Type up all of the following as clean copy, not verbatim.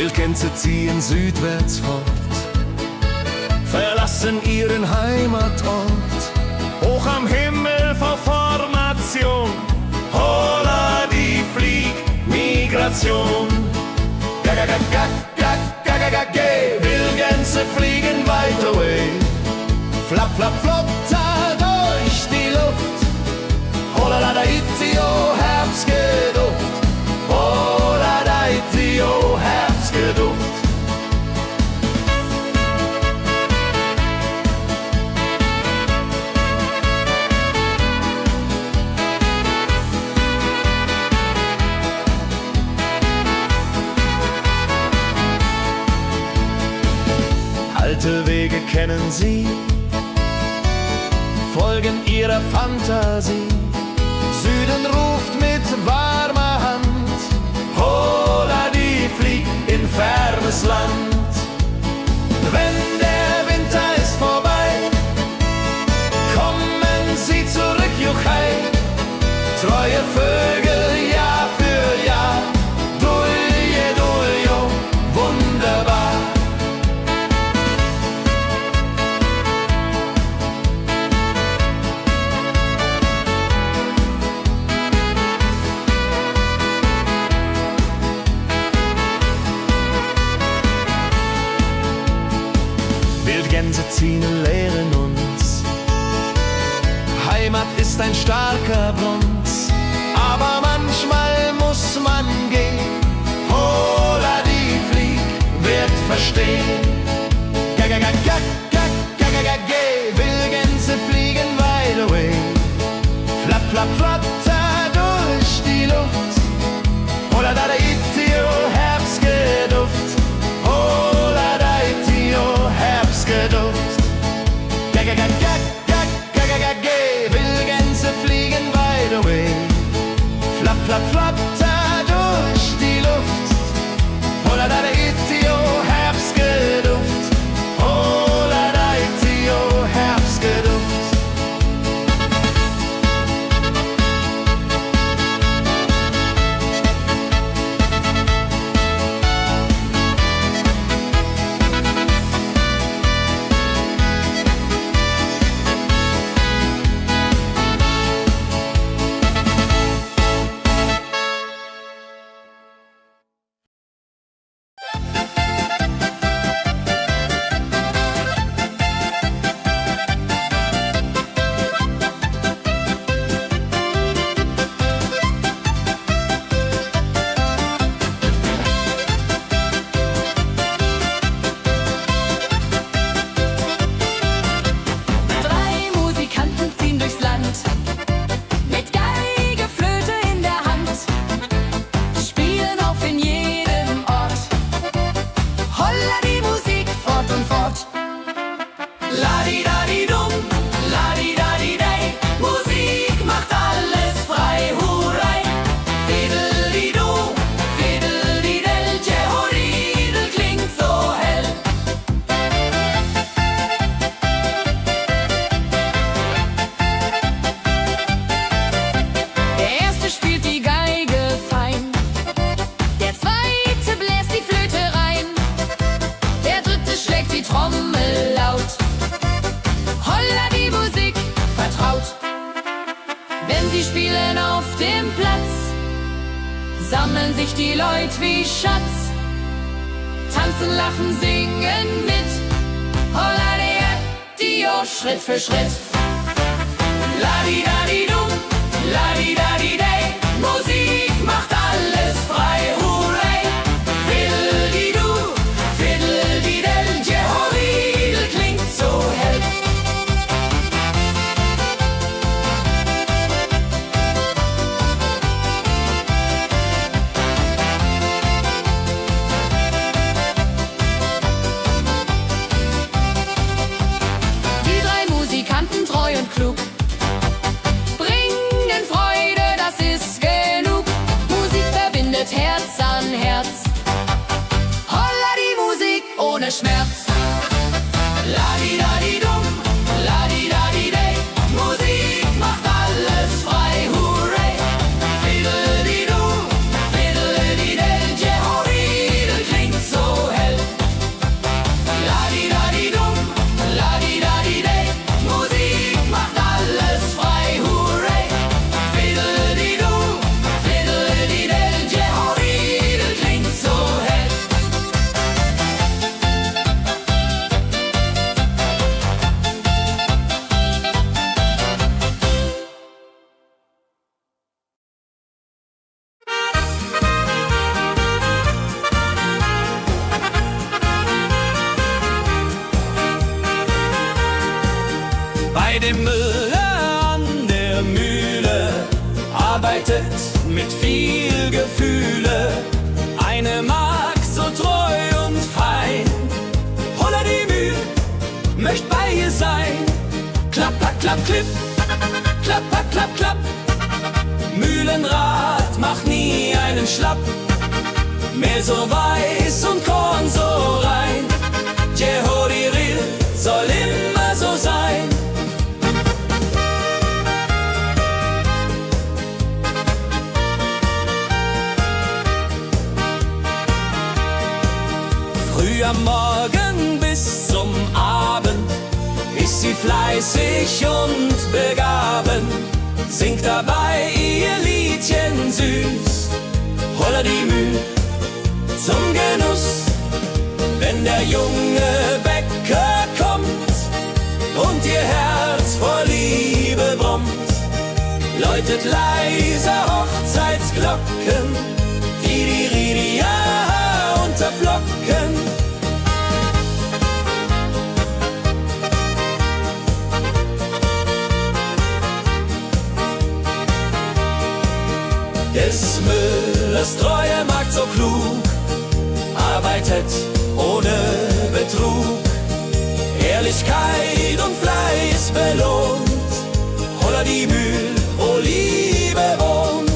Wildgänse ziehen südwärts fort, verlassen ihren Heimatort. Hoch am Himmel vor Formation, holla die Fliegmigration. Gag, Wildgänse fliegen weit away. Flap, flap, flop, da durch die Luft. Holla da itio, Herbstgeduft. Holla da itio, Herbstgeduft. Alte Wege kennen sie, folgen ihrer Fantasie. Süden ruft mit warmer Hand, holla die flieg in fernes Land. Wenn der Winter ist vorbei, kommen sie zurück, Juchai. Treue Vögel, Jahr für Jahr, Dulje, Duljo, wunderbar. Wildgänse ziehen, lehren uns. Heimat ist ein starker Bronz, aber manchmal muss man gehen. Holla die Flieg wird verstehen. Wildgänse fliegen wide away. Flap, flap, flatter durch die Luft. Holla da itio, Herbstgeduft. Holla da itio, Herbstgeduft. Wildgänse fliegen wide away. Flap, flap, flatter durch die Luft. Holla da itio, Herbstgeduft. Holla da itio, Herbstgeduft. Sammeln sich die Leute wie Schatz, tanzen, lachen, singen mit. Holla Dio, Schritt für Schritt. Ladi-dadi-dum, ladi-dadi-day, Musik macht alles frei, hurray. Fiddle-di-du, fiddle-di-del, Jehoridel klingt so hell. Treu und klug, bringen Freude, das ist genug. Musik verbindet Herz an Herz. Holla die Musik ohne Schmerz. Ladi-dadi-dum, ladi-dadi-day, Musik macht alles frei, hurray. Fiddle-di-du, fiddle-di-del, Jehoridel klingt so dem Müller an der Mühle arbeitet mit viel Gefühle eine Magd so treu und fein. Holla die Mühl, möcht bei ihr sein. Klapp, klapp, klapp, klipp, klapp, klapp, klapp, klapp. Mühlenrad macht nie einen Schlapp. Mehl so weiß und Korn so rein. Jehoriril soll immer so sein. Früh am Morgen bis zum Abend ist sie fleißig und begaben, singt dabei ihr Liedchen süß. Holla die Mühl zum Genuss, wenn der junge Bäcker kommt und ihr Herz vor Liebe brummt, läutet leise Hochzeitsglocken, die unterflocken. Des Müllers treue Magd so klug, arbeitet ohne Betrug, Ehrlichkeit und Fleiß belohnt. Holla die Mühl, wo Liebe wohnt.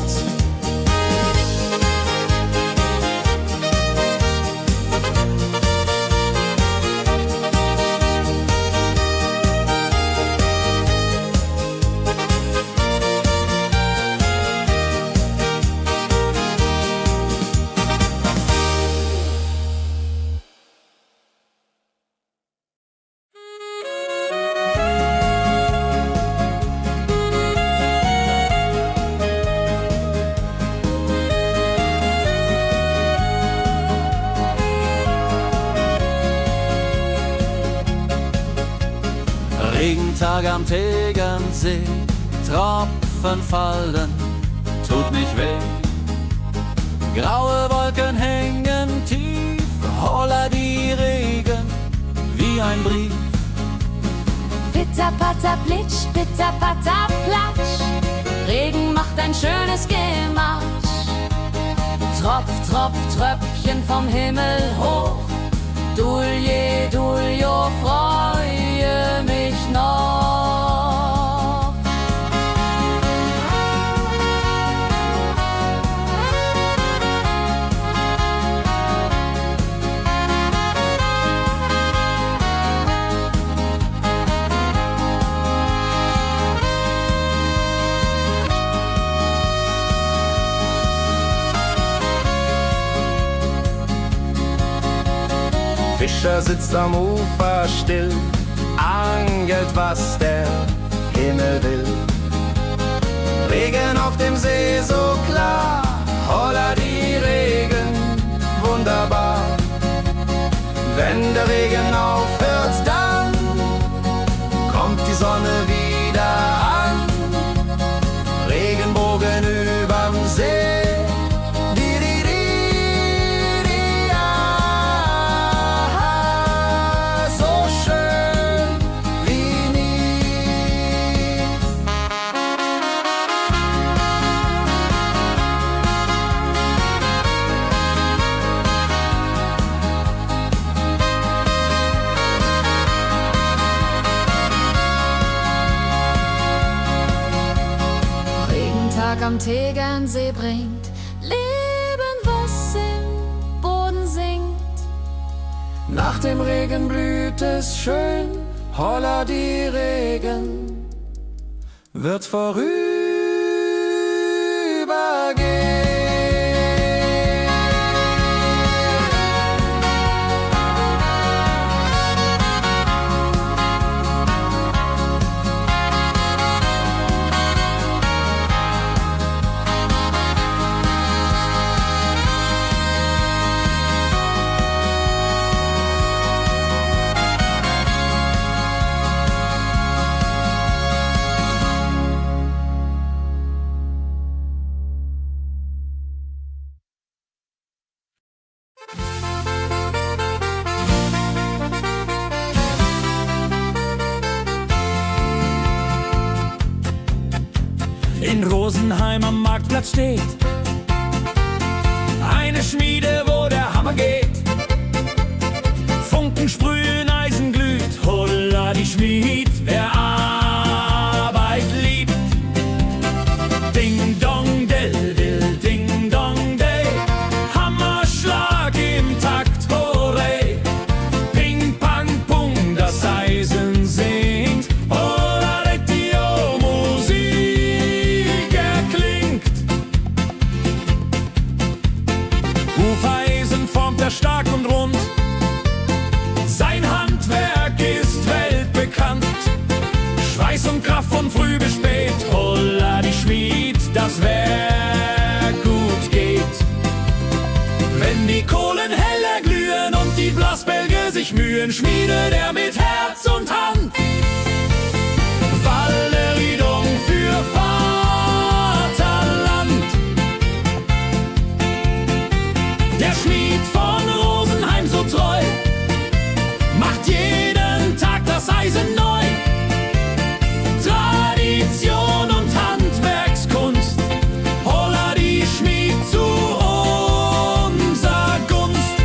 Regentag am Tegernsee, Tropfen fallen, tut nicht weh. Graue Wolken hängen tief, holla die Regen wie ein Brief. Pitter, patter, plitsch, pitter, patter, platsch. Regen macht ein schönes Gemarsch. Tropf, Tropf, Tröpfchen vom Himmel hoch. Dulje, Duljo, freue mich noch. Fischer sitzt am Ufer still, angelt, was der Himmel will. Regen auf dem See so klar, holla die Regen, wunderbar. Wenn der Regen aufhört, dann kommt die Sonne wieder an. Regenbogen überm See. Am Tegernsee bringt Leben, was im Boden singt. Nach dem Regen blüht es schön, holla die Regen wird vorübergehen. in Rosenheim am Marktplatz steht. Eine Schmiede, wo der Hammer geht. Funken sprühen, Eisen glüht, holla die Schmied, wer Arbeit liebt. Ding dong del dill, ding dong day, Hammerschlag im Takt, hooray. Ping pang pung, das Eisen singt, holla die Musik erklingt. Hufeisen formt er stark und rund, sein Handwerk ist weltbekannt. Schweiß und Kraft von früh bis spät, holla die Schmied, das Werk gut geht. Wenn die Kohlen heller glühen und die Blasbälge sich mühen, schmiedet er mit Herz und Hand Walleridung für Vaterland. Der Schmied von Rosenheim so treu macht jeden Tag das Eisen neu. Tradition und Handwerkskunst, holla die Schmied zu unser Gunst.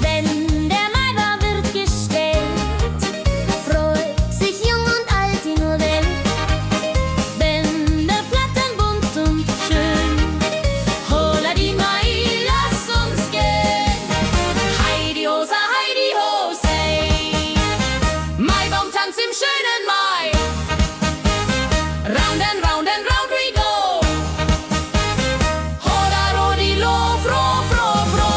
Wenn der Maibaum wird gestellt, freut sich jung und alt die nur Welt. Bänder flattern bunt und schön, holla die Mai, lass uns gehen. Heidi Hosa, Heidi Hosey, Maibaumtanz im schönen Mai. Round and round and round we go. Holla Rodi lo, fro, fro, fro.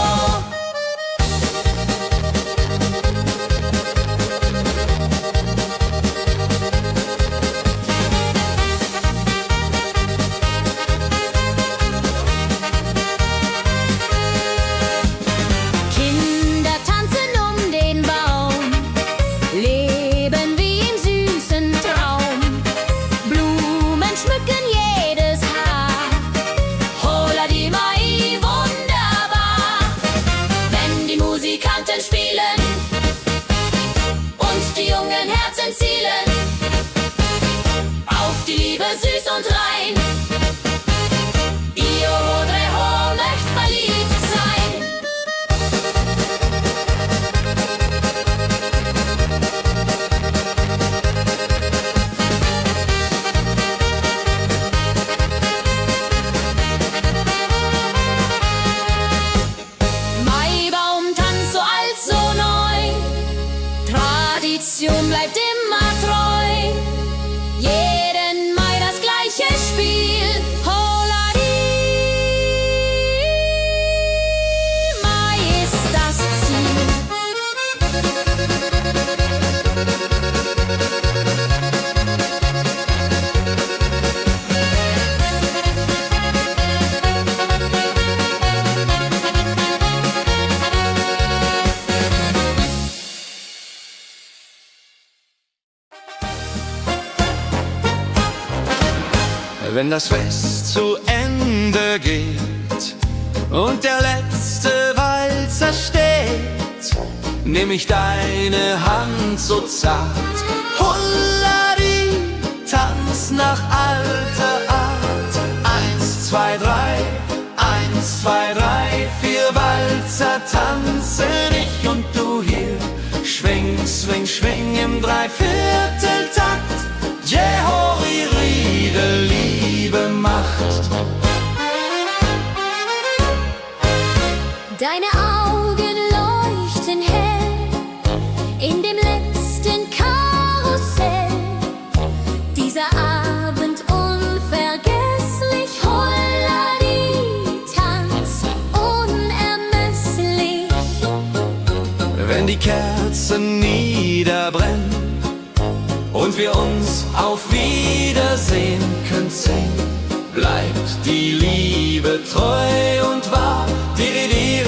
Kinder tanzen um den Baum, leben wie im süßen Traum. Blumen schmücken jedes Haar, holla die Mai, wunderbar. Wenn die Musikanten spielen und die jungen Herzen zielen auf die Liebe süß und rein. Io Rodreho möcht verliebt sein. Maibaumtanz so alt, so neu, Tradition bleibt immer treu. Jeden Mai das gleiche Spiel, holla die Mai ist das Ziel. Wenn das Fest zu Ende geht und der letzte Walzer steht, nehm ich deine Hand so zart, holla die, tanz nach alter Art. 1, 2, 3, 1, 2, 3, 4 Walzer tanzen ich und du hier. Schwing, swing, schwing im Dreivierteltakt. Jehori Riede, Liebe macht. Deine Augen leuchten hell in dem letzten Karussell. Dieser Abend unvergesslich, holla die, tanz unermesslich. Wenn die Kerzen niederbrennen und wir uns auf Wiedersehen können sehen, bleibt die Liebe treu und wahr. Diri,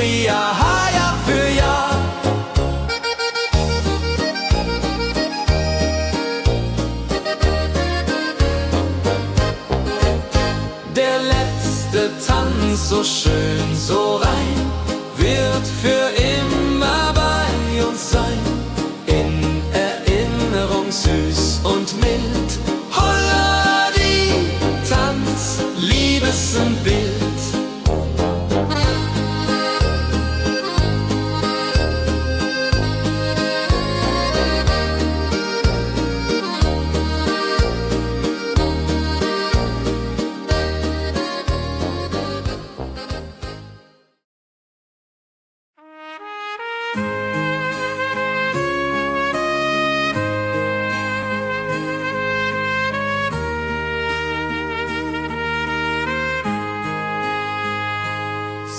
so schön, so rein, wird für immer bei uns sein. In Erinnerung süß und mild. Holla die Tanz, Liebesbild.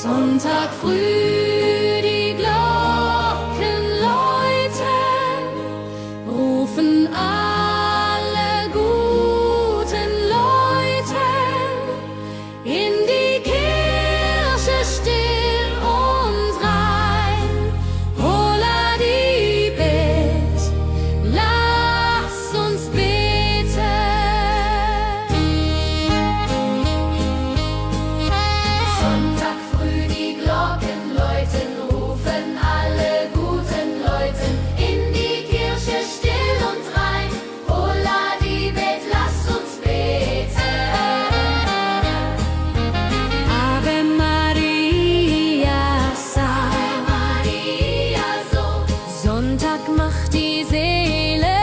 Sonntag früh, die Glocken läuten, rufen alle guten Leute in die Kirche still und rein. Holla die Bet, lass uns beten. Sonntag früh, die Glocken läuten, rufen alle guten Leute in die Kirche still und rein. Holla die Bet, lass uns beten. Ave Maria, Ave Maria, so. Sonntag macht die Seele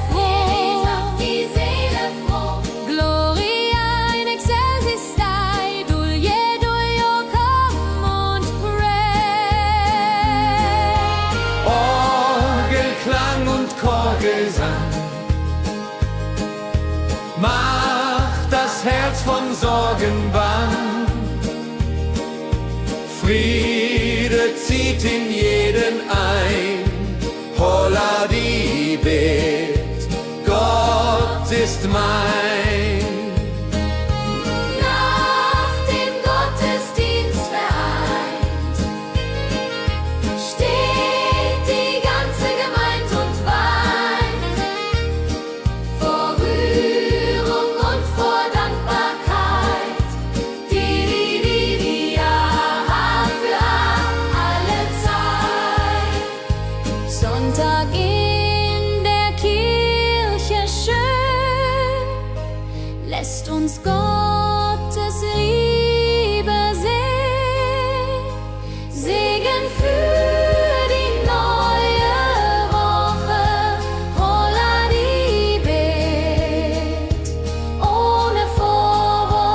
froh. Die Seele froh. Gloria in excelsis Dei, Dulio come und pray. Orgelklang und Chorgesang macht das Herz von Sorgen bang. Friede zieht in jeden ein. Holla die Bet, Gott ist mein. Nach dem Gottesdienst vereint steht die ganze Gemeinde und weint vor Rührung und vor Dankbarkeit. Ja, für alle Zeit. Sonntag in der Kirche schön lässt uns Gottes Liebe sehen. Segen für die neue Woche. Holla die Bet ohne Vorwurf.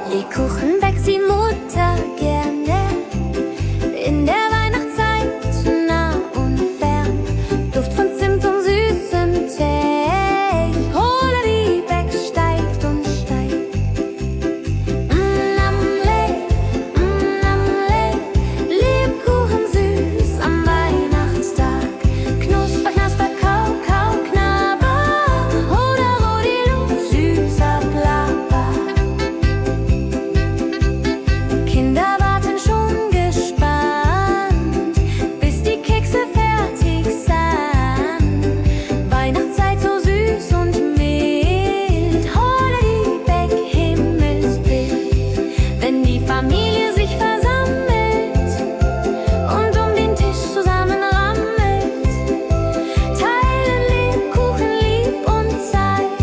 Lebkuchen backt die Mutter gerne in der Weihnachtszeit, nah und fern. Duft von Zimt und süßem Tee. Holla die Beck steigt und steigt. Lebkuchen süß am Weihnachtstag. Knusper, knasper, kau, kau, knabber. Holla, rodilu, süßer Plapper. Kinder warten schon gespannt, bis die Kekse fertig sind. Weihnachtszeit so süß und mild. Holla die Beck, Himmelsbild. Wenn die Familie sich versammelt und um den Tisch zusammenrammelt, teilen Lebkuchen lieb und Zeit.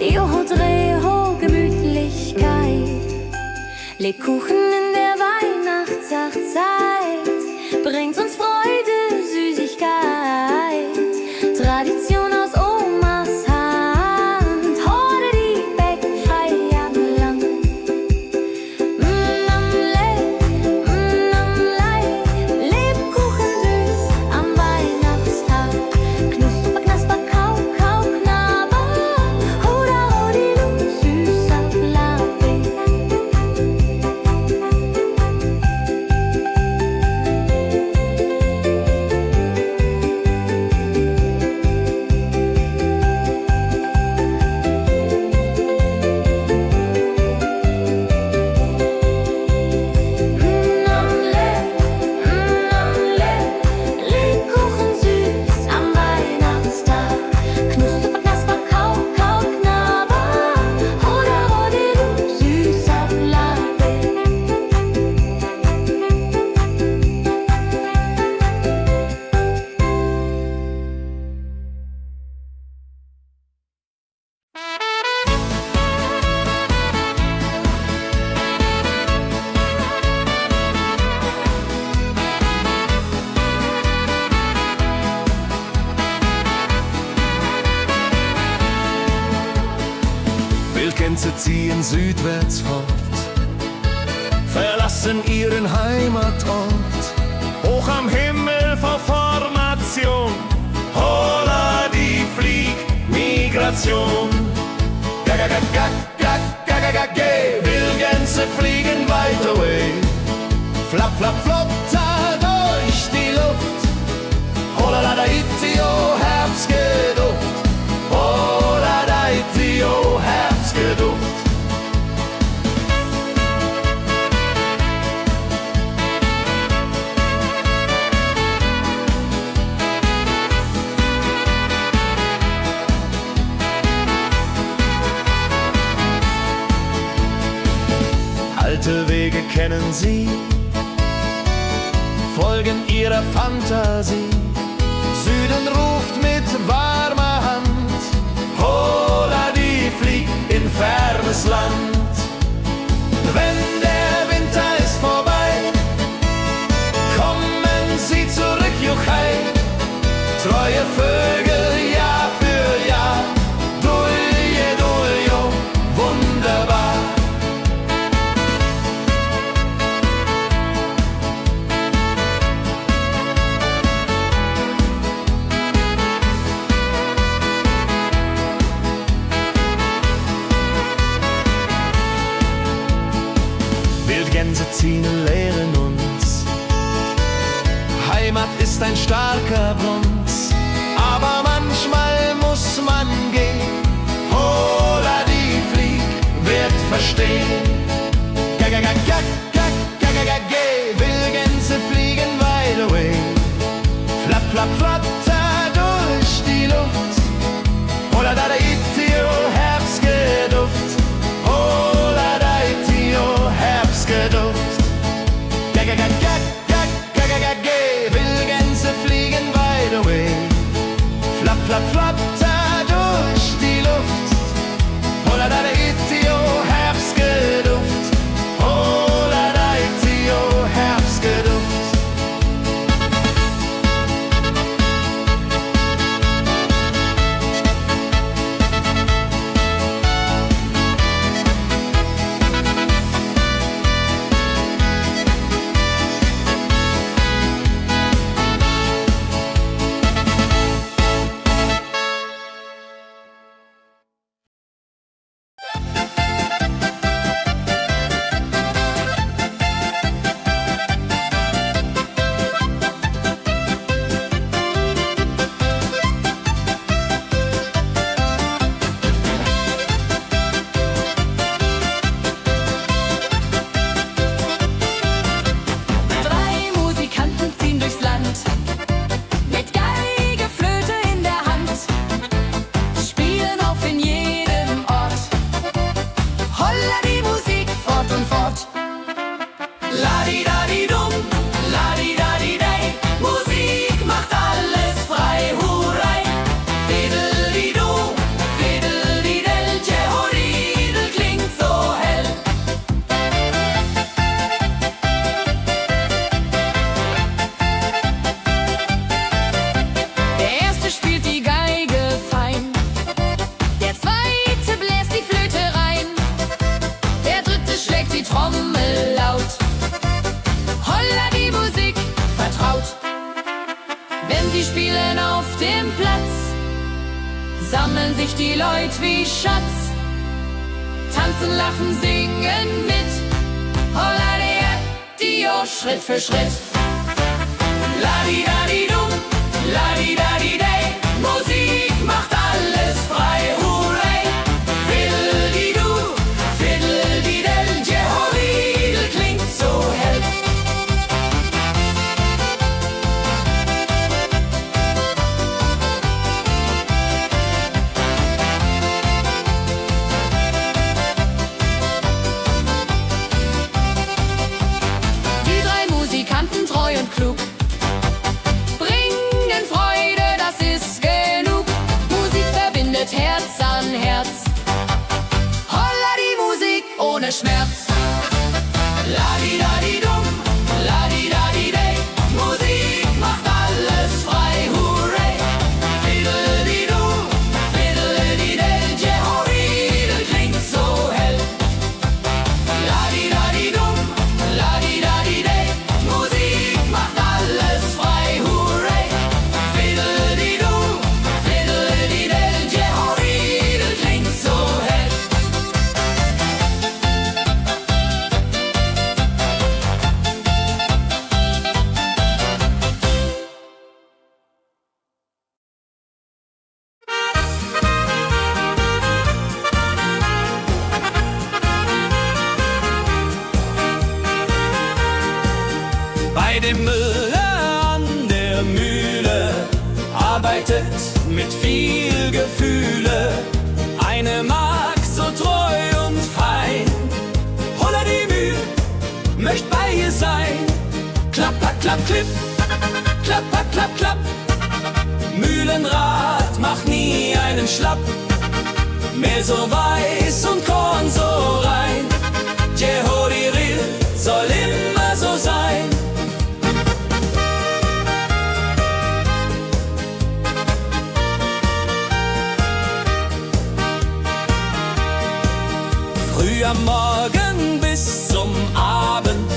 Joho, Dreho, Gemütlichkeit. Lebkuchen in der Weihnachtszeit bringt uns Freude, Süßigkeit. Tradition aus Omas Hand. Holla die Beck, feiern lang. Lebkuchen süß am Weihnachtstag. Knusper, knasper, kau, kau, knabber. Holla, rodilu, süßer Plapper. Gänse ziehen südwärts fort, verlassen ihren Heimatort. Hoch am Himmel vor Formation, holla die Fliegmigration. Wildgänse fliegen weit away, flap, flap, flop, da durch die Luft. Holla da itio, Herbstgeduft. Holla da itio, Herbstgeduft. Alte Wege kennen sie, folgen ihrer Fantasie. Süden ruft mit warmer Hand, holla die flieg in fernes Land. Wenn der Winter ist vorbei, kommen sie zurück, Juchai. Treue Vögel, Jahr für Jahr, dulje, duljo, wunderbar. Wildgänse ziehen, lehren uns. Heimat ist ein starker Bund, aber manchmal muss man gehen. Holla die Flieg wird verstehen. Wildgänse fliegen wide away, flap, flap, flatter durch die Luft. Holla da itio, Herbstgeduft. Holla da itio, Herbstgeduft. Wildgänse fliegen wide away, flap, flap, flatter durch die Luft. Holla da itio, Herbstgeduft. Holla da itio, Herbstgeduft. Sammeln sich die Leute wie Schatz, tanzen, lachen, singen mit. Holla Dio, Schritt für Schritt. Ladi-dadi-dum, ladi-dadi-day, Musik macht alles frei, hurray. Fiddle-di-du, fiddle-di-del, Jehoridel klingt so hell. Treu und klug, bringen Freude, das ist genug. Musik verbindet Herz an Herz. Holla die Musik ohne Schmerz. Ladi-dadi-dum, ladi-dadi-day, Musik macht alles frei, hurray. Fiddle-di-du, fiddle-di-del, Jehoridel klingt so arbeitet mit viel Gefühle. Eine Magd so treu und fein. Holla die Mühl, möcht bei ihr sein. Klapp, klapp, klapp, klipp, klapp, klapp, klapp, klapp. Mühlenrad macht nie einen Schlapp. Mehl so weiß und Korn so rein. Jehodiril soll immer so sein. Früh am Morgen bis zum Abend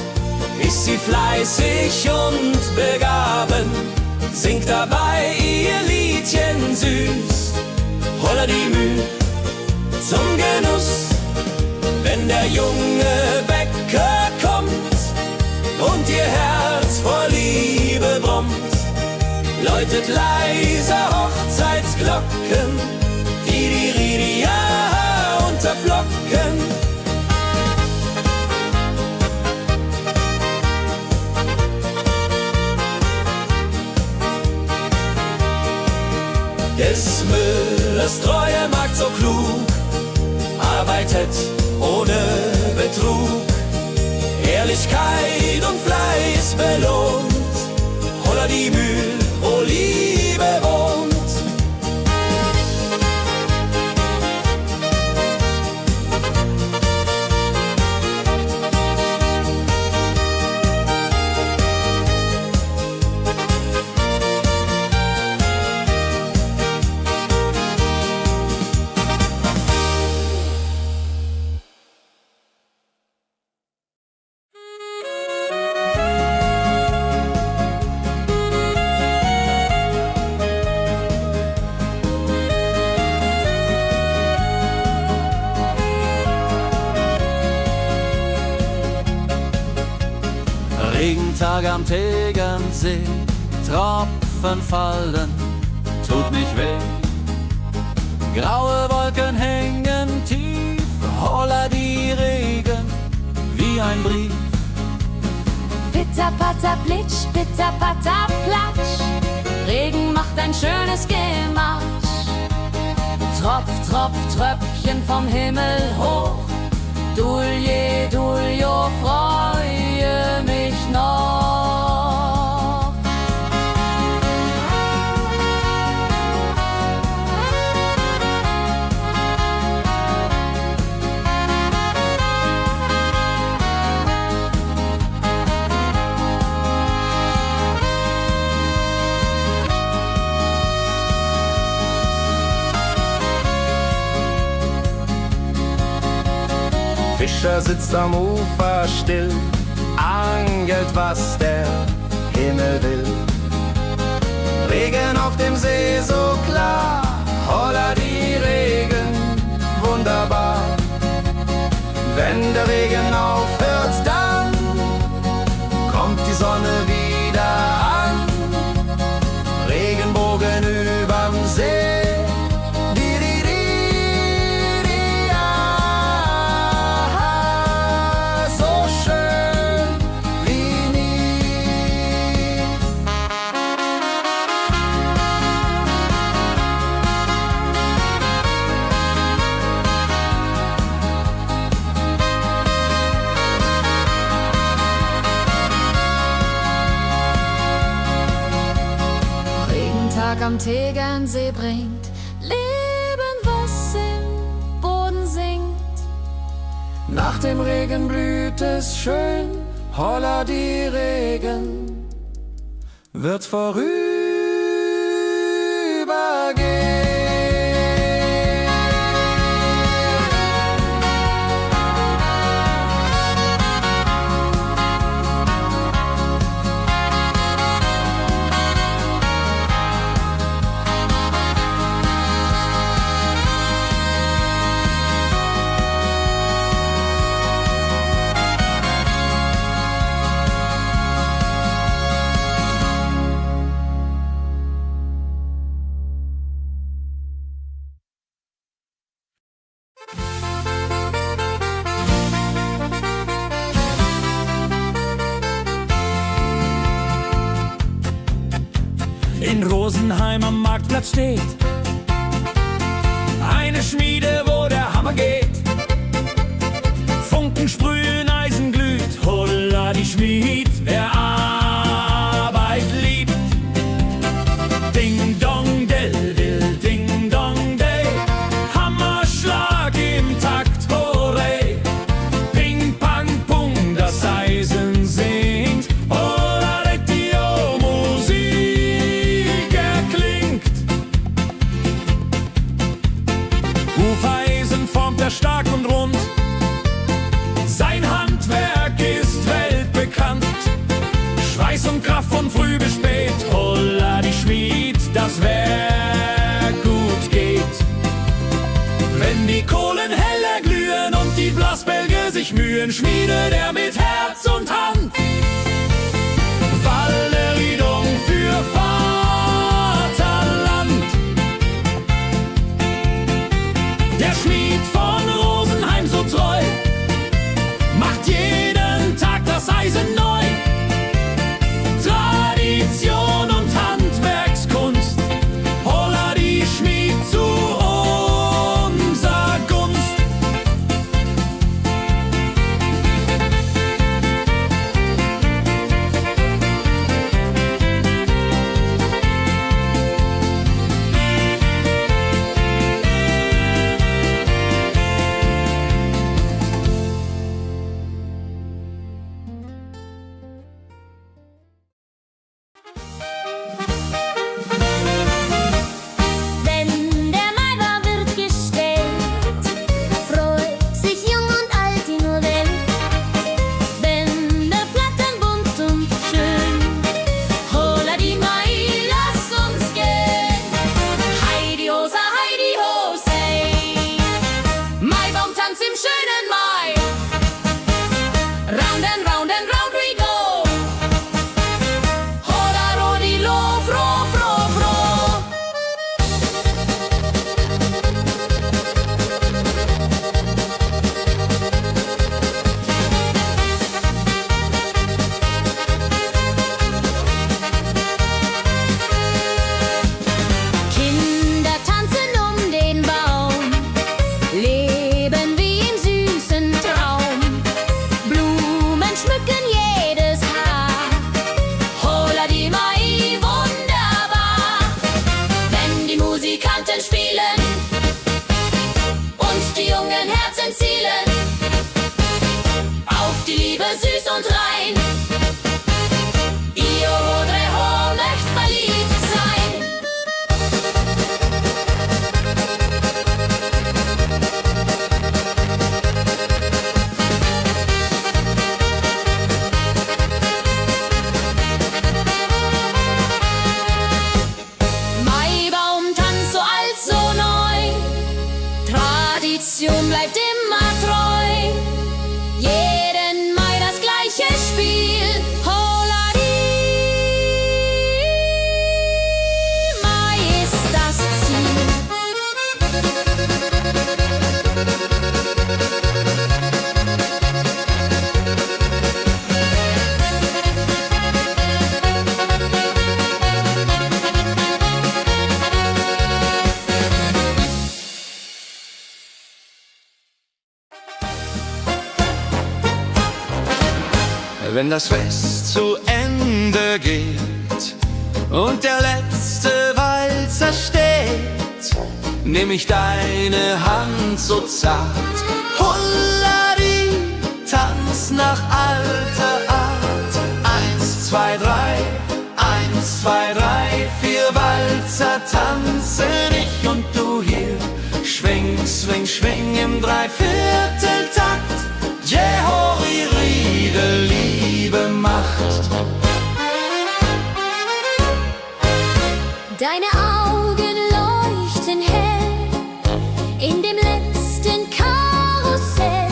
ist sie fleißig und begaben, singt dabei ihr Liedchen süß. Holla die Mühl zum Genuss, wenn der junge Bäcker kommt und ihr Herz vor Liebe brummt, läutet leiser Hochzeitsglocken, die Ridia unterflocken. Des Müllers treue Magd so klug, arbeitet ohne Betrug, Ehrlichkeit und Fleiß belohnt. Holla die Mühl, wo Liebe wohnt. Regentag am Tegernsee, Tropfen fallen, tut nicht weh. Graue Wolken hängen tief, holla die Regen wie ein Brief. Pitter, patter, plitsch, pitter, patter, platsch. Regen macht ein schönes Gematsch. Tropf, Tropf, Tröpfchen vom Himmel hoch. Dulje, Duljo, freue mich noch. Fischer sitzt am Ufer still, angelt, was der Himmel will. Regen auf dem See so klar, holla die Regen, wunderbar. Wenn der Regen aufhört, dann kommt die Sonne wieder an. Regenbogen überm See. Am Tegernsee bringt Leben, was im Boden singt. Nach dem Regen blüht es schön, holla die Regen wird vorübergehen. in Rosenheim am Marktplatz steht. Eine Schmiede, wo der Hammer geht. Funken sprühen, Eisen glüht, holla die Schmied, wer Arbeit liebt. Ding dong del dill, ding dong day, Hammerschlag im Takt, hooray. Ping pang pung, das Eisen singt, holla Dio, Musik erklingt. Hufeisen formt er stark und rund, sein Handwerk ist weltbekannt. Schweiß und Kraft von früh bis spät, holla die Schmied, das Werk gut geht. Wenn die Kohlen heller glühen und die Blasbälge sich mühen, schmiedet er mit Herz und Hand Walleriedung für Vaterland. Der Schmied von Rosenheim so treu macht jeden Tag das Eisen neu. Tradition und Handwerkskunst, holla die Schmied zu unser Gunst. Wenn der Maibaum wird gestellt, freut sich jung und alt die nur Welt. Bänder flattern bunt und schön, holla die Mai, lass uns gehen. Heidi Hosa, Heidi Hosey, Maibaumtanz im schönen Mai. Round and round and round we go, holla Rodi lo, fro, fro, fro. Kinder tanzen um den Baum, leben wie im süßen Traum. Blumen schmücken jedes Haar, holla die Mai, wunderbar. Wenn die Musikanten spielen und die jungen Herzen zielen auf die Liebe süß und rein. Io Rodreho möcht verliebt sein. Maibaumtanz so alt, so neu, Tradition bleibt immer treu. Jeden Mai das gleiche Spiel, holla die Mai ist das Ziel. Wenn das Fest zu Ende geht und der letzte Walzer steht, nehm ich deine Hand so zart, Hulladi, tanz nach alter Art. 1, 2, 3, 1, 2, 3, 4 Walzer tanzen ich und du hier. Schwing, swing, schwing im Dreivierteltakt. Jehori Riede, Liebe macht. Deine Augen leuchten hell in dem letzten Karussell.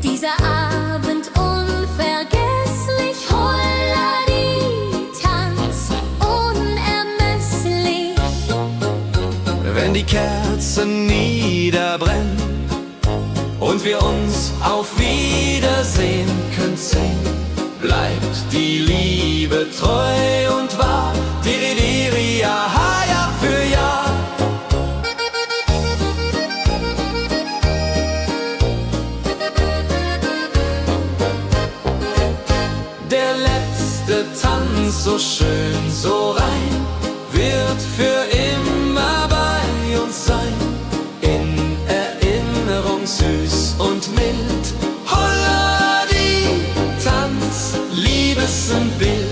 Dieser Abend unvergesslich, Holladi, Tanz unermesslich. Wenn die Kerzen niederbrennen und wir uns auf Wiedersehen können sehen, bleibt die Liebe treu und wahr. Diri, ja, Jahr für Jahr. Der letzte Tanz, so schön, so rein, wird für immer bei uns sein. In Erinnerung süß und mild. Holla die Tanz, Liebesbild.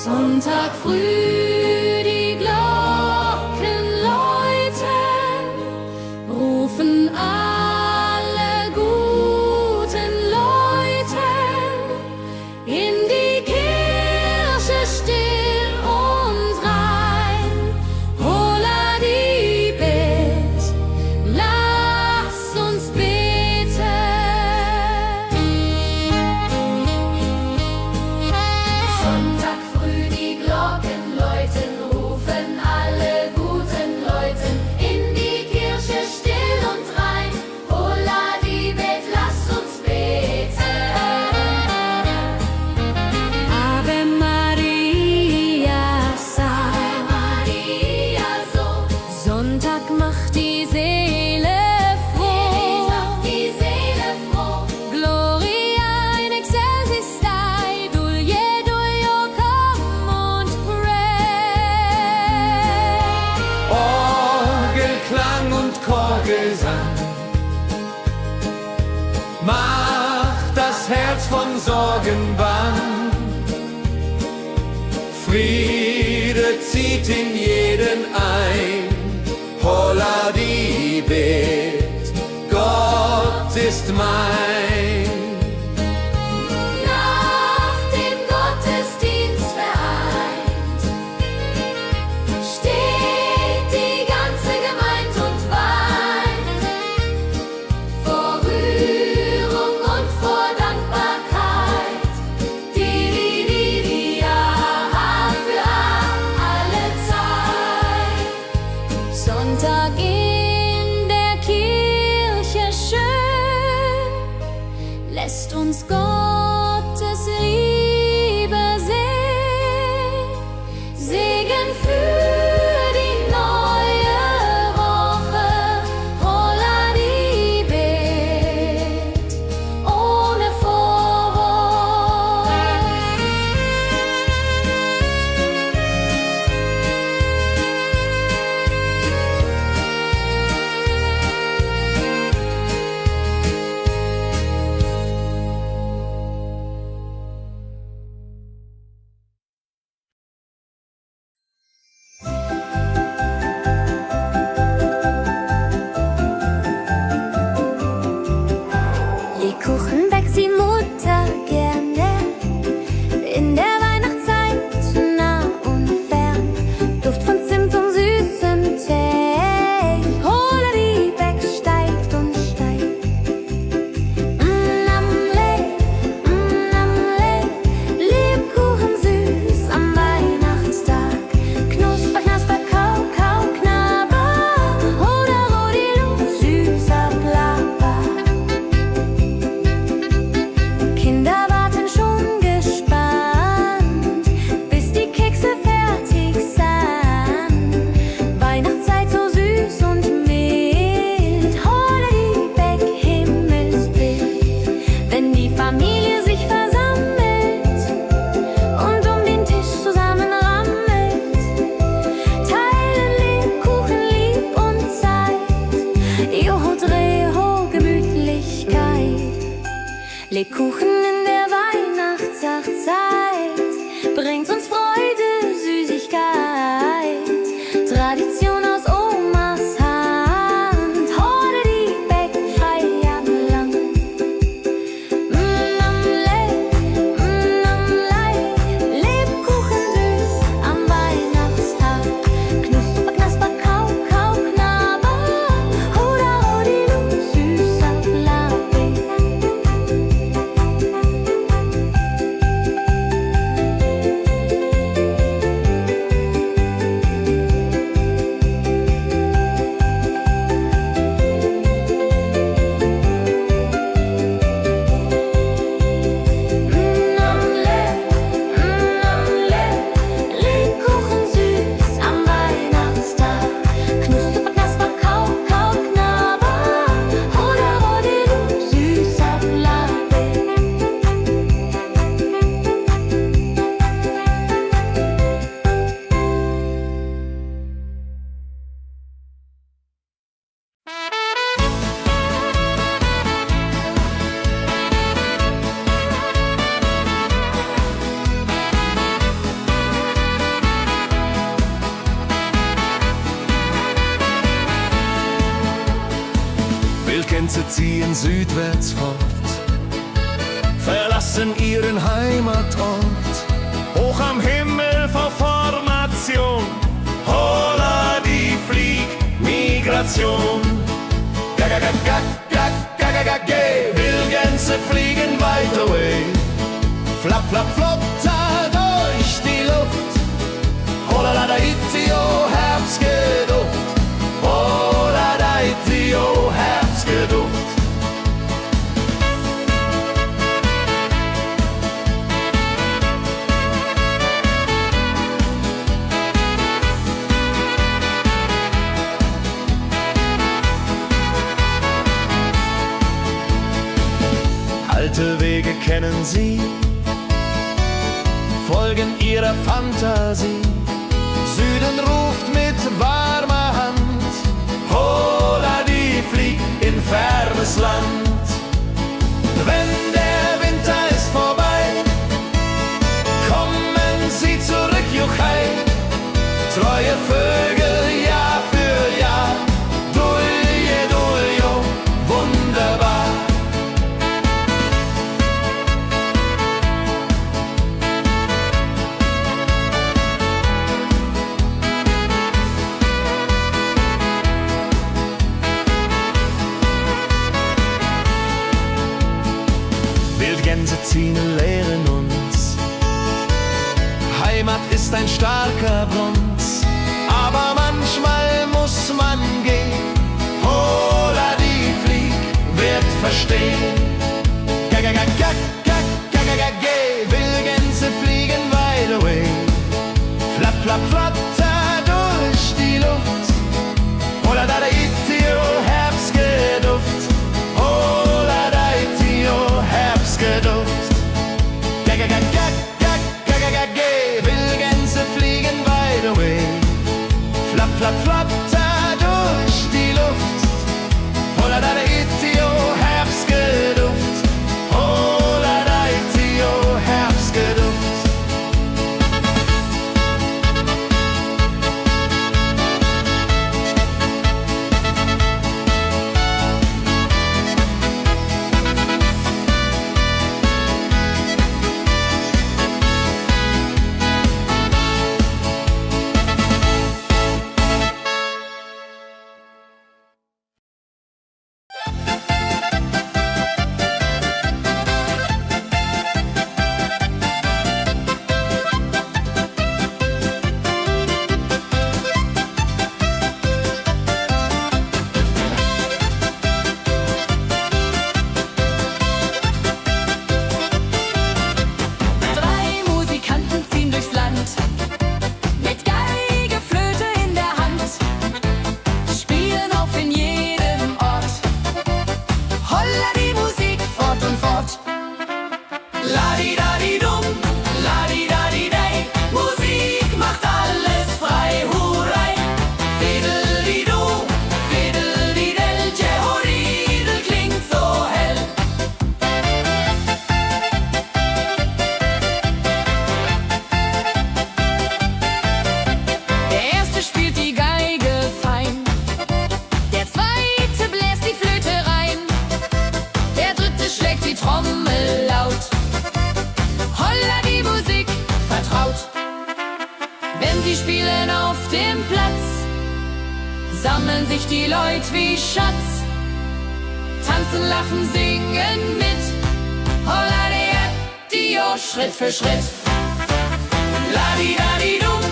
Sonntag früh die Glocken läuten, rufen alle guten Leute in die Kirche still und rein. Holla die Bet, lass uns beten. Sonntag früh die Glocken läuten, rufen alle guten Leute in die Kirche still und rein. Holla die Bet, lass uns beten. Ave Maria, Ave Maria, so. Sonntag macht die Seele froh. Die Seele froh. Gloria in excelsis Dei, Dulio, komm und pray. Orgelklang und Chorgesang macht das Herz von Sorgen bang. Friede zieht in jeden ein. Holla die Bet, Gott ist mein. Nach dem Gottesdienst vereint steht die ganze Gemeinde und weint vor Rührung und vor Dankbarkeit. Diri, ja, für alle Zeit. Sonntag in der Kirche schön, lässt uns Gottes Liebe sehen. Segen für die neue Woche. Holla die Bet, ohne Vorwurf. Lebkuchen backt die Mutter gerne. In der Weihnachtszeit nah und fern. Duft von Zimt und süßem Tee. Holla die Beck steigt und steigt. Lebkuchen süß am Weihnachtstag. Knusper, knasper, kau, kau, knabber. Oder Rodilu, süßer Plapper. Kinder warten schon gespannt, bis die Kekse fertig sind. Weihnachtszeit so süß und mild. Holla die Beck, Himmelsbild. Wenn die Familie sich versammelt und um den Tisch zusammen rammelt, teilen Lebkuchen lieb und Zeit. Joho, Dreho, Gemütlichkeit. Lebkuchen in der Weihnachtszeit bringt uns Freude, Süßigkeit. Tradition aus Omas Hand. Holla die Beck, Feierland. Wildgänse ziehen südwärts fort, verlassen ihren Heimatort. Hoch am Himmel vor Formation, holla die Fliegmigration. Wildgänse fliegen weit away, flapp, flapp, flop, da durch die Luft. Holla da itio, Herbstgeduft. Holla da itio, Herbstgeduft. Alte Wege kennen sie, folgen ihrer Fantasie. Süden ruft mit warmer Hand, holla die flieg in fernes Land. Wenn der Winter ist vorbei, kommen sie zurück, juchai. Treue Vögel Jahr für Jahr, dulje, duljo, wunderbar. Wildgänse ziehen, lehren uns, Heimat ist ein starker Bronz, aber manchmal muss man gehen. Holla die Flieg wird verstehen. Wildgänse fliegen wide away, flapp, flapp, flatter durch die Luft. Holla da itio, Herbstgeduft. Holla da itio, Herbstgeduft. Wildgänse fliegen wide away, flapp, flapp, flatter durch die Luft. Holla da itio, Herbstgeduft. Holla da itio, Herbstgeduft. Ladi-dadi-dum, ladi-dadi-dei, Musik macht alles frei, hurray. Fiddle-di-du, fiddle-di-del, Jehoridel klingt so hell. Der erste spielt die Geige fein, der zweite bläst die Flöte rein, der dritte schlägt die Trommel laut. Holla die Musik vertraut. Wenn sie spielen auf dem Platz, sammeln sich die Leute wie Schatz. Tanzen, lachen, singen mit. Holla die Schritt für Schritt. Ladi-dadi-dum,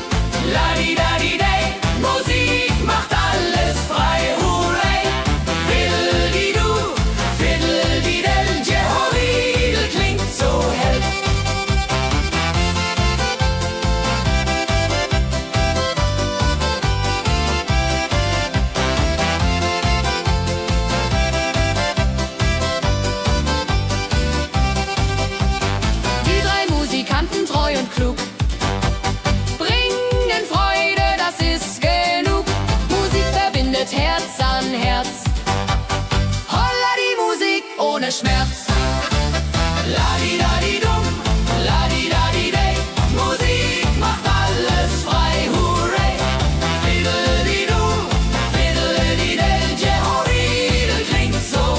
ladi-dadi-dei, Musik macht alles frei, hurray. Fiddle-di-du, fiddle-di-del, Jehoridel klingt so hell. Die drei Musikanten, treu und klug, bringen Freude, das ist genug. Musik verbindet Herz an Herz. Holla die Musik ohne Schmerz. Ladi-dadi-dum, ladi-dadi-dei, Musik macht alles frei, hurray. Fiddle-di-du, fiddle-di-del, Jehoridel klingt so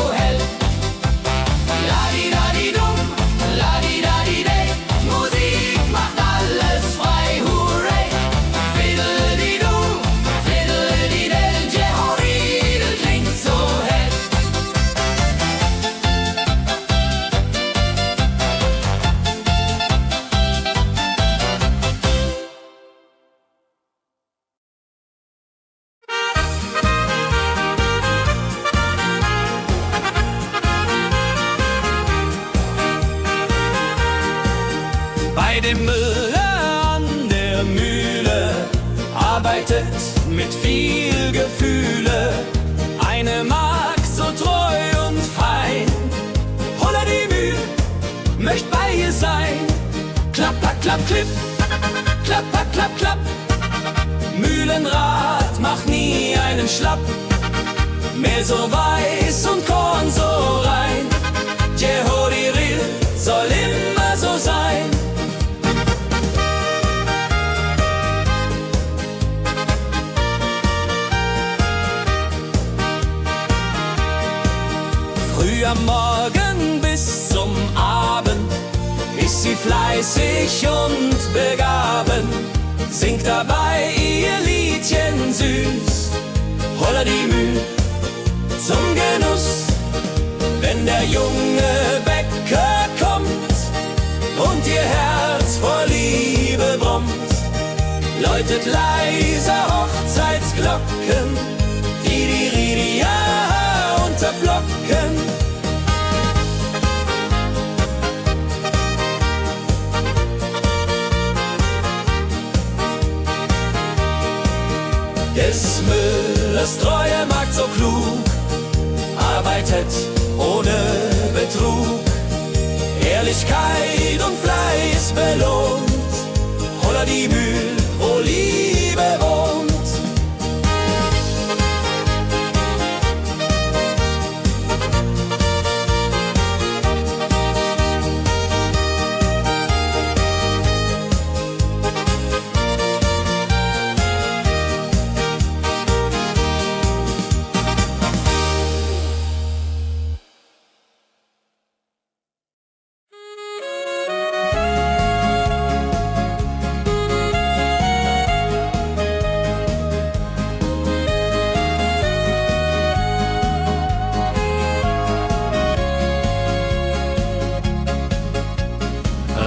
dem Müller an der Mühle, arbeitet mit viel Gefühle. Eine Magd so treu und fein, Holla die Mühl, möcht bei ihr sein. Klapp, klapp, klapp, klipp, klapp, klapp, klapp, klapp. Mühlenrad macht nie einen Schlapp, Mehl so weiß und Korn so rein. Jehodiril soll immer so sein. Früh am Morgen bis zum Abend ist sie fleißig und begaben, singt dabei ihr Liedchen süß, Holla die Mühl zum Genuss. Wenn der junge Bäcker kommt und ihr Herz vor Liebe brummt, läutet leise Hochzeitsglocken, die unterflocken. Des Müllers treue Magd so klug, arbeitet ohne Betrug, Ehrlichkeit und Fleiß belohnt, Holla die Mühl, wo Liebe wohnt.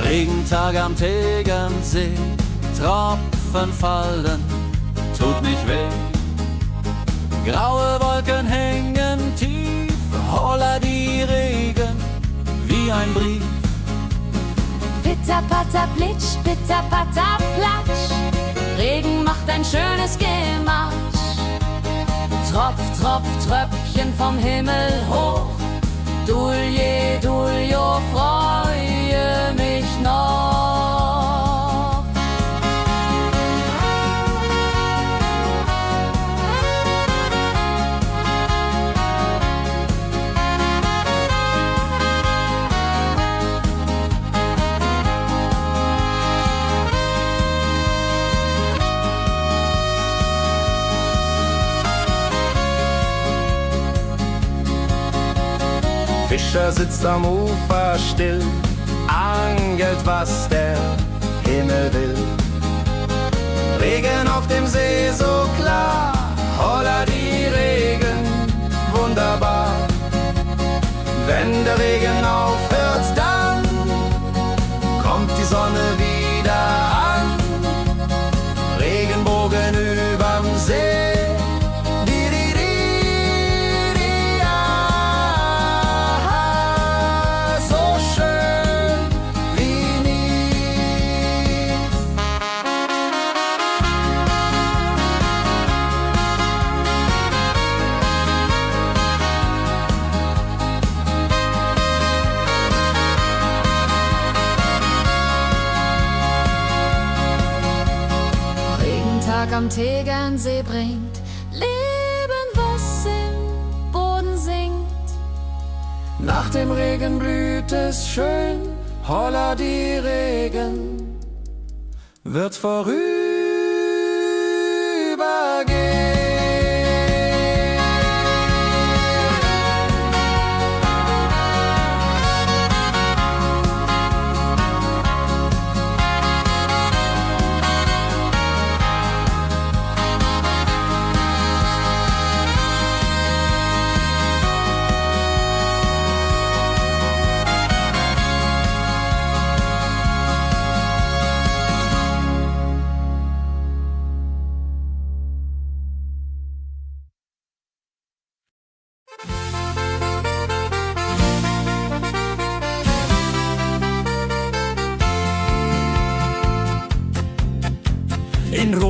Regentag am Tegernsee, Tropfen fallen, tut nicht weh. Graue Wolken hängen tief, Holla die Regen wie ein Brief. Pitter, patter, plitsch, pitter, patter, platsch. Regen macht ein schönes Gemarsch. Tropf, tropf, Tröpfchen vom Himmel hoch. Dulje, Duljo, freue mich noch. Fischer sitzt am Ufer still, angelt, was der Himmel will. Regen auf dem See so klar, Holla die Regen, wunderbar. Wenn der Regen aufhört, dann kommt die Sonne wieder an. Regenbogen überm See. Am Tegernsee bringt Leben, was im Boden singt. Nach dem Regen blüht es schön, Holla die Regen wird vorübergehen.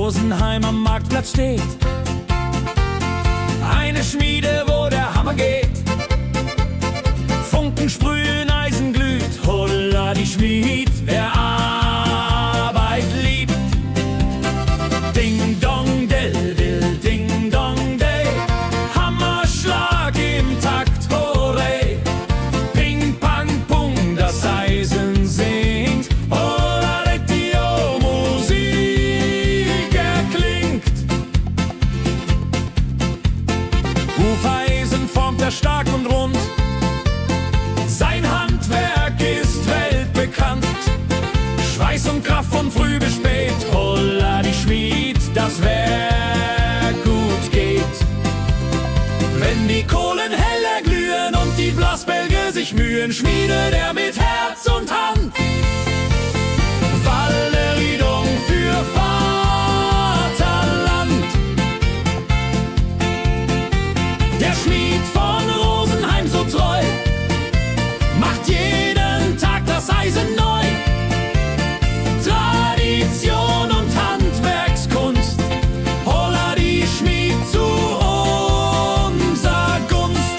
Rosenheim am Marktplatz steht. Eine Schmiede, wo der Hammer geht. Funken sprühen, Eisen glüht, holla die Schmied, wer Arbeit liebt. Ding dong del dill, ding dong day, Hammerschlag im Takt, hurray. Ping pang pung, das Eisen singt, holla die Musik erklingt. Hufeisen formt er stark und rund, sein Handwerk ist weltbekannt. Schweiß und Kraft von früh bis spät, holla die Schmied, das Werk gut geht. Wenn die Kohlen heller glühen und die Blasbälge sich mühen, schmiedet er mit Herz und Hand Walleriedung für Vaterland. Der Schmied von Rosenheim so treu macht jeden Tag das Eisen neu. Tradition und Handwerkskunst, holla die Schmied zu unser Gunst.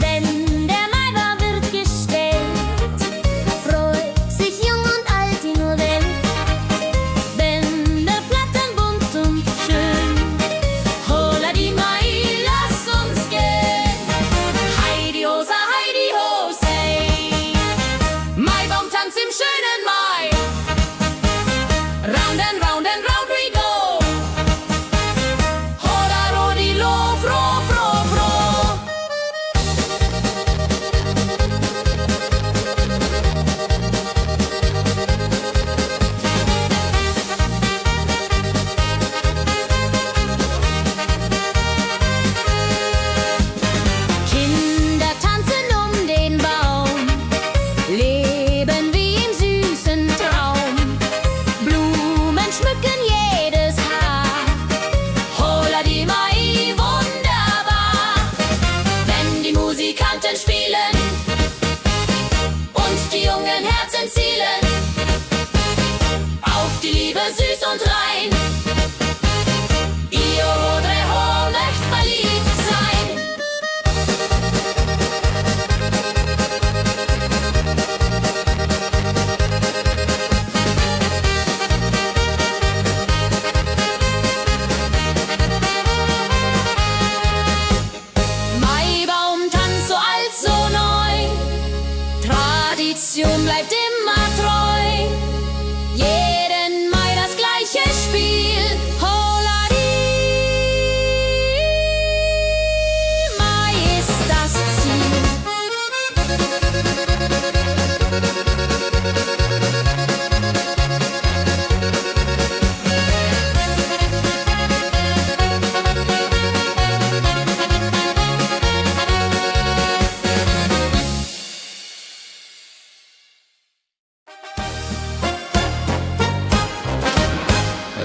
Wenn der Maibaum wird gestellt, freut sich jung und alt die nur Welt. Bänder flattern bunt und schön, holla die Mai, lass uns gehen. Heidi Hosa, Heidi Hosey, Maibaumtanz im schönen Mai. Round and round and round we go, holla rodi lo, fro, fro, fro. Kinder tanzen den Baum, leben wie im süßen Traum. Blumen schmücken jedes Haar, holla die Mai, wunderbar. Wenn die Musikanten spielen und die jungen Herzen zielen auf die Liebe süß und rein. Io vorrei echt verliebt sein. Maibaumtanz so alt, so neu, Tradition bleibt immer treu. Jeden Mai das gleiche Spiel, holla die Mai ist das Ziel.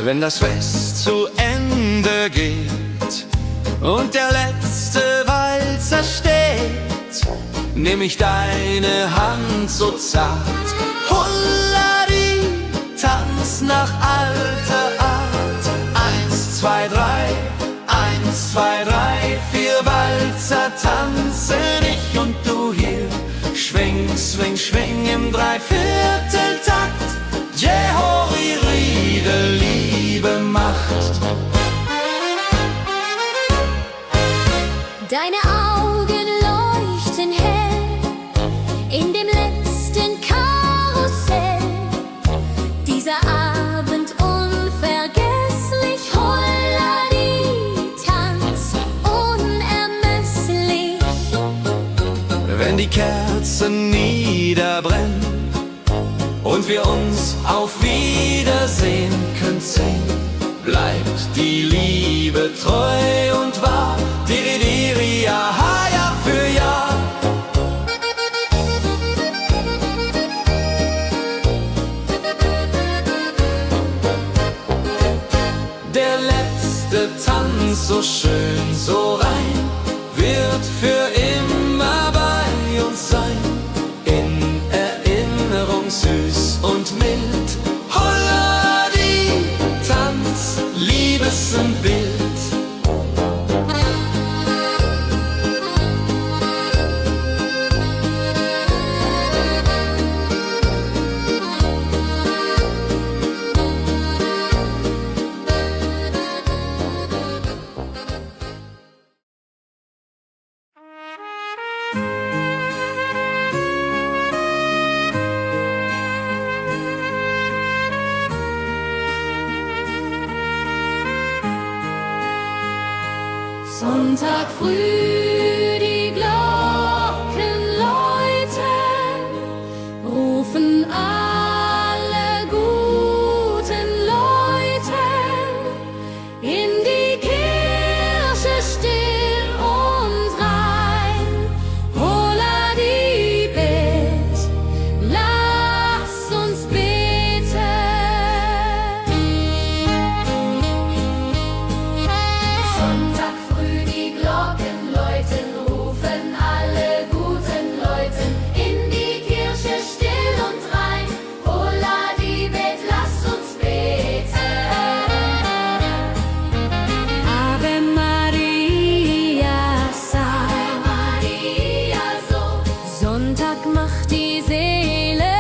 Wenn das Fest zu Ende geht und der letzte Walzer steht, nehm ich deine Hand so zart, holla die, tanz nach alter Art. 1, 2, 3, 1, 2, 3, 4 Walzer tanzen ich und du hier. Schwing, swing, schwing im Dreivierteltakt. Jehori Riede, Liebe macht. Deine Augen leuchten hell in dem letzten Karussell. Dieser Abend unvergesslich, holla die, tanz unermesslich. Wenn die Kerzen niederbrennen und wir uns auf Wiedersehen können sehen, bleibt die Liebe treu und wahr. Diri, diri, so schön, so rein, wird für immer bei uns sein. In Erinnerung süß und mild. Holla die Tanz, Liebesbild. Sonntag früh, die Glocken läuten, rufen alle guten Leute in die Kirche still und rein. Holla die Bet, lass uns beten. Sonntag früh, die Glocken läuten, rufen alle guten Leute in die Kirche still und rein. Holla die Bet, lass uns beten. Ave Maria, Ave Maria, so. Sonntag macht die Seele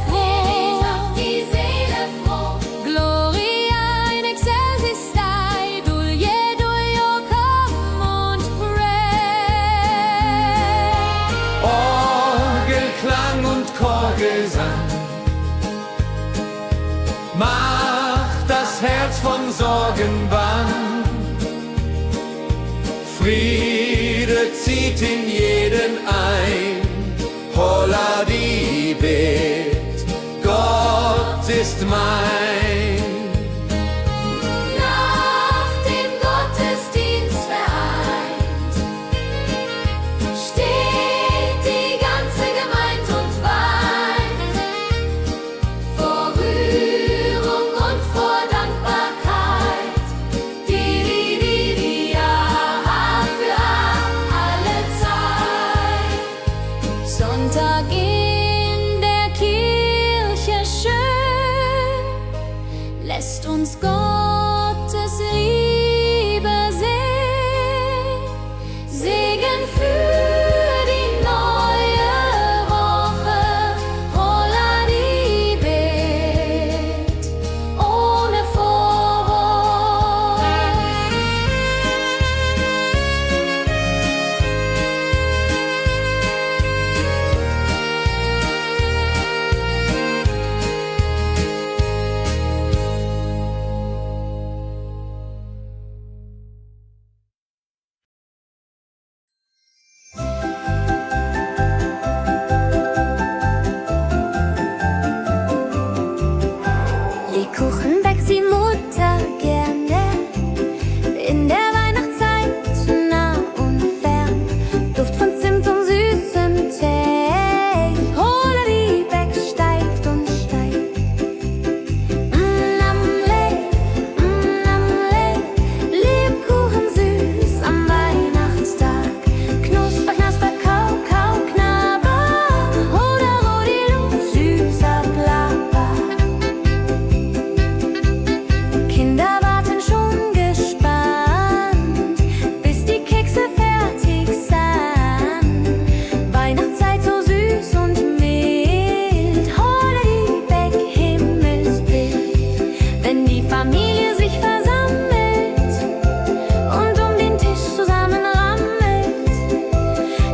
froh. Die Seele froh. Gloria in excelsis Dei, dulce come und pray. Orgelklang und Chorgesang macht das Herz von Sorgen bang. Friede zieht in jeden ein. Holla die Bet, Gott ist mein. Nach dem Gottesdienst vereint steht die ganze Gemeinde und weint vor Rührung und vor Dankbarkeit. Die Jahr für alle Zeit. Sonntag in der Kirche schön lässt uns Gottes Liebe sehen. Segen für die neue Woche. Holla die Bet ohne Vorwurf. Lebkuchen backt die Mutter gerne. In der Weihnachtszeit nah und fern. Duft von Zimt und süßem Tee. Holla die Beck steigt und steigt. Lebkuchen süß am Weihnachtstag. Knusper, knasper, kau, kau, knabber. Holla, rodilu, süßer Plapper. Kinder warten schon gespannt, bis die Kekse fertig sind. Weihnachtszeit so süß und mild. Holla die Beck, Himmelsbild. Wenn die Familie sich versammelt und um den Tisch zusammenrammelt,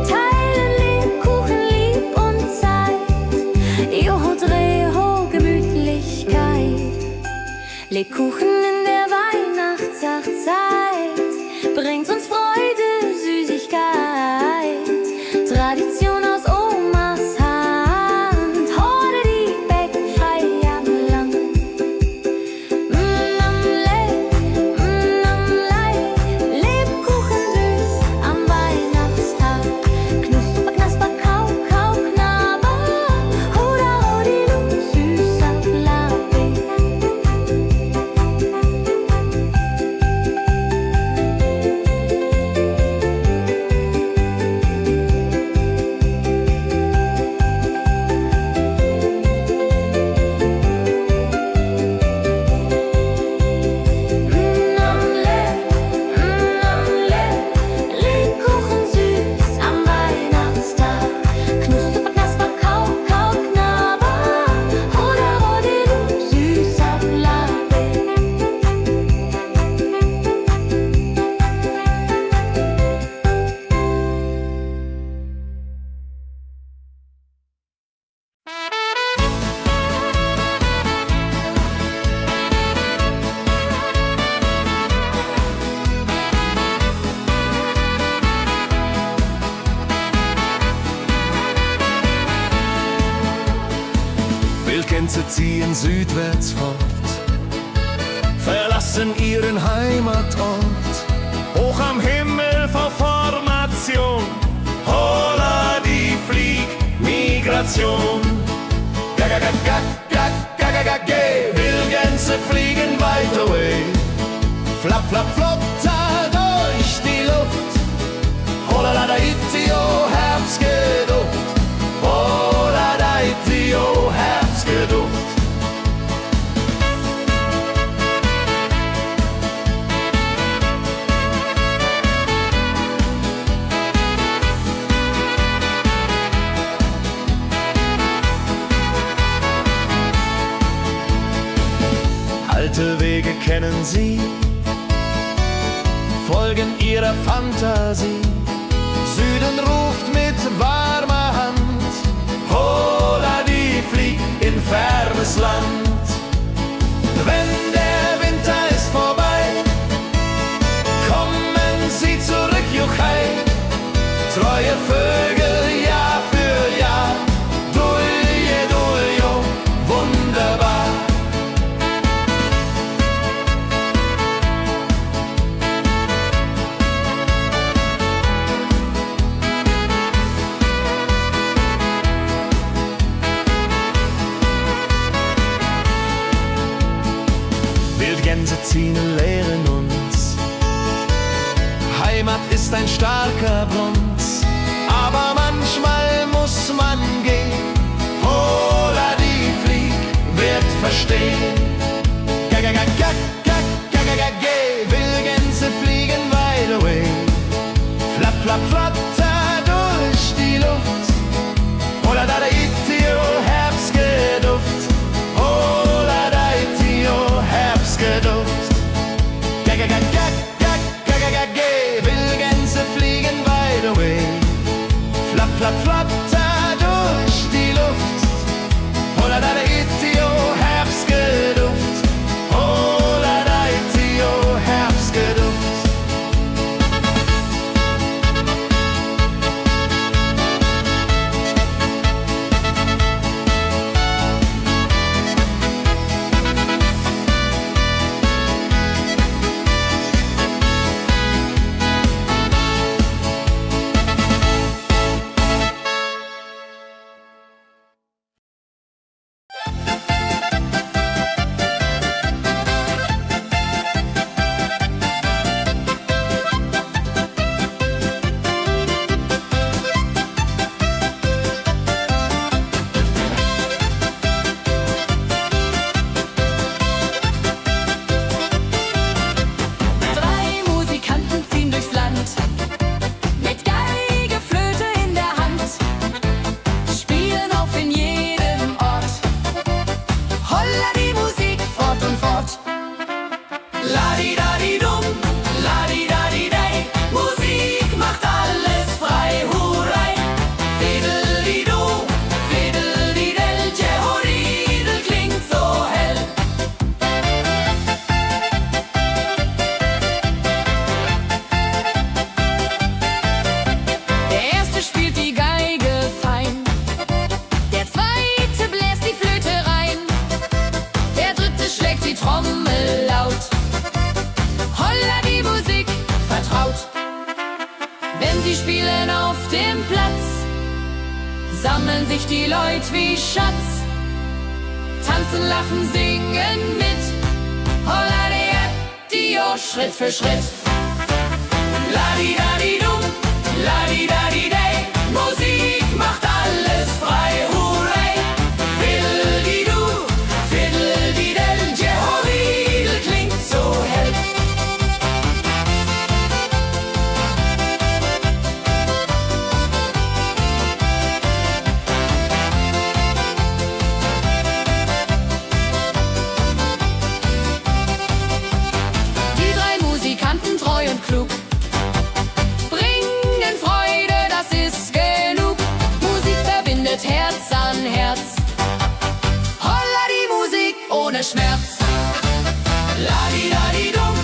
teilen Lebkuchen lieb und Zeit. Joho, Dreho, Gemütlichkeit. Lebkuchen in der Weihnachtszeit bringt uns Freude, Süßigkeit. Tradition aus Omas Hand. Holla die Beck, frei am Land. Lebkuchen süß am Weihnachtstag. Knusper, knasper, kau, kau, knabber. Holla, rodilu, süßer Plapper. Wildgänse ziehen südwärts fort, verlassen ihren Heimatort. Hoch am Himmel vor Formation, holla die Fliegmigration. Wildgänse fliegen weit away, flap, flap, flop, da durch die Luft. Holla da itio, Herbstgeduft. Holla da itio, Herbstgeduft. Alte Wege kennen sie, folgen ihrer Fantasie. Süden ruft mit warmer Hand, holla die flieg in fernes Land. Wenn der Winter ist vorbei, kommen sie zurück, Juchai. Treue Vögel Jahr für Jahr, dulje, duljo, wunderbar. Wildgänse ziehen, lehren uns, Heimat ist ein starker Brunz, aber manchmal muss man gehen. Holla die Flieg wird verstehen. Wildgänse fliegen wide away, flap, flap, flatter durch die Luft. Holla da itio, Herbstgeduft. Holla da itio, Herbstgeduft. Wildgänse fliegen wide away, flap, flap, flatter durch die Luft. Holla da itio, Herbstgeduft. Holla da itio, Herbstgeduft. Sammeln sich die Leute wie Schatz, tanzen, lachen, singen mit. Holla die Schritt für Schritt. Ladi-dadi-dum, ladi-dadi-day, Musik macht alles frei, hurray. Fiddle-di-du, fiddle-di-del, Jehoridel klingt so hell. Treu und klug, bringen Freude, das ist genug. Musik verbindet Herz an Herz. Holla die Musik ohne Schmerz. Ladi-dadi-dum,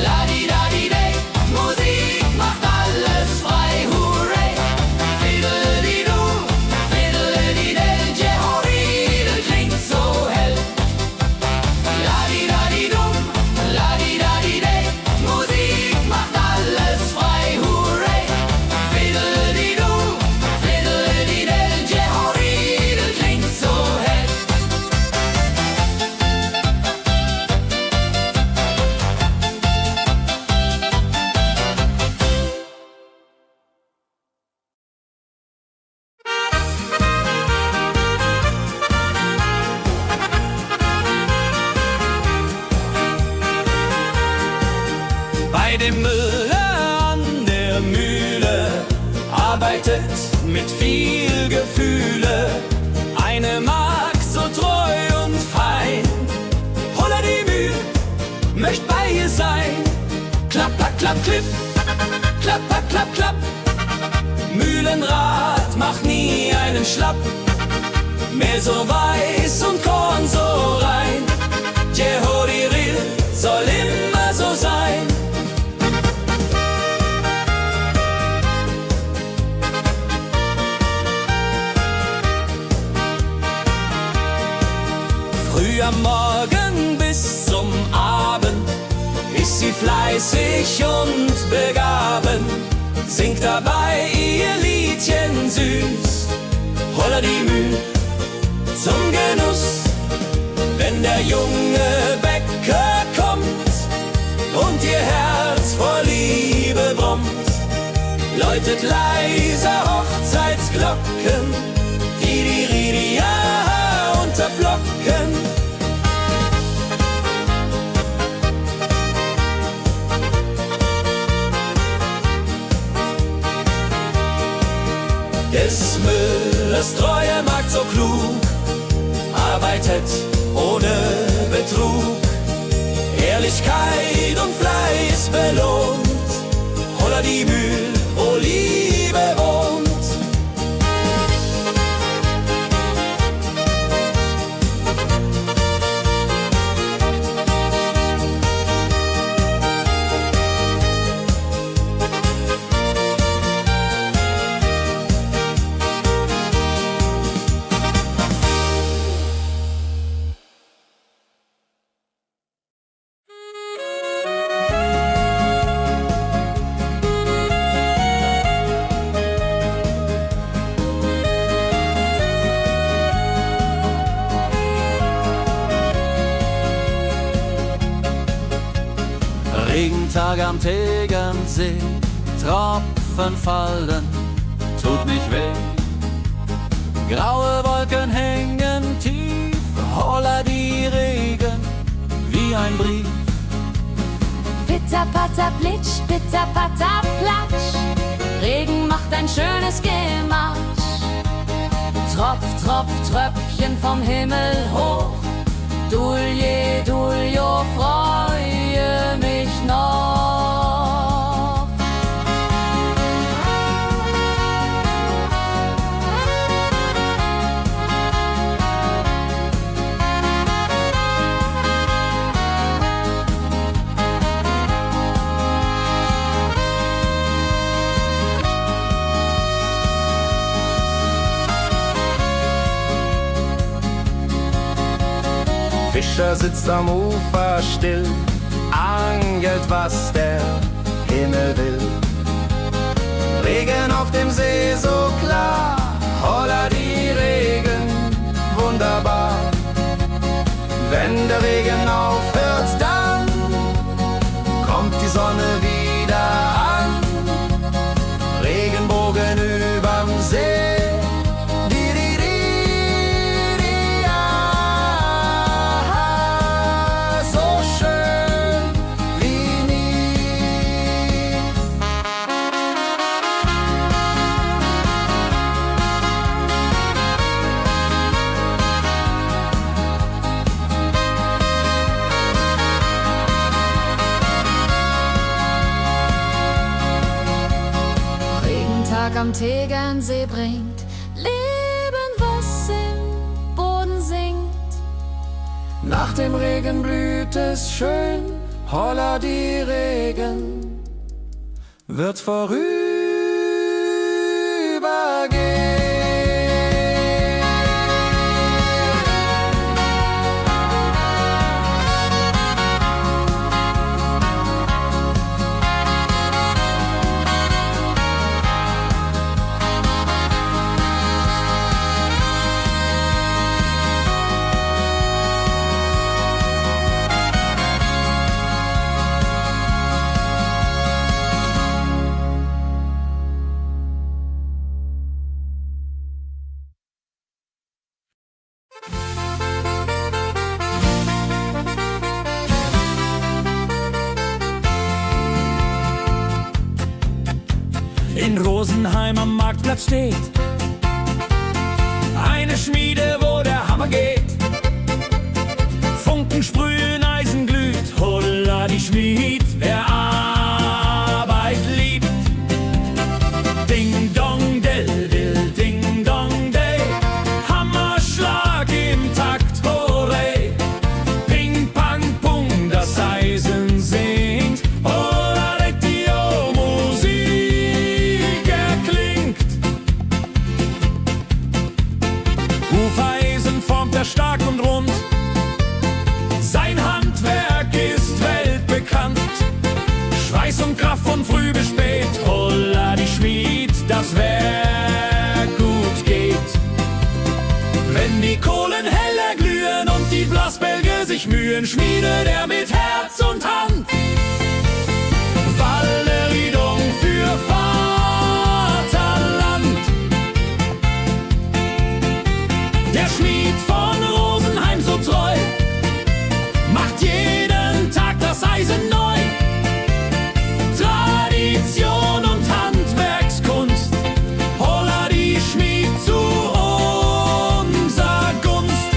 ladi-dadi-day, Musik macht alles frei, hurray. Fiddle-di-du, fiddle-di-del, Jehoridel klingt so dem Müller an der Mühle arbeitet mit viel Gefühle eine Magd so treu und fein. Holla die Mühl, möcht bei ihr sein. Klapp, klapp, klapp, klipp, klapp, klapp, klapp, klapp. Mühlenrad macht nie einen Schlapp. Mehl so weiß und Korn so rein. Jehoriril soll immer so sein. Früh am Morgen bis zum Abend ist sie fleißig und begaben, singt dabei ihr Liedchen süß. Holla die Mühl zum Genuss, wenn der junge Bäcker kommt und ihr Herz vor Liebe brummt, läutet leiser Hochzeitsglocken, die Ridia unterflocken. Des Müllers treue Magd so klug, arbeitet ohne Betrug, Ehrlichkeit und Fleiß belohnt. Holla die Mühl, wo Liebe wohnt. Regentag am Tegernsee, Tropfen fallen, tut nicht weh. Graue Wolken hängen tief, holla die Regen wie ein Brief. Pitter, patter, plitsch, pitter, patter, platsch. Regen macht ein schönes Gematsch. Tropf, Tropf, Tröpfchen vom Himmel hoch. Dulje, Duljo, freue mich noch. Fischer sitzt am Ufer still, angelt, was der Himmel will. Regen auf dem See so klar, holla die Regen, wunderbar. Wenn der Regen aufhört, dann kommt die Sonne wieder an. Regenbogen überm See. Am Tegernsee bringt Leben, was im Boden singt. Nach dem Regen blüht es schön, holla die Regen wird vorübergehen. Rosenheim am Marktplatz steht. Eine Schmiede, wo der Hammer geht. Funken sprühen, Eisen glüht, holla die Schmied, wer Arbeit liebt. Ding dong del dill, ding dong day, Hammerschlag im Takt, hurray. Ping pang pung, das Eisen singt, holla die Musik erklingt. Hufeisen formt er stark und rund, sein Handwerk ist weltbekannt. Schweiß und Kraft von früh bis spät, holla die Schmied, das Werk gut geht. Wenn die Kohlen heller glühen und die Blasbälge sich mühen, schmiedet er mit Herz und Hand Walleriedung für Vaterland. Der Schmied von Rosenheim so treu macht jeden Tag das Eisen neu. Tradition und Handwerkskunst, holla die Schmied zu unser Gunst.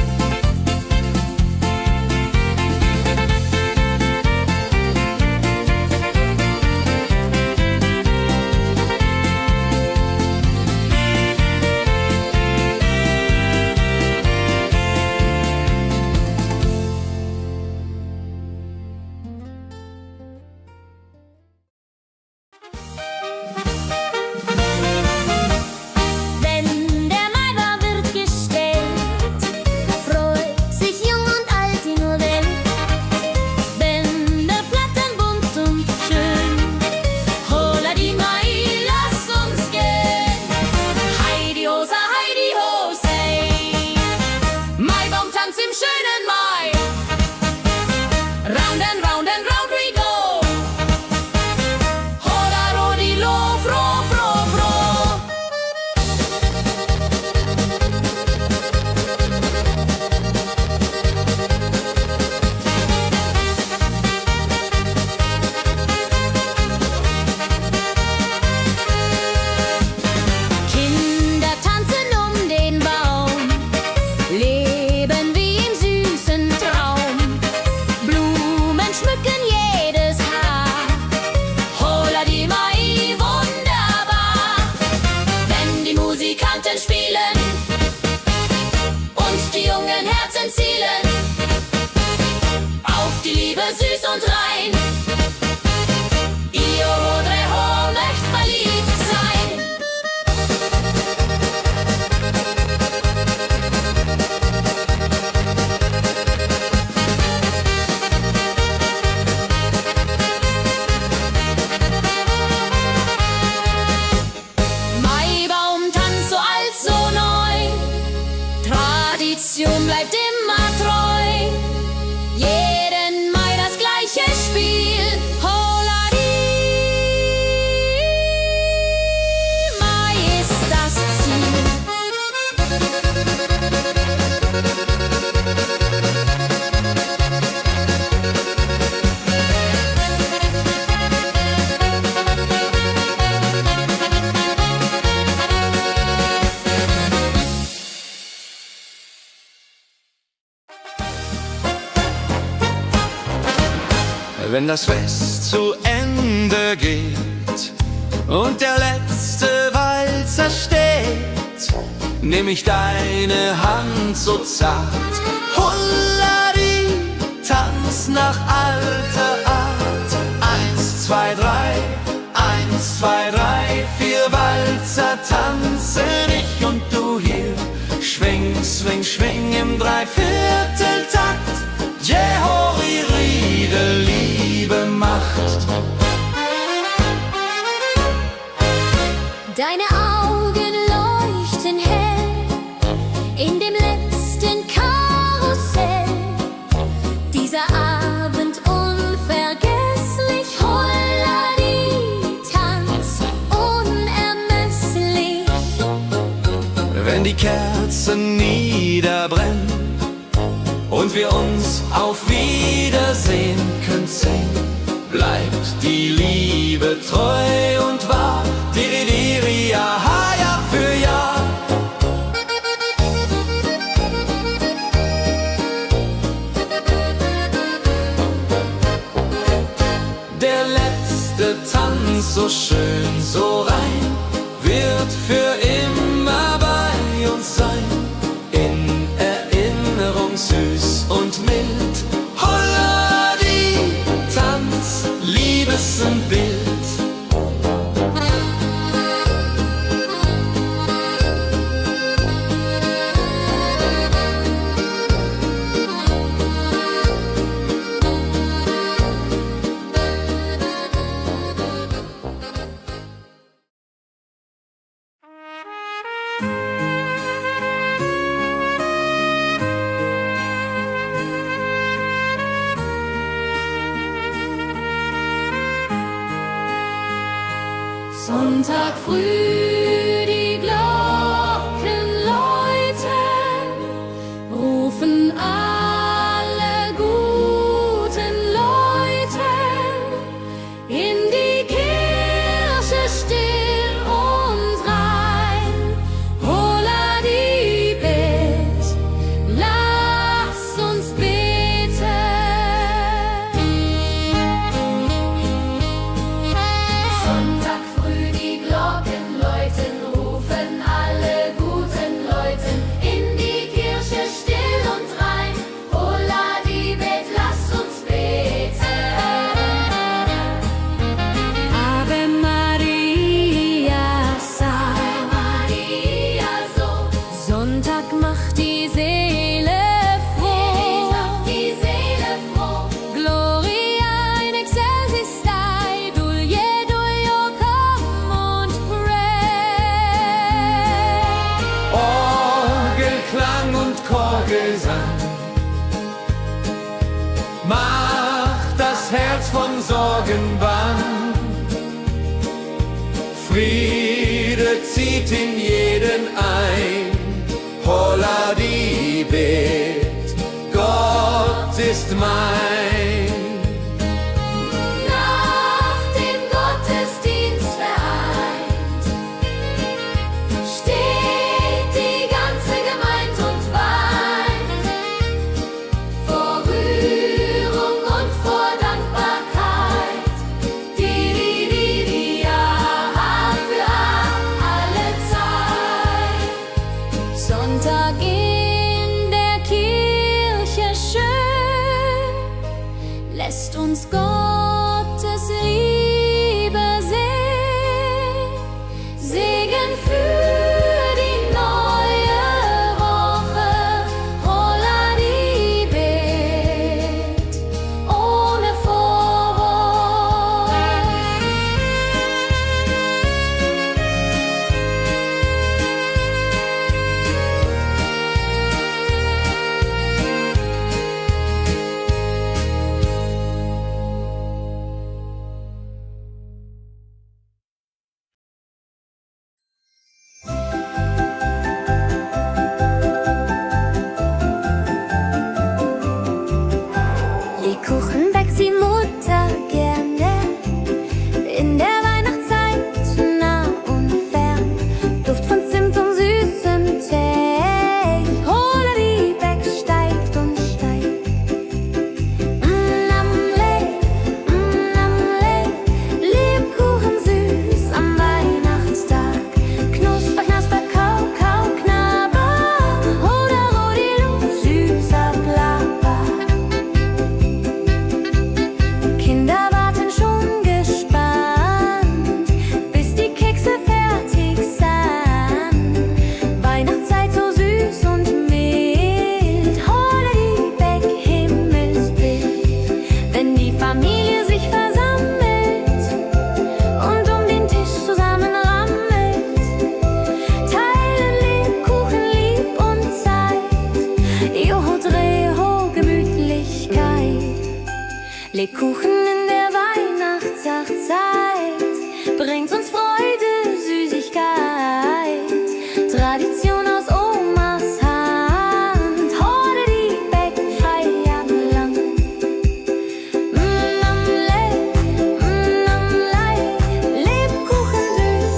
Wenn der Maibaum wird gestellt, freut sich jung und alt die nur Welt. Bänder flattern bunt und schön, holla die Mai, lass uns gehen. Heidi Hosa, Heidi Hosey, Maibaumtanz im schönen Mai. Round and round and round we go. Holla rodilo, fro, fro, fro. Kinder tanzen um den Baum, leben wie im süßen Traum. Blumen schmücken jedes Haar, holla die Mai, wunderbar. Wenn die Musikanten spielen und die jungen Herzen zielen auf die Liebe süß und rein. Io Rodreho möcht verliebt sein. Maibaumtanz so alt, so neu, Tradition bleibt immer treu. Jeden Mai das gleiche Spiel, holla die Mai ist das Ziel. Wenn das Fest zu Ende geht und der letzte Walzer steht, nehm ich deine Hand so zart, holla die, tanz nach alter Art. 1, 2, 3, 1, 2, 3, 4 Walzer tanzen ich und du hier. Schwing, swing, schwing im Dreivierteltakt. Jehori Riede, Liebe macht. Deine Augen leuchten hell in dem letzten Karussell. Dieser Abend unvergesslich, holla die, tanz unermesslich. Wenn die Kerzen niederbrennen und wir uns auf Wiedersehen können sehen, bleibt die Liebe treu und wahr. Diri, ja, Jahr für Jahr. Der letzte Tanz, so schön, so rein, wird für immer bei uns sein. In Erinnerung süß und mild. Holla die Tanz, Liebesbild. Sonntag früh, die Glocken läuten, rufen alle guten Leute in die Kirche still und rein. Holla die Bet, lass uns beten. Sonntag früh, die Glocken läuten, rufen alle guten Leute in die Kirche still und rein. Holla die Bet, lass uns beten. Ave Maria, Ave Maria, so. Sonntag macht die Seele froh. Die Seele froh. Gloria in excelsis Dei, Dulio, come und pray. Orgelklang und Chorgesang macht das Herz von Sorgen bang. Friede zieht in jeden ein. Holla die Bet, Gott ist mein. Nach dem Gottesdienst vereint steht die ganze Gemeinde und weint vor Rührung und vor Dankbarkeit. Die ja für alle Zeit. Sonntag in der Kirche schön, lässt uns Gottes Liebe sehen. Segen für die neue Woche. Holla die Bet, ohne Vorwurf. Lebkuchen backt die Mutter gerne in der Weihnachtszeit, nah und fern. Duft von Zimt und süßem Tee. Holla die Beck steigt und steigt. Lebkuchen süß am Weihnachtstag. Knusper, knasper, kau, kau, knabber. Holla, rodilu, süßer Plapper. Kinder warten schon gespannt, bis die Kekse fertig sind. Weihnachtszeit so süß und mild. Holla die Beck, Himmelsbild. Wenn die Familie sich versammelt und um den Tisch zusammen rammelt, teilen Lebkuchen lieb und Zeit. Joho, Dreho, Gemütlichkeit. Lebkuchen in der Weihnachtszeit bringt uns Freude, Süßigkeit. Tradition aus Omas Hand. Holla die Beck, Feierland. Lebkuchen süß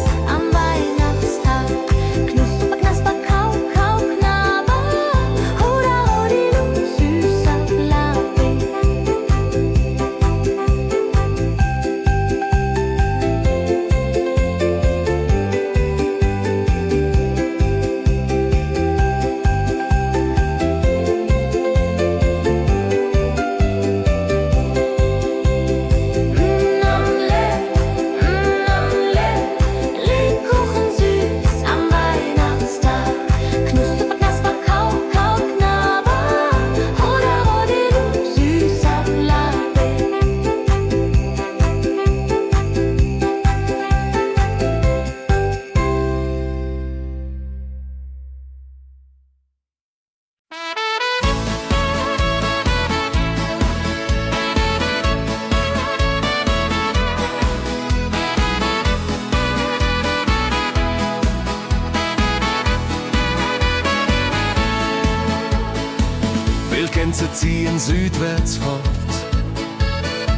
ziehen südwärts fort,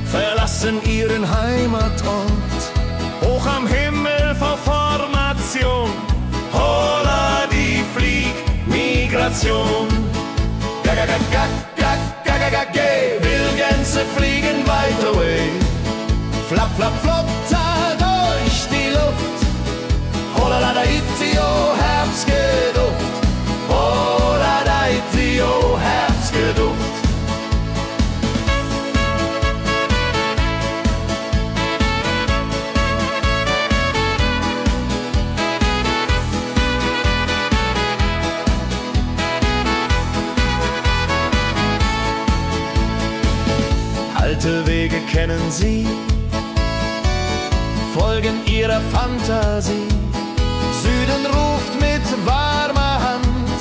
verlassen ihren Heimatort. Hoch am Himmel vor Formation, holla die Fliegmigration. Wildgänse fliegen weit away, flap, flap, flop, da durch die Luft. Holla da itio, Herbstgeduft. Holla da itio, Herbstgeduft. Alte Wege kennen sie, folgen ihrer Fantasie. Süden ruft mit warmer Hand,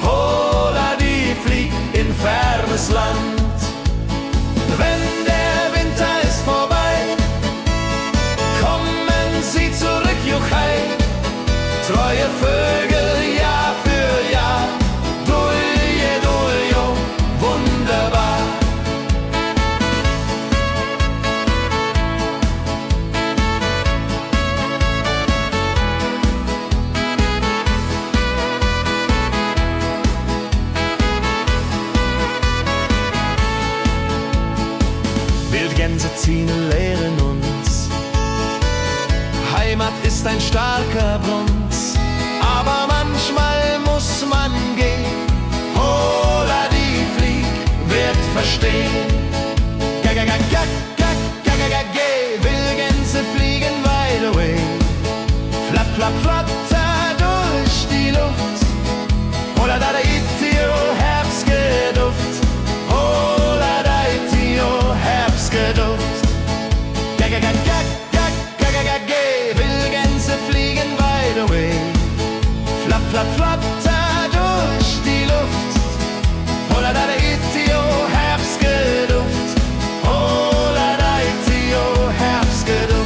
holla die flieg in fernes Land. Wenn der Winter ist vorbei, kommen sie zurück, juchai. Treue Vögel Jahr für Jahr, dulje, duljo, wunderbar. Wildgänse ziehen, lehren uns, Heimat ist ein starker Bronz, aber manchmal muss man gehen. Holla die flieg, wird verstehen. Wildgänse fliegen wide away, flap, flap, flatter durch die Luft. Holla da itio, Herbstgeduft. Holla da itio, Herbstgeduft. Wildgänse fliegen wide away, flap, flap, flatter durch die Luft. Holla da itio, Herbstgeduft. Holla da itio, Herbstgeduft.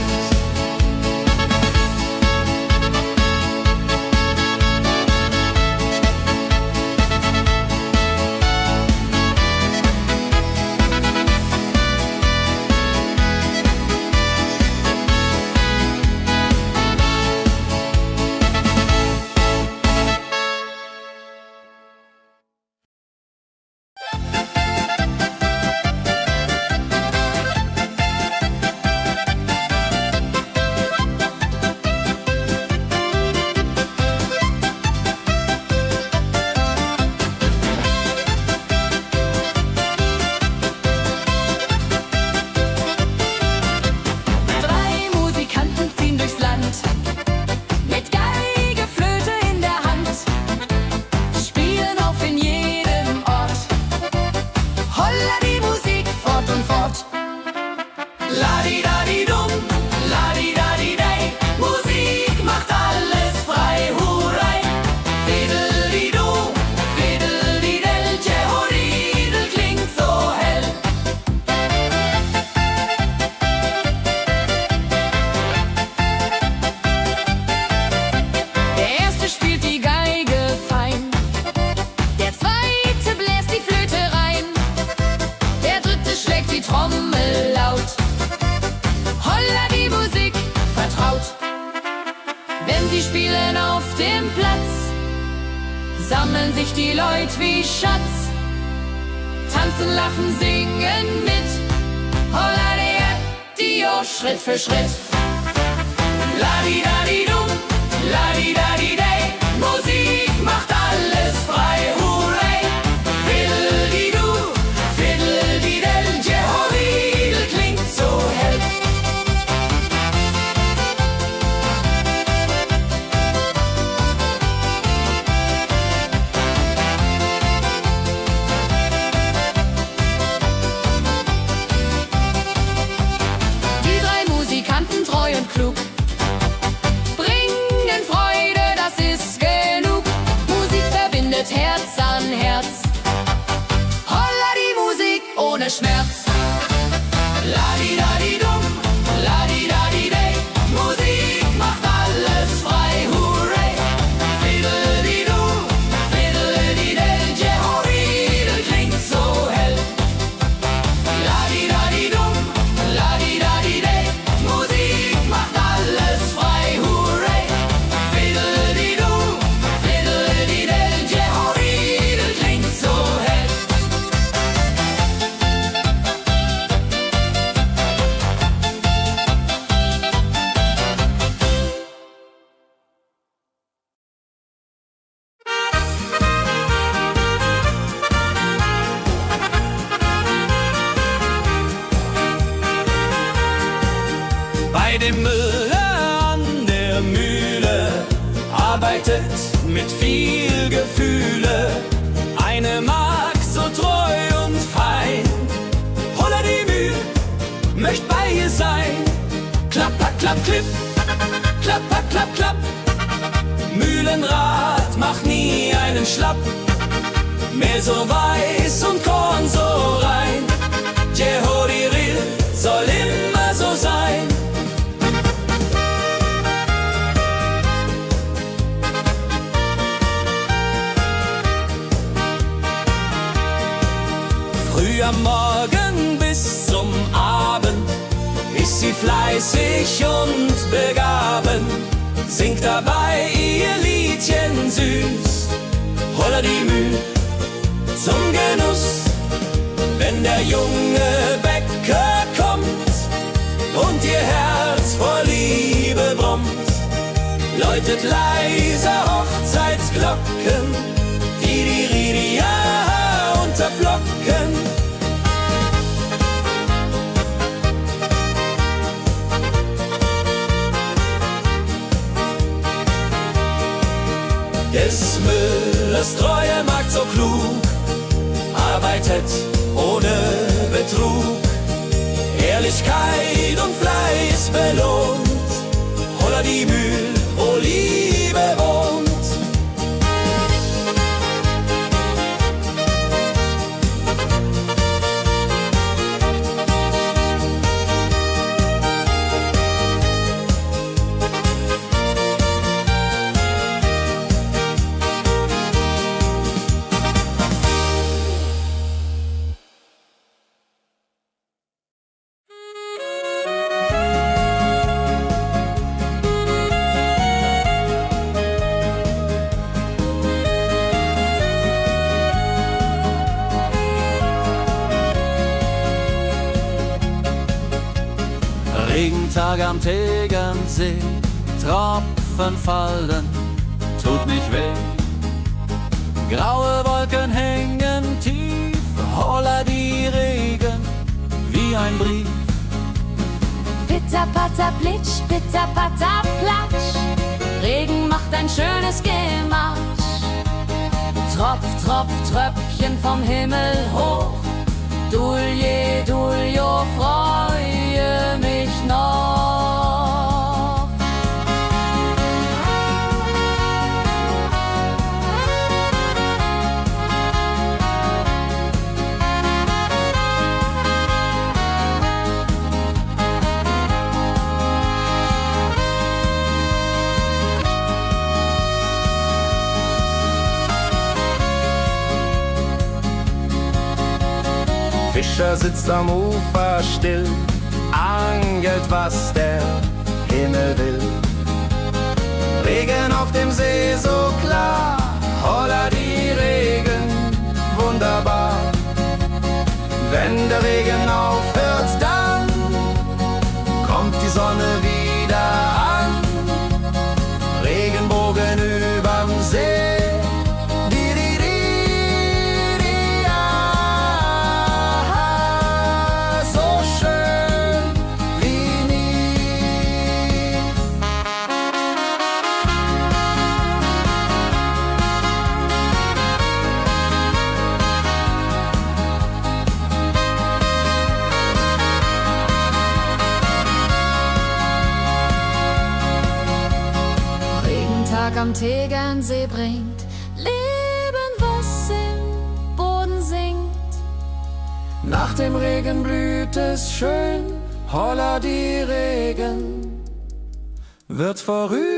Sammeln sich die Leute wie Schatz, tanzen, lachen, singen mit. Holla Dio, Schritt für Schritt. La-di-da-di-dum, la-di-da-di-day, Musik macht alles frei, hurray. Fiddle-di-du, fiddle-di-del, Jehoridel klingt so hell. Treu und klug, bringen Freude, das ist genug. Musik verbindet Herz an Herz. Holla die Musik ohne Schmerz. La-di-da-di-dum, la-di-da-di-day, Musik macht alles frei, hurray. Fiddle-di-du, fiddle-di-del, Jehoridel klingt so hell. Bei dem Müller an der Mühle arbeitet mit viel Gefühle eine Magd so treu und fein. Holla die Mühl, möcht bei ihr sein. Klapp, klapp, klipp, klapp, klapp, klapp. Mühlenrad macht nie einen Schlapp. Mehl so weiß und Korn so rein. Jehodiril soll immer so sein. Früh am Morgen bis zum Abend ist sie fleißig und begaben, singt dabei ihr Liedchen süß. Holla die Mühl zum Genuss, wenn der junge Bäcker kommt und ihr Herz vor Liebe brummt, läutet leiser Hochzeitsglocken, die Ridia unterflocken. Des Müllers treue Magd so klug, arbeitet ohne Betrug, Ehrlichkeit und Fleiß belohnt. Holla die Mühl, wo Liebe wohnt. Regentag am Tegernsee, Tropfen fallen, tut nicht weh. Graue Wolken hängen tief, holla die Regen wie ein Brief. Pitter, patter, plitsch, pitter, patter, platsch. Regen macht ein schönes Gemarsch. Tropf, Tropf, Tröpfchen vom Himmel hoch. Dulje, Duljo, freue mich noch. Fischer sitzt am Ufer still, angelt, was der Himmel will. Regen auf dem See so klar, holla die Regen, wunderbar. Wenn der Regen aufhört, dann kommt die Sonne wieder an. Regenbogen überm See. Am Tegernsee bringt Leben, was im Boden singt. Nach dem Regen blüht es schön, holla die Regen wird vorübergehen.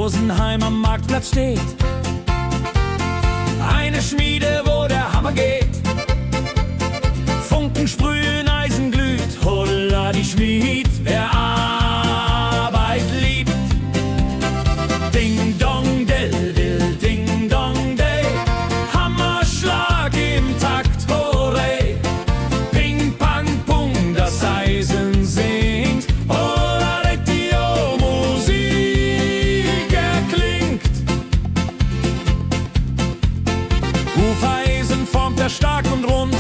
Rosenheim am Marktplatz steht. Eine Schmiede, wo der Hammer geht. Funken sprühen, Eisen glüht, holla die Schmied, wer Arbeit liebt. Ding dong dill dill, ding dong day, Hammerschlag im Takt, hurray. Ping pang pung, das Eisen singt, holla die Musik erklingt. Hufeisen formt er stark und rund,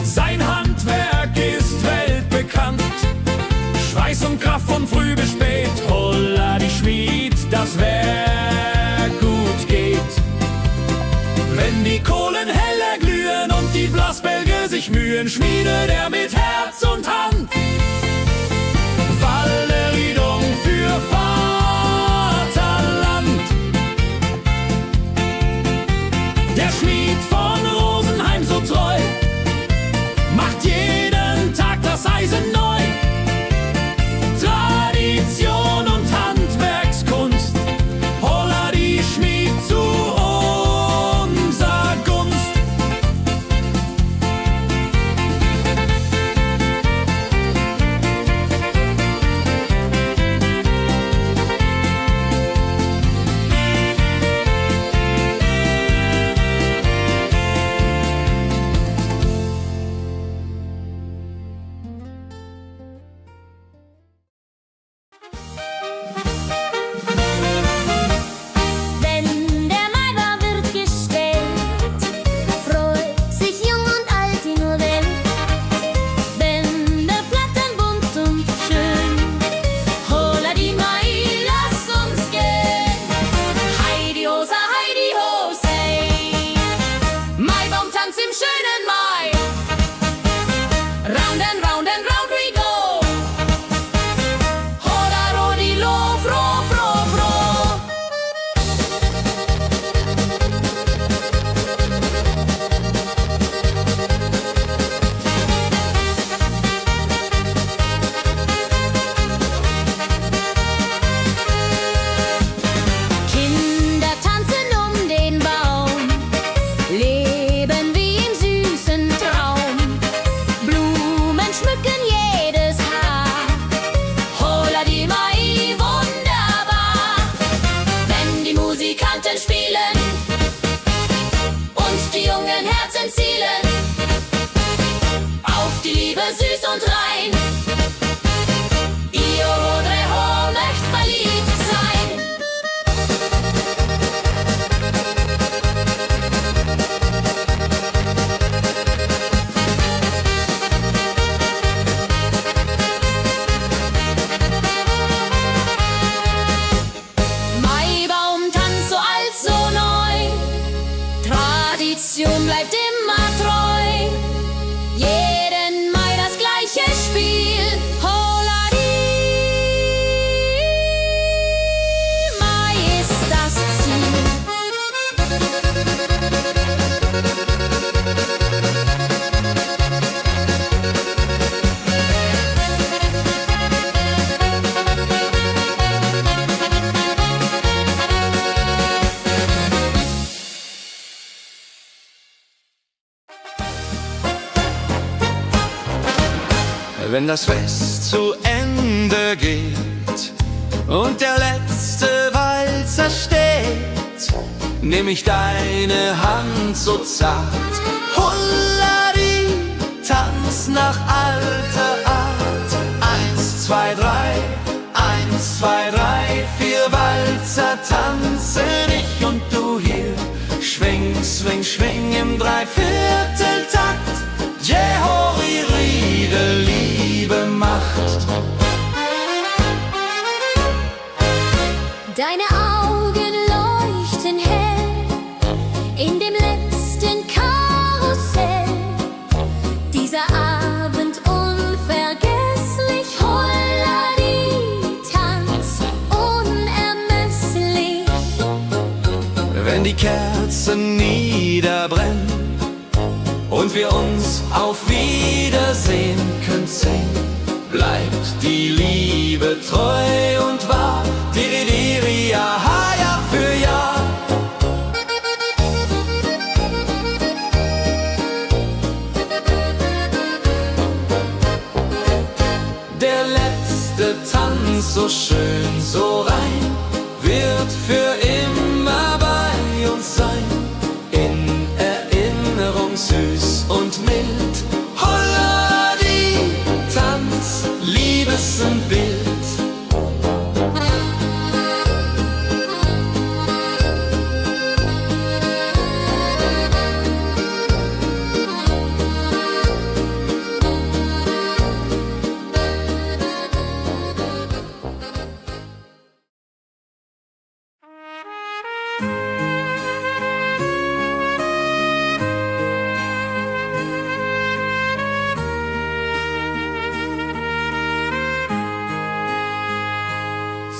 sein Handwerk ist weltbekannt. Schweiß und Kraft von früh bis spät, holla die Schmied, das Werk gut geht. Wenn die Kohlen heller glühen und die Blasbälge sich mühen, schmiedet er mit Herz und Hand Walleriedung für Vaterland. Der Schmied von Rosenheim so treu macht jeden Tag das Eisen neu. Tradition und Handwerkskunst, holla die Schmied zu unser Gunst. Wenn der Maibaum wird gestellt, freut sich jung und alt die nur Welt. Bänder flattern bunt und schön, holla die Mai, lass uns gehen. Heidi Hosa, Heidi Hosei, Maibaumtanz im schönen Mai. Round and round and round we go. Holla Rodi lo, fro, fro, fro. Kinder tanzen um den Baum, leben wie im süßen Traum. Blumen schmücken jedes Haar, holla die Mai, wunderbar. Wenn die Musikanten spielen und die jungen Herzen zielen auf die Liebe süß und rein. Io Rodreho möcht verliebt sein. Maibaumtanz so alt, so neu, Tradition bleibt immer treu. Jeden Mai das gleiche Spiel, holla die Mai ist das Ziel. Wenn das Fest zu Ende geht und der letzte Walzer steht, nehm ich deine Hand so zart, Hulladi, tanz nach alter Art. 1, 2, 3, 1, 2, 3, 4 Walzer tanzen ich und du hier. Schwing, swing, schwing im Dreivierteltakt. Jehori Riede, Liebe macht. Deine Augen leuchten hell in dem letzten Karussell. Dieser Abend unvergesslich, Holladi, Tanz unermesslich. Wenn die Kerzen niederbrennen und wir uns auf Wiedersehen künsten, bleibt die Liebe treu und wahr. Diri, diri, ganz so schön, so rein, wird für immer bei uns sein. In Erinnerung süß und mild. Holla die Tanz, Liebesbild.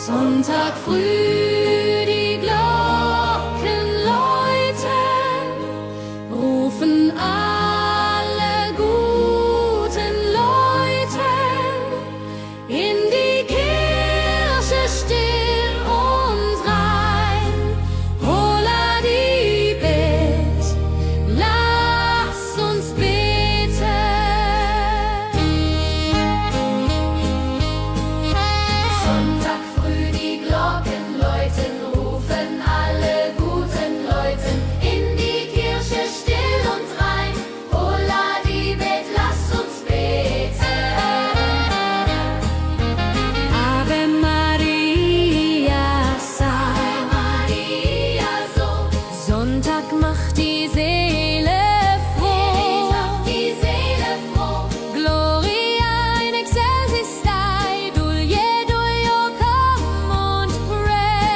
Sonntag früh die Glocken läuten, rufen alle guten Leute in die Kirche still und rein. Holla die Bet, lass uns beten. Sonntag früh die Glocken läuten, rufen alle guten Leute in die Kirche still und rein. Holla die Bet, lass uns beten. Ave Maria, Ave Maria, so. Sonntag macht die Seele froh. Die Seele froh. Gloria in excelsis Dei, Dulio come und pray.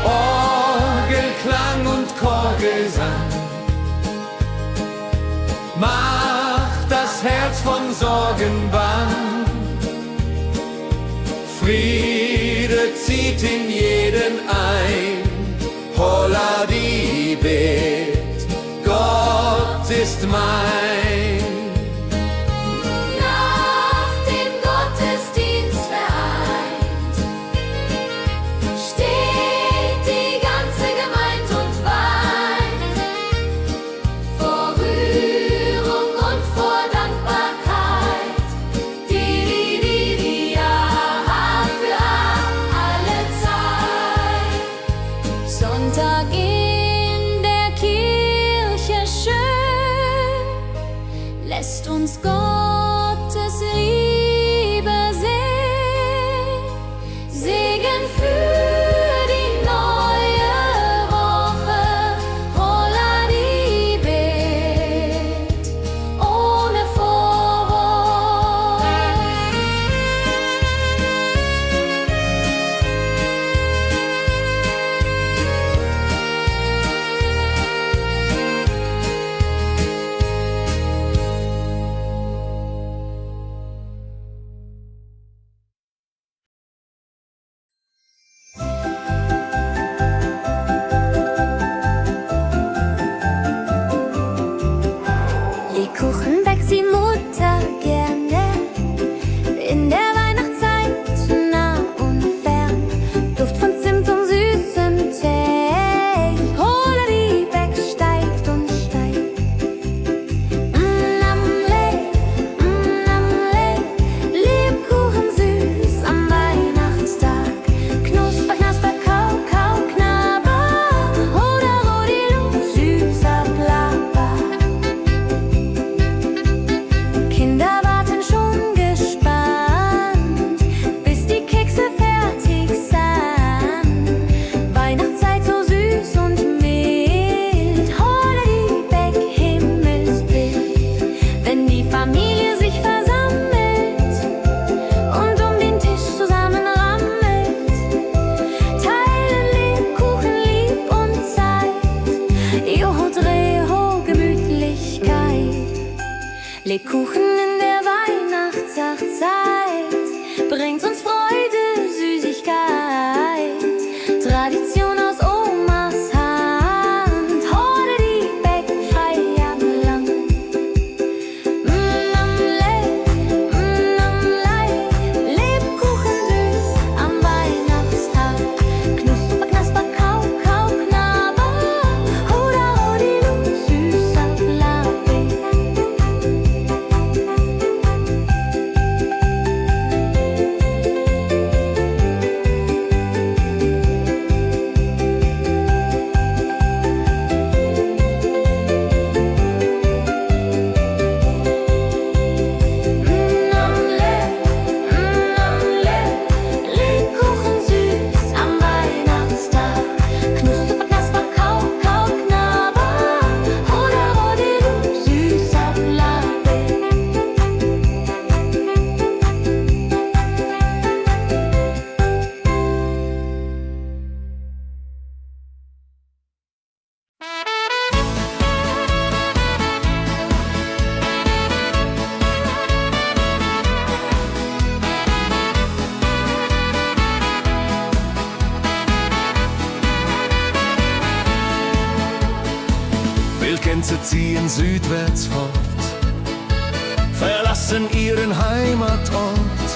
Orgelklang und Chorgesang macht das Herz von Sorgen bang. Friede zieht in jeden ein. Holla die Bet, Gott ist mein. Nach dem Gottesdienst vereint steht die ganze Gemeinde und weint vor Rührung und vor Dankbarkeit. Die ja für alle Zeit. Sonntag in der Kirche schön, lässt uns Gottes Liebe sehen. Segen für die neue Woche. Holla die Bet, ohne Vorwurf. Lebkuchen backt die Mutter gerne in der Weihnachtszeit, nah und fern. Duft von Zimt und süßem Tee. Holla die Beck steigt und steigt. Lebkuchen süß am Weihnachtstag. Knusper, knasper, kau, kau, knabber. Oder Rodilu, süßer Plapper. Kinder warten schon gespannt, bis die Kekse fertig sind. Weihnachtszeit so süß und mild. Holla die Beck, Himmelsbild. Wenn die Familie sich versammelt und um den Tisch zusammen rammelt, teilen Lebkuchen lieb und Zeit. Joho, Dreho, Gemütlichkeit. Lebkuchen in der Weihnachtszeit bringt uns Freude, Süßigkeit. Tradition aus Omas Hand. Holla die Beck, Feierland. Lebkuchen süß am Weihnachtstag. Knusper, knasper, kau, kau, knabber. Oder Rodilu, süßer Plapper. ziehen südwärts fort, verlassen ihren Heimatort.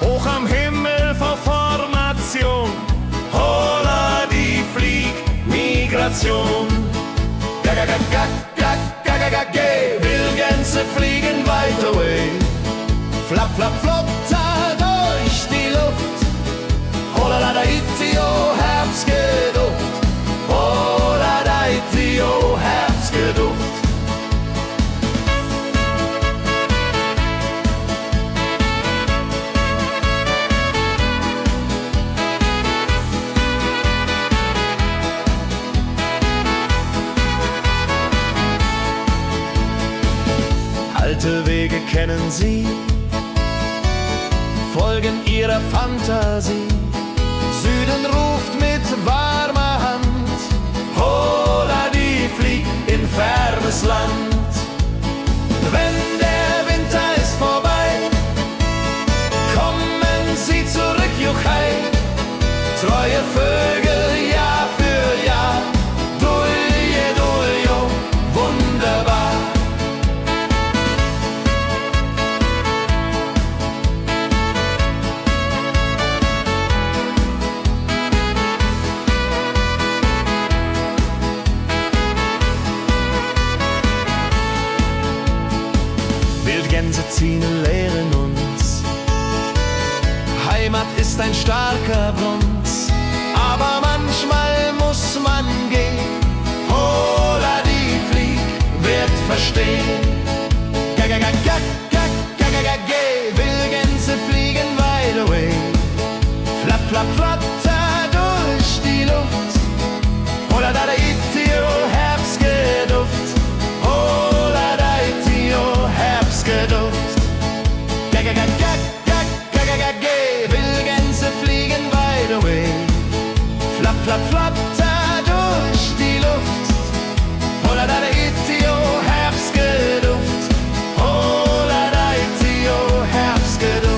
Hoch am Himmel vor Formation, holla die Fliegmigration. Wildgänse fliegen weit away, flapp, flapp, flop, da durch die Luft. Holla da itio, Herbstgeduft. Holla da itio, Herbstgeduft. Alte Wege kennen sie, folgen ihrer Fantasie. Süden ruft mit warmer Hand, holla die flieg in fernes Land. Wenn der Winter ist vorbei, kommen sie zurück, Juchai. Treue Vögel, Jahr für Jahr, dulje, duljo, wunderbar. Wildgänse ziehen, lehren uns, Heimat ist ein starker Bronz, aber manchmal muss man gehen. Holla die Flieg wird verstehen. Wildgänse fliegen wide away, flapp, flapp, flatter durch die Luft. Holla da itio, Herbstgeduft. Holla da itio, Herbstgeduft. Wildgänse fliegen wide away, flapp, flapp, flatter durch die Luft. Holla da itio, Herbstgeduft. Holla da itio, Herbstgeduft.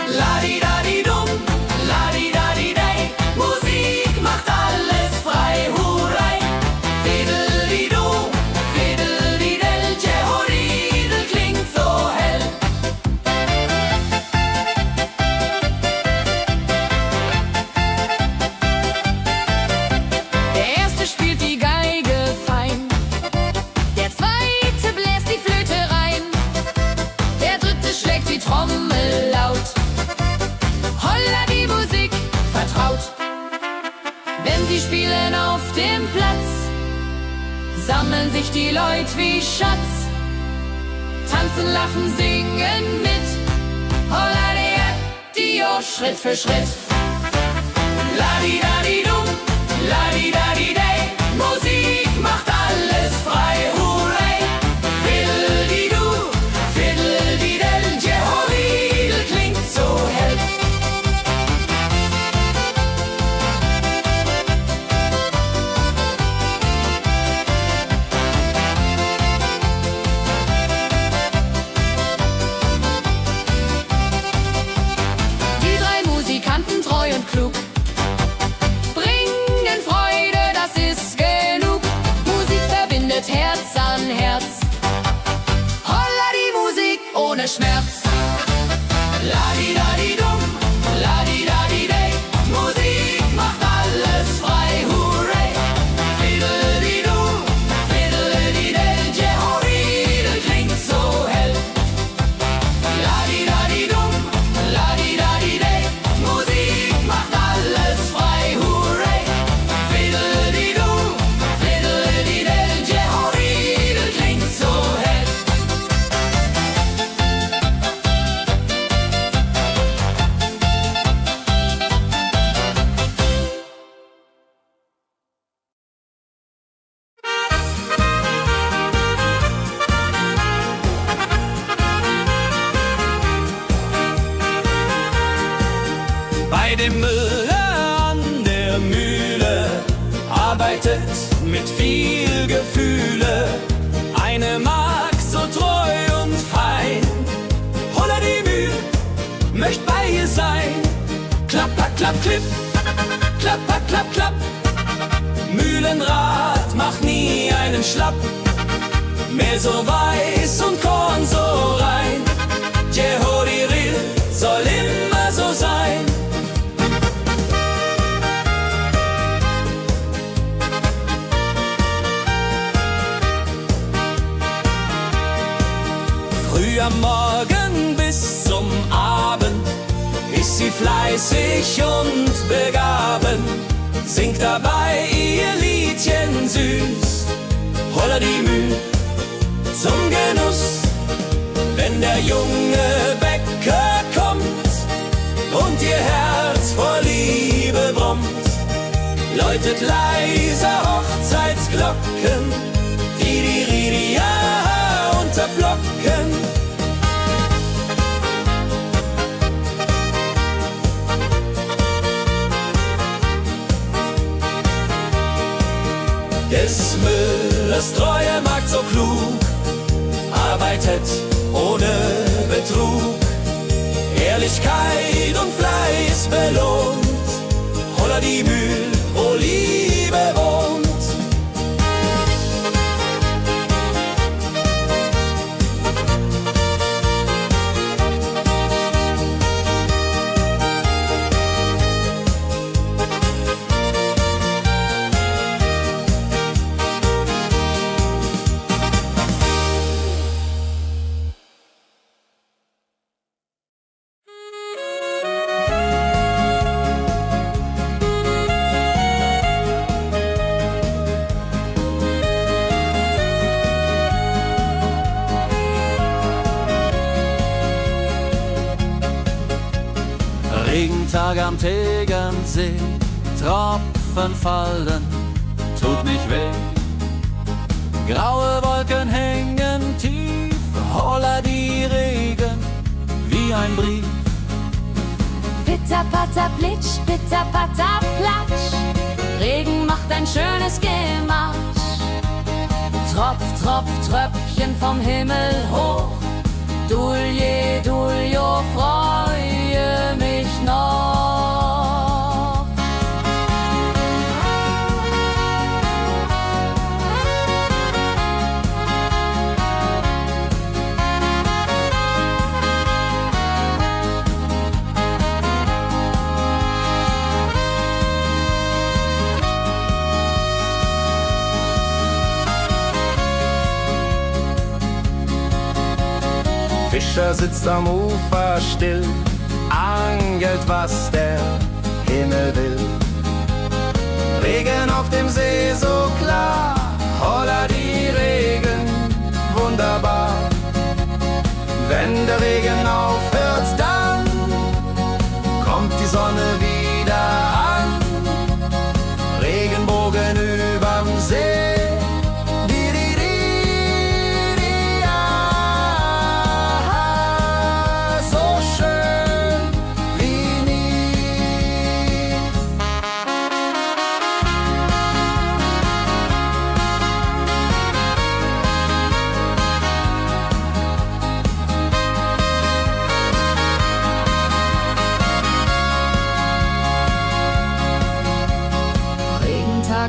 Ladi-dadi-dum, ladi-dadi-dei, Musik macht alles frei, hurrei. Fiddeli-du, fiddeli-del, Jehoridel klingt so hell. Der erste spielt die Geige fein, der zweite bläst die Flöte rein, der dritte schlägt die Trommel laut. Holla die Musik vertraut. Wenn sie spielen auf dem Platz, sammeln sich die Leute wie Schatz. Tanzen, lachen, singen mit. Holla der Dio, Schritt für Schritt. Ladi-dadi-dum, ladi-dadi-dei, Musik macht alles frei, hurrei. Fiddeli-du, fiddeli-del, Jehoridel klingt so hell. Die drei Musikanten, treu und klug, bringen Freude, das ist genug. Musik verbindet Herz an Herz. Holla die Musik ohne Schmerz. Ladi-dadi-dum, ladi-dadi-dei, Musik macht alles frei, hurrei. Fiddeli-du, fiddeli-del, Jehoridel klingt so hell. bei dem Müller an der Mühle arbeitet mit viel Gefühle eine Magd so treu und fein. Holla die Mühl, möcht bei ihr sein. Klapper, klapp, klipp, klapper, klapp, klapp. Mühlenrad macht nie einen Schlapp. Mehr so weiß und Korn so rein. Jehodiril soll immer so sein. Früh am Morgen bis zum Abend ist sie fleißig und begaben, singt dabei ihr Liedchen süß. Holla die Mühl zum Genuss, wenn der junge Bäcker kommt und ihr Herz vor Liebe brummt, läutet leiser Hochzeitsglocken, die Ridia unterflocken. Des Müllers treue Magd so klug, arbeitet ohne Betrug, Ehrlichkeit und Fleiß belohnt. Holla die Mühl, wo Liebe wohnt. Regentag am Tegernsee, Tropfen fallen, tut nicht weh. Graue Wolken hängen tief, holla die Regen wie ein Brief. Pitter, patter, plitsch, pitter, patter, platsch. Regen macht ein schönes Gemarsch. Tropf, Tropf, Tröpfchen vom Himmel hoch. Dulje, Duljo, freue mich noch. Fischer sitzt am Ufer still, angelt, was der Himmel will. Regen auf dem See so klar, holla die Regen, wunderbar. Wenn der Regen aufhört, dann kommt die Sonne wieder an. Regenbogen überm See.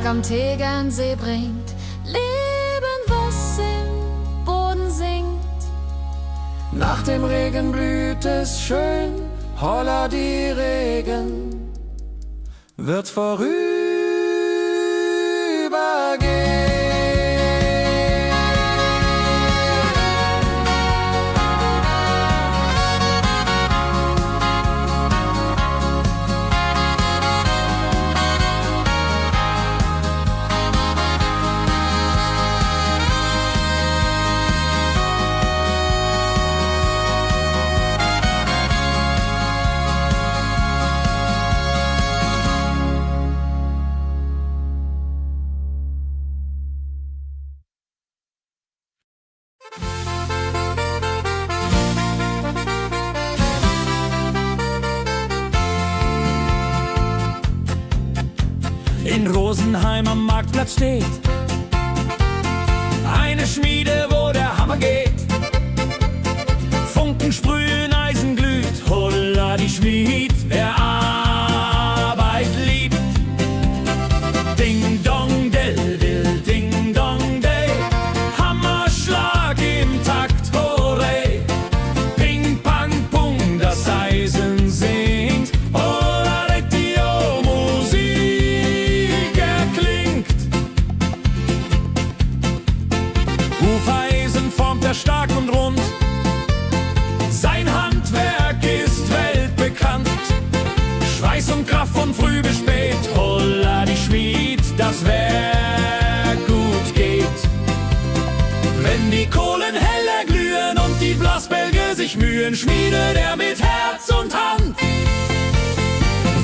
Am Tegernsee bringt Leben, was im Boden singt. Nach dem Regen blüht es schön, holla die Regen wird vorübergehen. in Rosenheim am Marktplatz steht eine Schmiede, wo der Hammer geht. Funken sprühen, Eisen glüht, holla die Schmied, wer Arbeit liebt. Ding dong del dill, ding dong day, Hammerschlag im Takt, hooray. Ping pang pung, das Eisen singt, holla retio, Musik erklingt. Hufeisen formt er stark und rund, sein Handwerk ist weltbekannt. Schweiß und Kraft von früh bis spät, holla die Schmied, das Werk gut geht. Wenn die Kohlen heller glühen und die Blasbälge sich mühen, schmiedet er mit Herz und Hand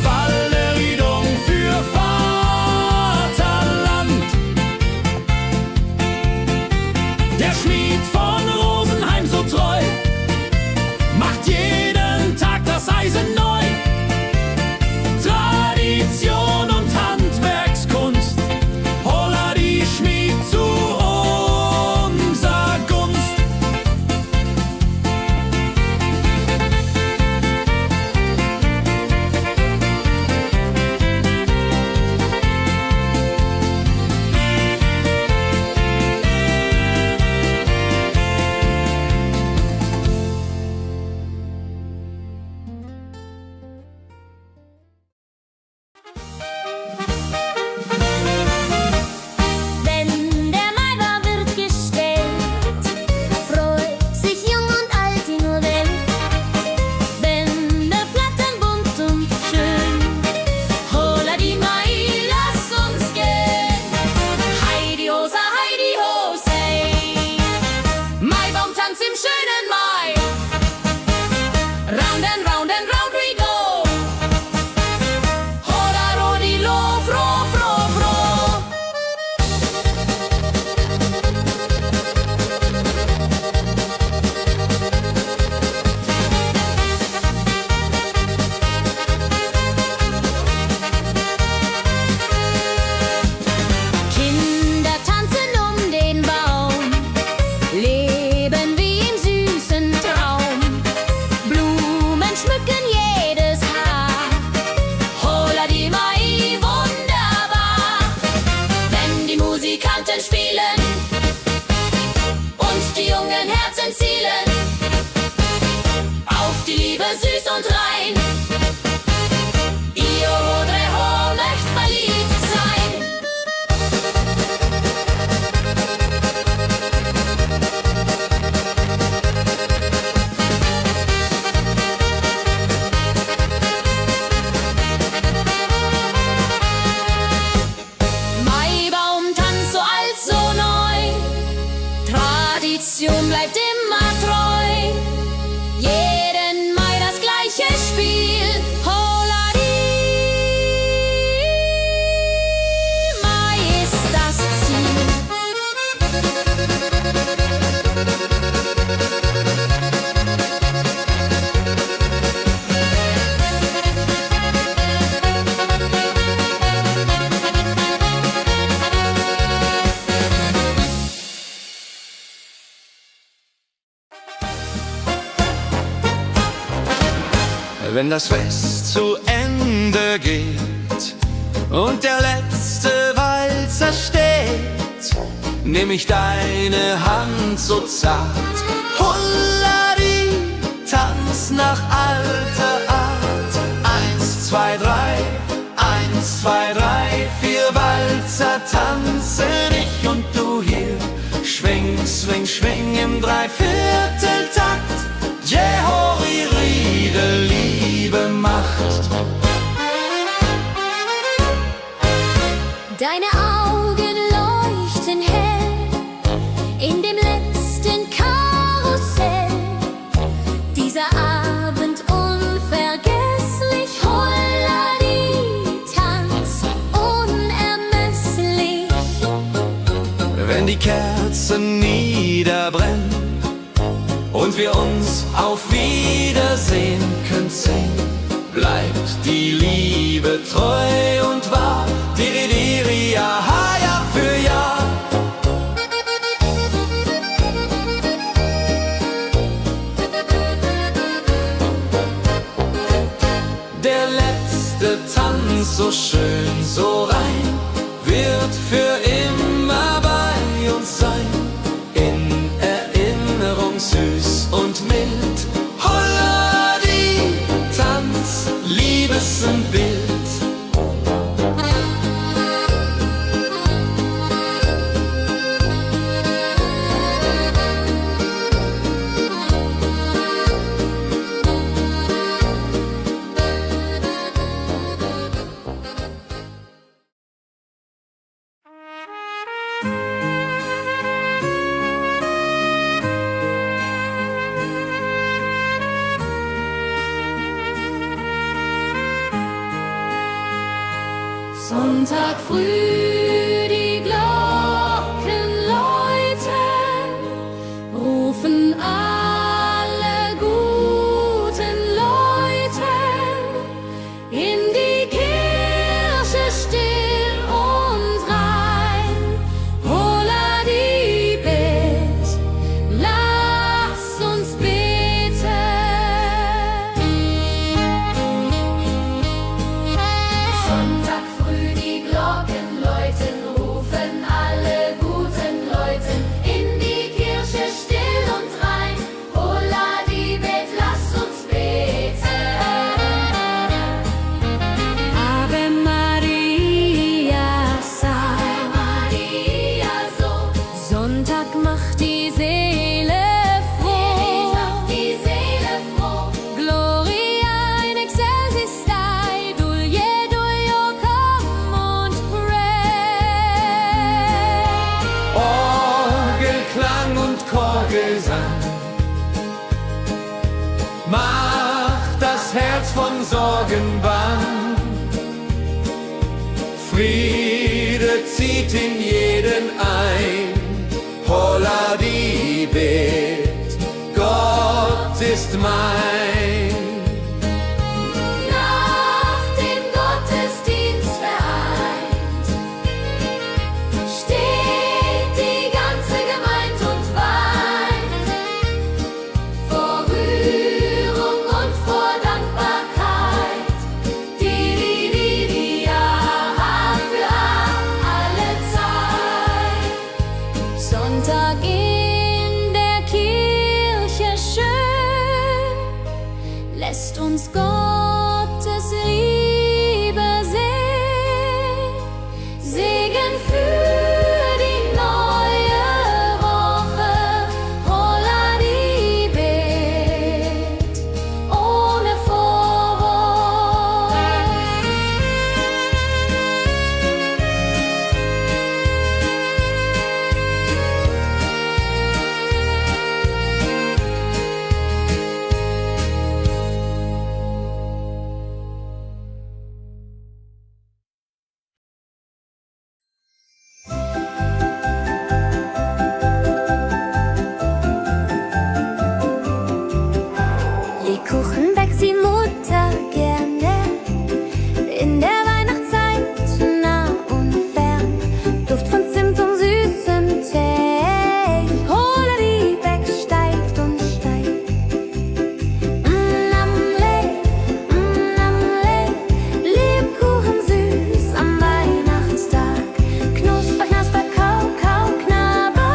Walleriedung für Vaterland. Der Schmied von Rosenheim so treu macht jeden Tag das Eisen neu. Tradition und Handwerkskunst, holla die Schmied zu unser Gunst. Wenn der Maibaum wird gestellt, freut sich jung und alt die nur Welt. Bänder flattern bunt und schön, holla die Mai, lass uns gehen. Heidi Hosa, Heidi Hosey, Maibaumtanz im schönen Mai. Round and round and round we go, holla rodi lo, fro, fro, fro. Kinder tanzen den Baum, leben wie im süßen Traum. Blumen schmücken jedes Haar, holla die Mai, wunderbar. Wenn die Musikanten spielen und die jungen Herzen zielen auf die Liebe süß und rein. Io Rodreho möcht verliebt sein. Maibaumtanz so alt, so neu, Tradition bleibt immer treu. Jeden Mai das gleiche Spiel, holla die Mai ist das Ziel. Wenn das Fest zu Ende geht und der letzte Walzer steht, nehm ich deine Hand so zart, Hullari, tanz nach alter Art. 1, 2, 3, 1, 2, 3, 4 Walzer tanzen ich und du hier. Schwing, swing, schwing im Dreivierteltakt. Jehori Riede, Liebe macht. Deine Augen leuchten hell in dem letzten Karussell. Dieser Abend unvergesslich, Holladi, Tanz unermesslich. Wenn die Kerzen niederbrennen und wir uns auf Wiedersehen künsten, bleibt die Liebe treu und wahr. Di, di, di. Der letzte Tanz, so schön, so rein, wird für immer bei uns sein. In Erinnerung süß und mild. Holla die Tanz, Liebesbild. Sonntag früh, die Glocken läuten, rufen alle guten Leute in die Kirche still und rein. Holla die Bet, lass uns beten. Sonntag früh, die Glocken läuten, rufen alle guten Leute in die Kirche still und rein. Holla die Bet, lass uns beten. Ave Maria, Ave Maria, so. Sonntag macht die Seele froh. Die Seele froh. Gloria in excelsis Dei, Dulce come und pray. Orgelklang und Chorgesang macht das Herz von Sorgen bang. Friede zieht in jeden ein. Holla die Bet, Gott ist mein. Nach dem Gottesdienst vereint steht die ganze Gemeinde und weint vor Rührung und vor Dankbarkeit. Die ja für alle Zeit. Sonntag in der Kirche schön lässt uns Gottes Liebe sehen. Segen für die neue Woche. Holla die Bet ohne Vorwurf. Lebkuchen backt die Mutter gerne. In der Weihnachtszeit nah und fern. Duft von Zimt und süßem Tee. Holla die Beck steigt und steigt. Lebkuchen süß am Weihnachtstag. Knusper, knasper, kau, kau, knabber.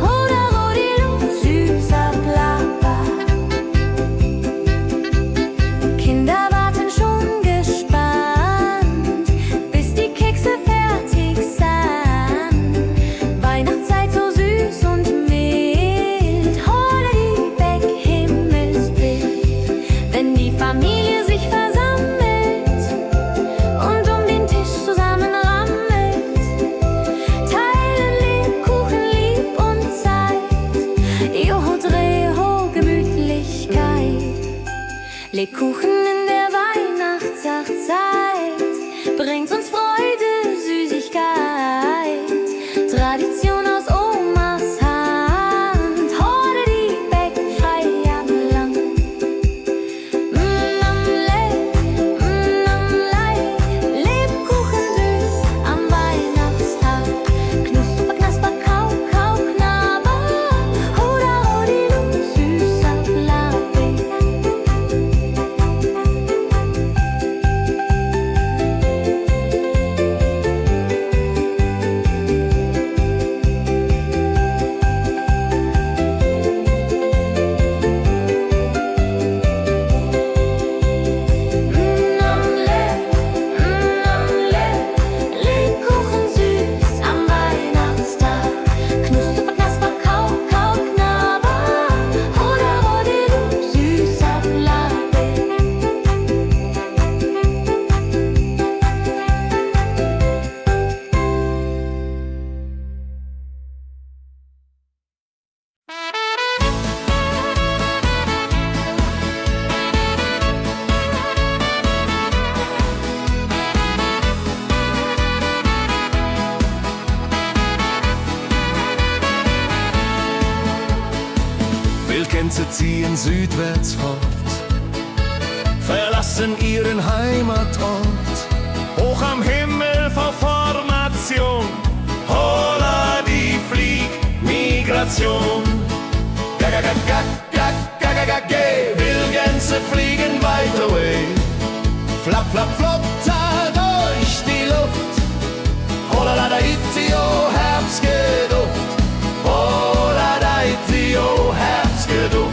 Holla, rodilu, süßer Plapper. Kinder warten schon gespannt, bis die Kekse fertig sind. Weihnachtszeit so süß und mild. Holla die Beck, Himmelsbild. Wenn die Familie sich versammelt und um den Tisch zusammenrammelt, teilen Lebkuchen lieb und Zeit. Joho, Dreho, Gemütlichkeit. Lebkuchen in der Weihnachtszeit bringt uns Freude, Süßigkeit. Tradition aus Omas Hand. Holla die Beck, frei am Land. Lebkuchen süß am Weihnachtstag. Knusper, knasper, kau, kau, knabber. Holla, rodilu, süßer Plapper. Gänse ziehen südwärts fort, verlassen ihren Heimatort. Hoch am Himmel vor Formation, holla die Fliegmigration. Wildgänse fliegen weit away, flap, flap, flop, da durch die Luft. Holla da itio, Herbstgeduft. Holla da itio, Herbstgeduft.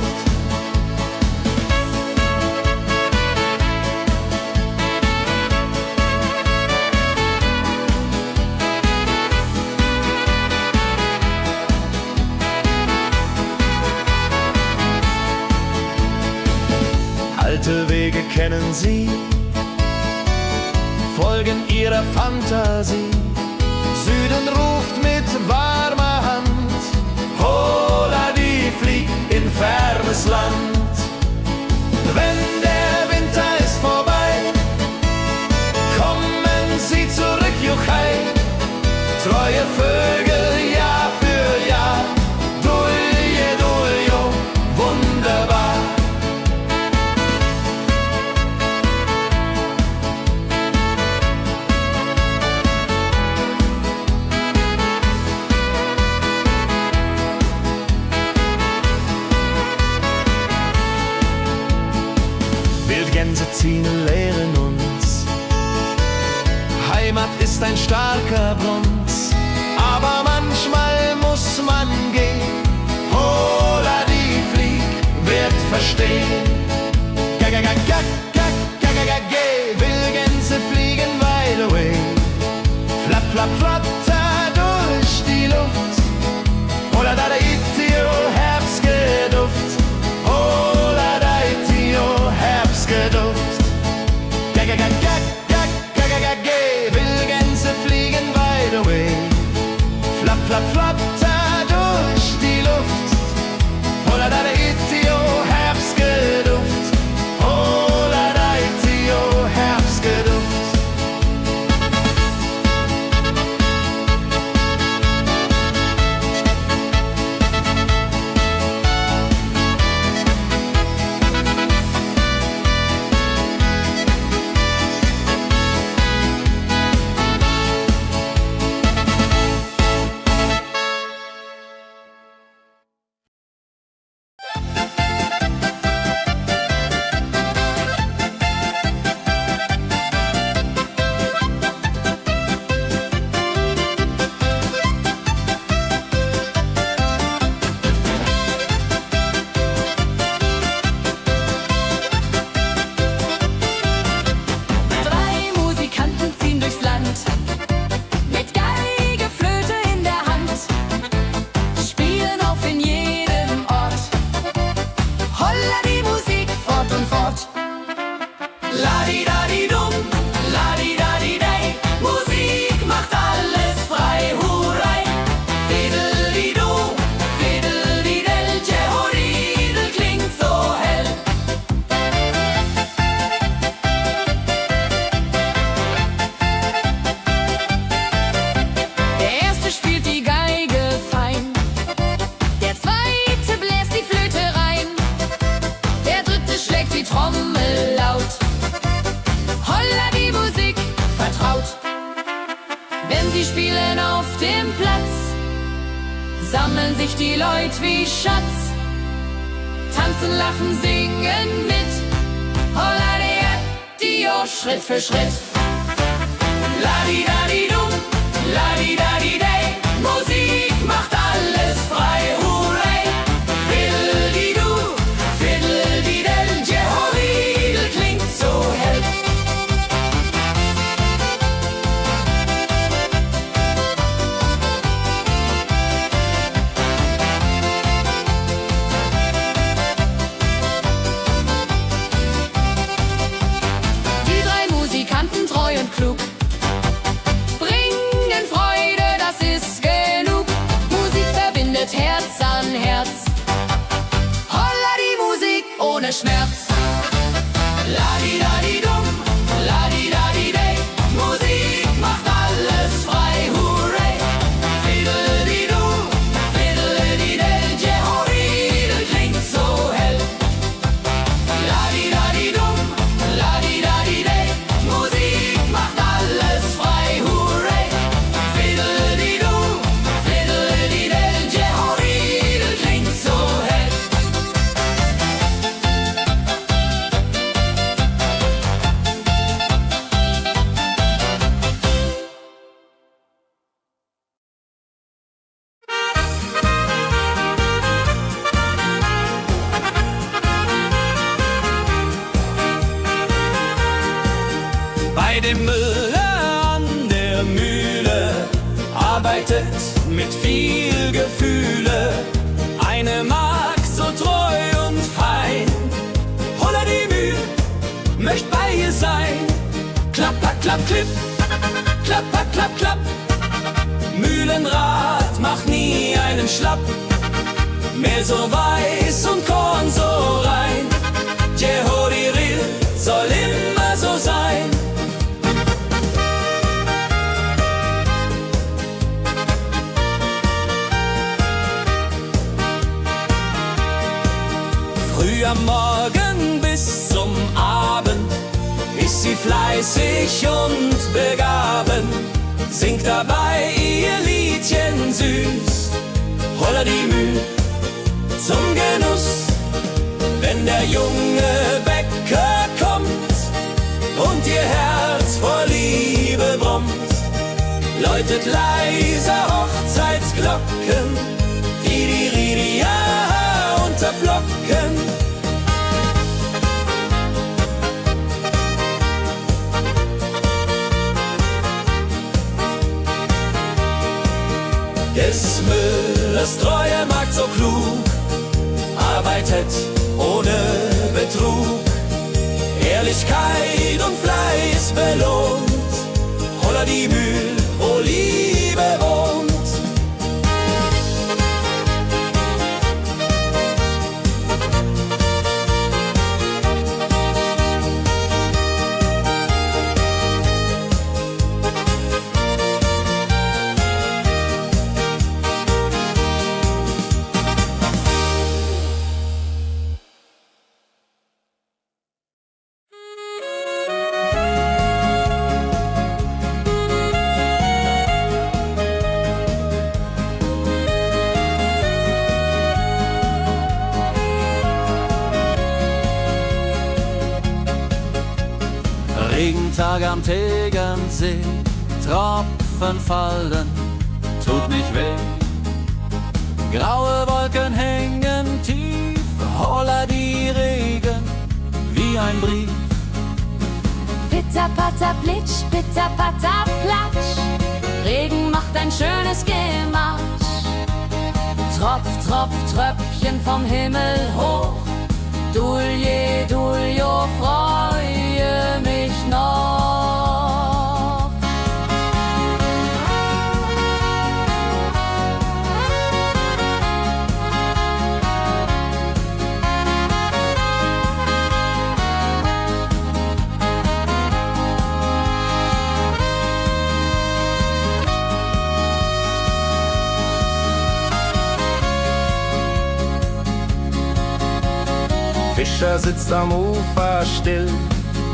Alte Wege kennen sie, folgen ihrer Fantasie. Süden ruft mit warmer Hand, holla die flieg in fernes Land. Wenn der Winter ist vorbei, kommen sie zurück, Juchai. Treue Vögel Jahr für Jahr, dulje, duljo, wunderbar. Wildgänse ziehen, lehren uns. Heimat ist ein starker Bronz, aber manchmal muss man gehen. Holla die Flieg wird verstehen. Wildgänse fliegen wide away, flap, flap, flatter durch die Luft. Holla da itio, Herbstgeduft. Holla da itio, Herbstgeduft. Wildgänse fliegen wide away, flap, flap, flatter durch die Luft. Holla da itio, Herbstgeduft. Holla da itio, Herbstgeduft. Sammeln sich die Leute wie Schatz, tanzen, lachen, singen mit. Holla Dio, Schritt für Schritt. Ladi-dadi-dum, ladi-dadi-day, Musik macht alles frei, hurray. Fiddle-di-du, fiddle-di-del, Jehoridel klingt so hell. Treu und klug, bringen Freude, das ist genug. Musik verbindet Herz an Herz. Holla die Musik ohne Schmerz. Ladi-dadi-dum, ladi-dadi-day, Musik macht alles frei, hurray. Fiddle-di-du, fiddle-di-del, Jehoridel klingt so hell. Bei dem Müller an der Mühle arbeitet mit viel Gefühle eine Magd so treu und fein. Holla die Mühl, möcht bei ihr sein. Klapp, klapp, klapp, klipp, klapp, klapp, klapp, klapp. Mühlenrad macht nie einen Schlapp. Mehl so weiß und Korn so rein. Jehodiril soll immer so sein. Früh am Morgen bis zum Abend ist sie fleißig und begaben, singt dabei ihr Liedchen süß. Holla die Mühl zum Genuss, wenn der junge Bäcker kommt und ihr Herz vor Liebe brummt, läutet leiser Hochzeitsglocken, die Ridia unterflocken. Des Müllers treue Magd so klug, arbeitet ohne Betrug, Ehrlichkeit und Fleiß belohnt. Holla die Mühl, wo Liebe wohnt. Regentag am Tegernsee, Tropfen fallen, tut nicht weh. Graue Wolken hängen tief, holla die Regen wie ein Brief. Pitter, patter, plitsch, pitter, patter, platsch. Regen macht ein schönes Gemarsch. Tropf, Tropf, Tröpfchen vom Himmel hoch. Dulje, Duljo, freue mich noch. Fischer sitzt am Ufer still,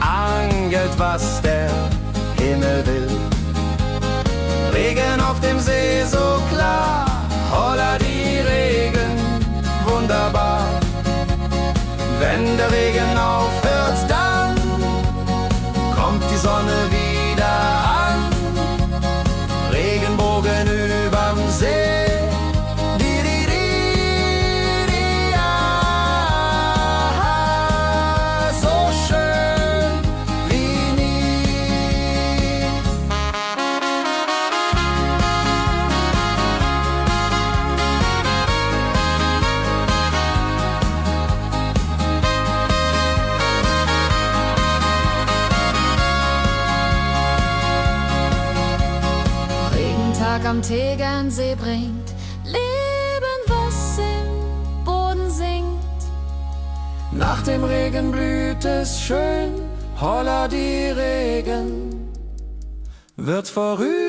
angelt, was der Himmel will. Regen auf dem See so klar, holla die Regen, wunderbar. Wenn der Regen aufhört, dann kommt die Sonne wieder an. Regenbogen überm See. Am Tegernsee bringt Leben, was im Boden singt. Nach dem Regen blüht es schön, holla die Regen wird vorübergehen.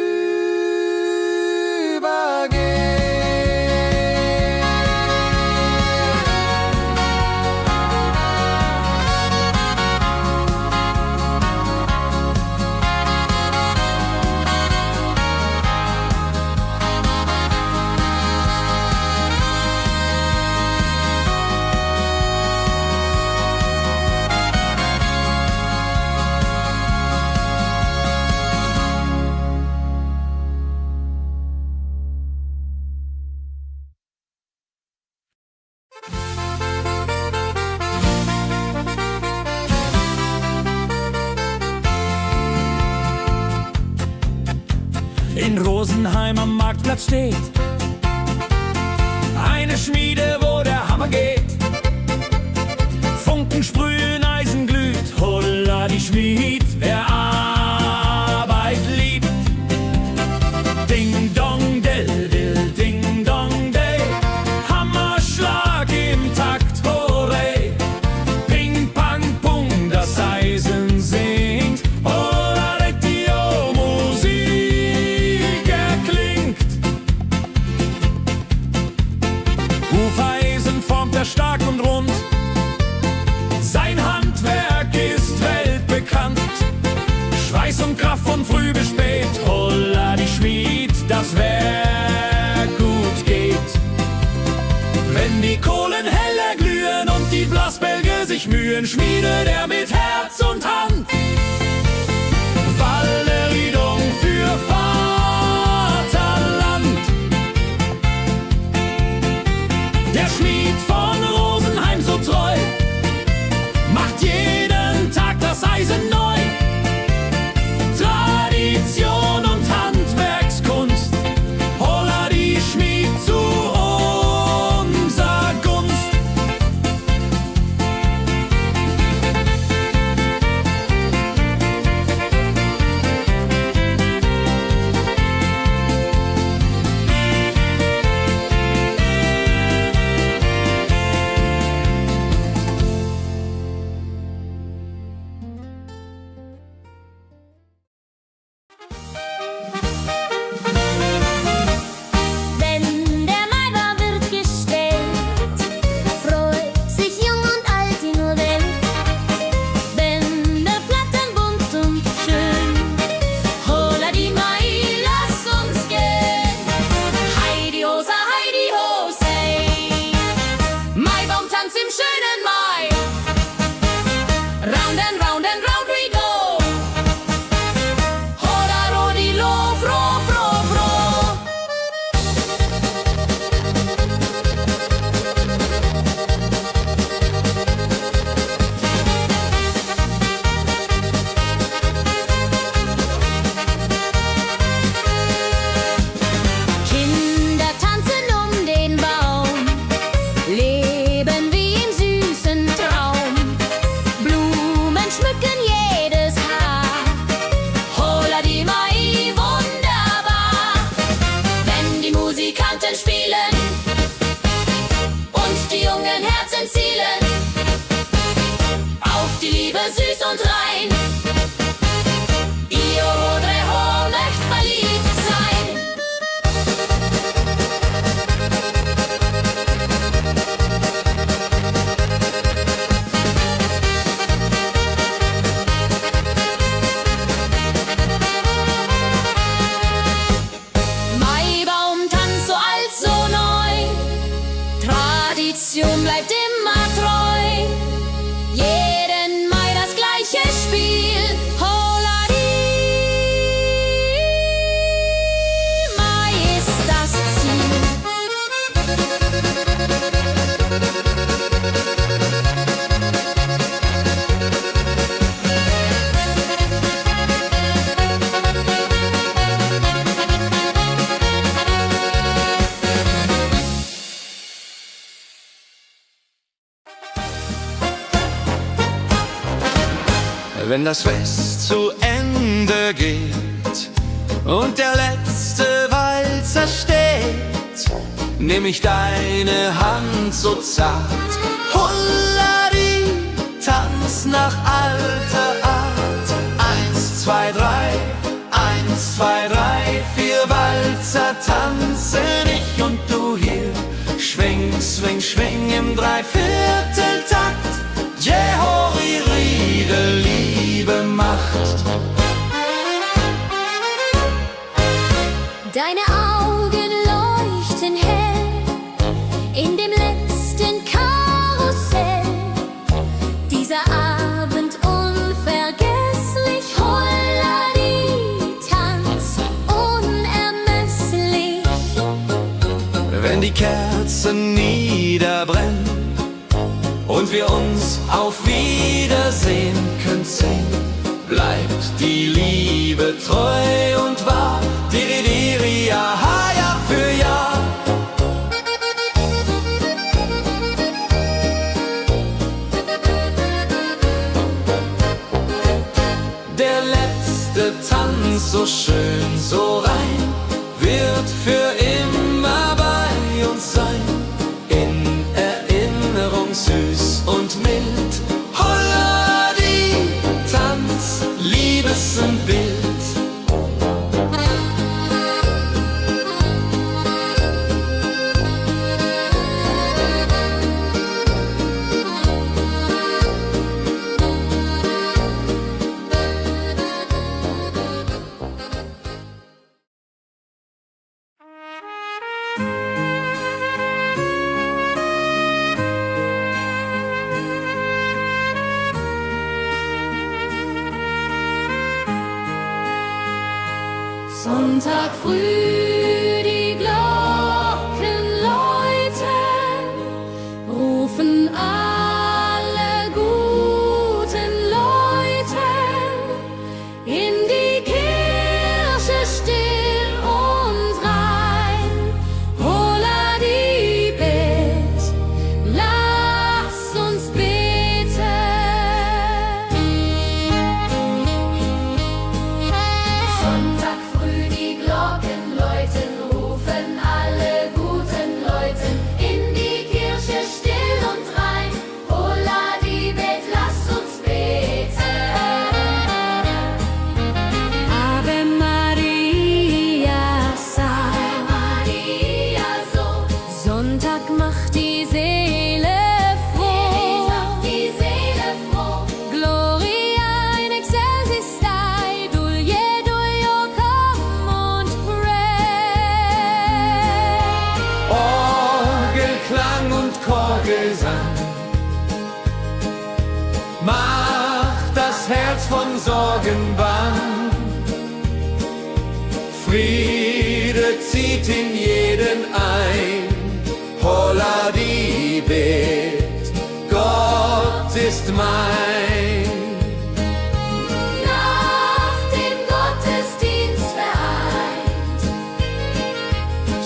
in Rosenheim am Marktplatz steht. Eine Schmiede, wo der Hammer geht. Funken sprühen, Eisen glüht, holla die Schmied, wer Arbeit liebt. Ding dong dill dill, ding dong day, Hammerschlag im Takt, hurray. Ping pang pung, das Eisen singt, holla die Musik erklingt. Hufeisen formt er stark und rund, sein Handwerk ist weltbekannt. Schweiß und Kraft von früh bis spät, holla die Schmied, das Werk gut geht. Wenn die Kohlen heller glühen und die Blasbälge sich mühen, schmiedet er mit Herz und Hand Walleriedung für Vaterland. Der Schmied von Rosenheim so treu macht jeden Tag das Eisen neu. Tradition und Handwerkskunst, holla die Schmied zu unser Gunst. Wenn der Maibaum wird gestellt, freut sich jung und alt die nur Welt. Bänder flattern bunt und schön, holla die Mai, lass uns gehen. Heidi Hosa, Heidi Hosey, Maibaumtanz im schönen Mai. Round and round and round we go. Hoda rodi lo, fro, fro, fro. Kinder tanzen den Baum, leben wie im süßen Traum. Blumen schmücken jedes Haar, holla die Mai, wunderbar. Wenn die Musikanten spielen und die jungen Herzen zielen auf die Liebe süß und rein. Io Rodreho möcht verliebt sein. Maibaumtanz so alt, so neu, Tradition bleibt immer treu. Jeden Mai das gleiche Spiel, holla die Mai ist das Ziel. Wenn das Fest zu Ende geht und der letzte Walzer steht, nehm ich deine Hand so zart, Hullari, tanz nach alter Art. 1, 2, 3, 1, 2, 3, 4 Walzer tanzen ich und du hier. Schwing, swing, schwing im Dreivierteltakt. Jehori Riede, Liebe macht. Deine Augen leuchten hell in dem letzten Karussell. Dieser Abend unvergesslich, Holladi, Tanz unermesslich. Wenn die Kerzen niederbrennen und wir uns auf Wiedersehen künsten, bleibt die Liebe treu und wahr. jeder Tanz so schön, so rein, wird für immer bei uns sein, in Erinnerung süß und mild. Holla die Tanz, Liebesbild. Sonntag früh, die Glocken läuten, rufen alle guten Leute in die Kirche still und rein. Holla die Bet, lass uns beten. Sonntag früh, die Glocken läuten, rufen alle guten Leute in die Kirche still und rein. Holla die Bet, lass uns beten. Ave Maria, Ave Maria, so. Sonntag macht die Seele froh. Die Seele froh. Gloria in excelsis Dei, Dulio, come und pray. Orgelklang und Chorgesang macht das Herz von Sorgen bang. Friede zieht in jeden ein. Holla die Bet, Gott ist mein. Nach dem Gottesdienst vereint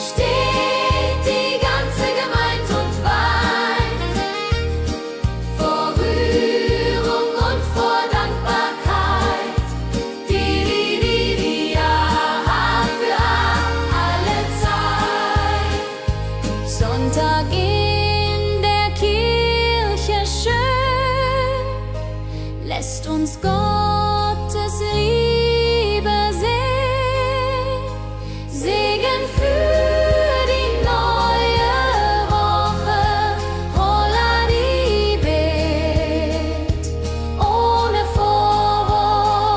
steht die ganze Gemeinde und weint vor Rührung und vor Dankbarkeit. Die ja für alle Zeit. Sonntag in der Kirche schön, lässt uns Gottes Liebe sehen. Segen für die neue Woche. Holla die Bet, ohne Vorwurf.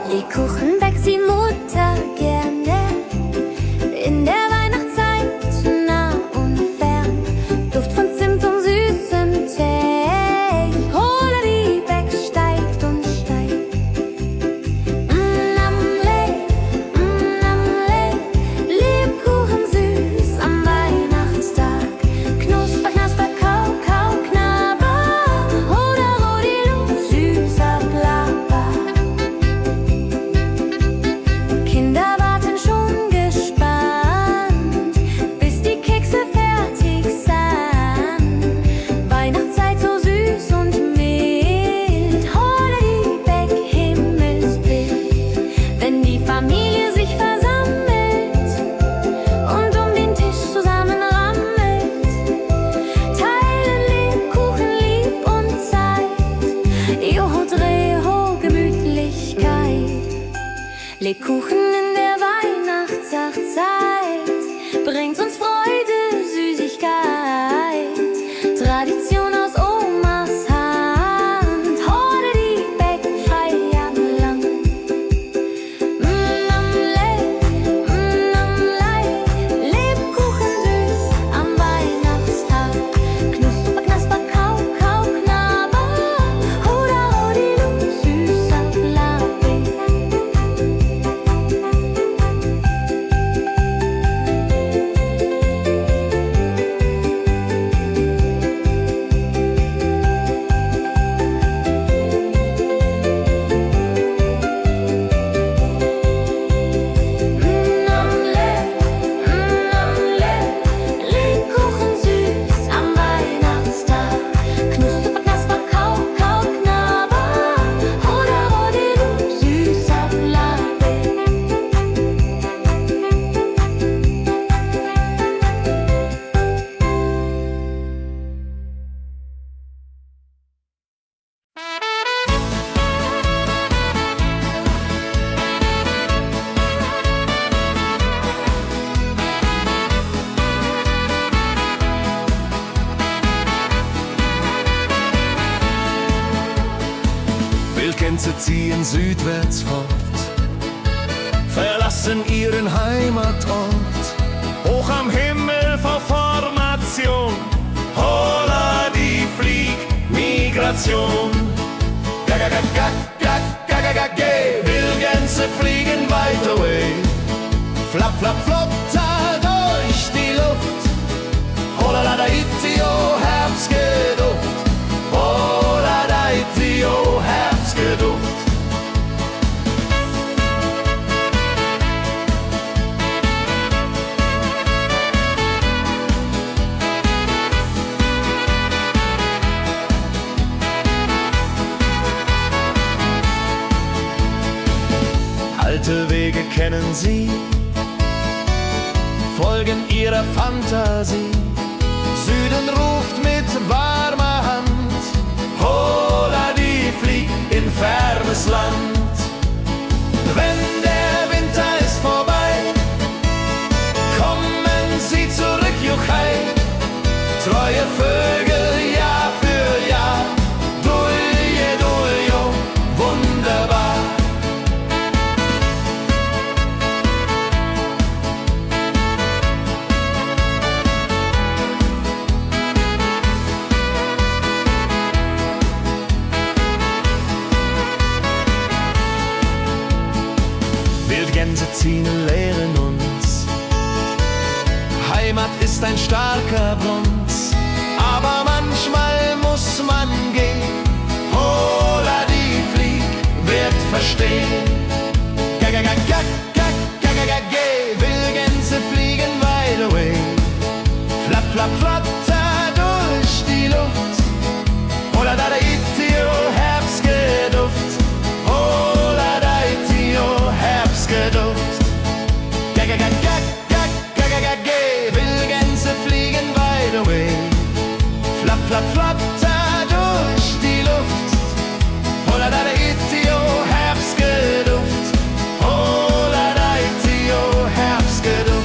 Lebkuchen backt die Mutter gerne in der Weihnachtszeit, nah und fern. Duft von Zimt und süßem Tee. Holla die Beck steigt und steigt. Lebkuchen süß am Weihnachtstag. Knusper, knasper, kau, kau, knabber. Holla, rodilu, süßer Plapper. Kinder warten schon gespannt, bis die Kekse fertig sind. Weihnachtszeit so süß und mild. Holla die Beck, Himmelsbild. Wenn die Familie sich versammelt und um den Tisch zusammenrammelt, teilen Lebkuchen lieb und Zeit. Joho, Dreho, Gemütlichkeit. Lebkuchen in der Weihnachtszeit bringt uns Freude, Süßigkeit. Tradition aus Omas Hand. Holla die Beck, frei am Land. Lebkuchen süß am Weihnachtstag. Knusper, knasper, kau, kau, knabber. Holla, rodilu, süßer Plapper. Gänse ziehen südwärts fort, verlassen ihren Heimatort. Hoch am Himmel vor Formation, holla die Fliegmigration. Wildgänse fliegen weit away, flapp, flapp, flotter durch die Luft. Holla da itio, Herbstgeduft. Holla da itio, Herbstgeduft. Alte Wege kennen sie, folgen ihrer Fantasie. Süden ruft mit warmer Hand, holla die flieg in fernes Land. Wenn der Winter ist vorbei, kommen sie zurück, Juchai. Treue Vögel, Jahr für Jahr, Dulje, Duljo, wunderbar. Wildgänse ziehen, lehren uns, Heimat ist ein starker Brunz, aber manchmal muss man gehen. Holla die Flieg wird verstehen. Wildgänse fliegen wide away, flapp, flapp, flatter durch die Luft. Holla da itio, Herbstgeduft. Holla da itio, Herbstgeduft. Wildgänse fliegen wide away, flapp, flapp, flatter durch die Luft. Holla da itio, Herbstgeduft. Holla da itio, Herbstgeduft.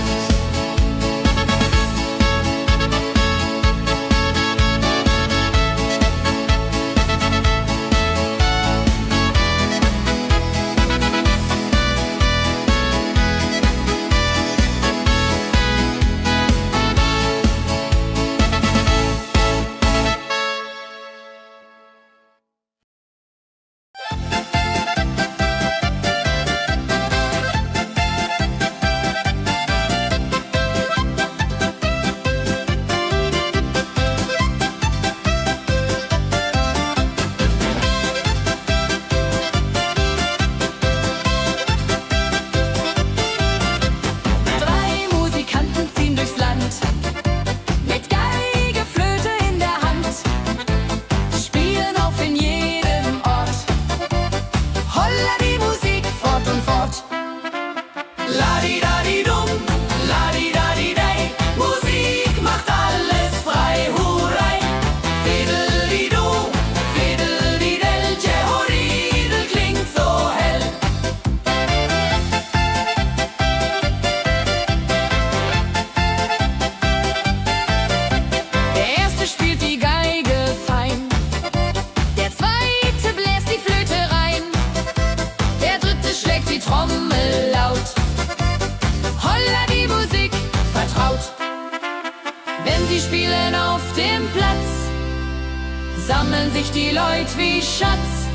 Sammeln sich die Leute wie Schatz,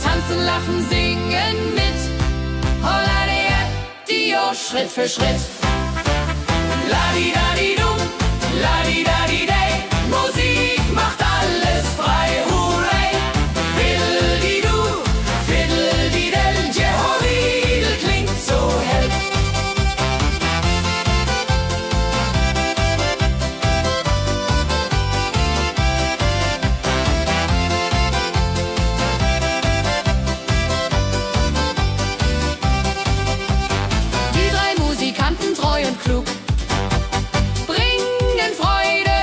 tanzen, lachen, singen mit. Holla Dio, Schritt für Schritt. Ladi-dadi-dum, ladi-dadi-day, Musik macht alles frei, hurray. Fiddle-di-du, fiddle-di-del, Jehoridel klingt so hell. Die drei Musikanten, treu und klug, bringen Freude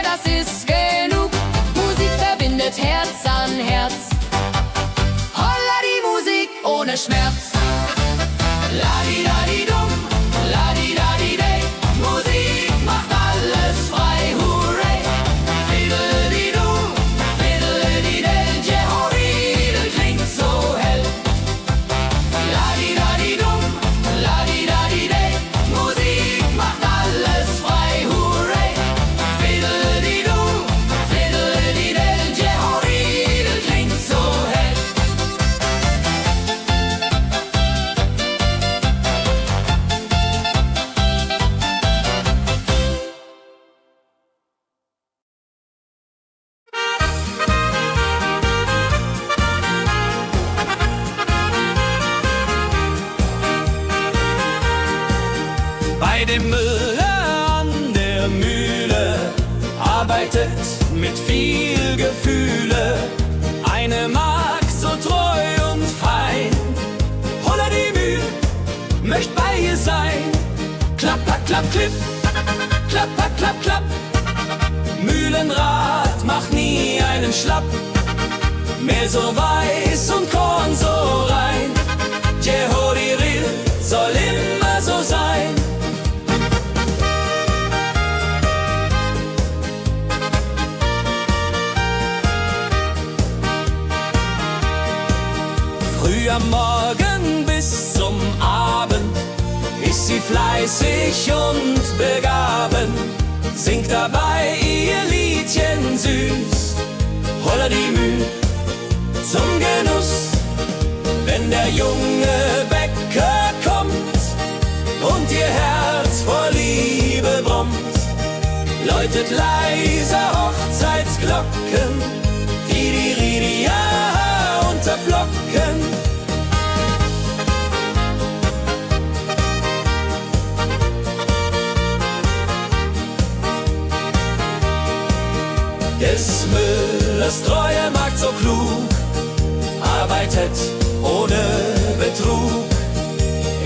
Bei dem Müller an der Mühle arbeitet mit viel Gefühle eine Magd so treu und fein. Holla die Mühl, möcht bei ihr sein. Klapper, klapp, klipp, klapper, klapp, klapp. Mühlenrad macht nie einen Schlapp. Mehl so weiß und Korn so rein. Jehodiril soll immer so sein. Früh am Morgen bis zum Abend ist sie fleißig und begaben, singt dabei ihr Liedchen süß. Holla die Mühl zum Genuss, wenn der junge Bäcker kommt und ihr Herz vor Liebe brummt, läutet leise Hochzeitsglocken, die unterflocken. Des Müllers treue Magd so klug, arbeitet ohne Betrug,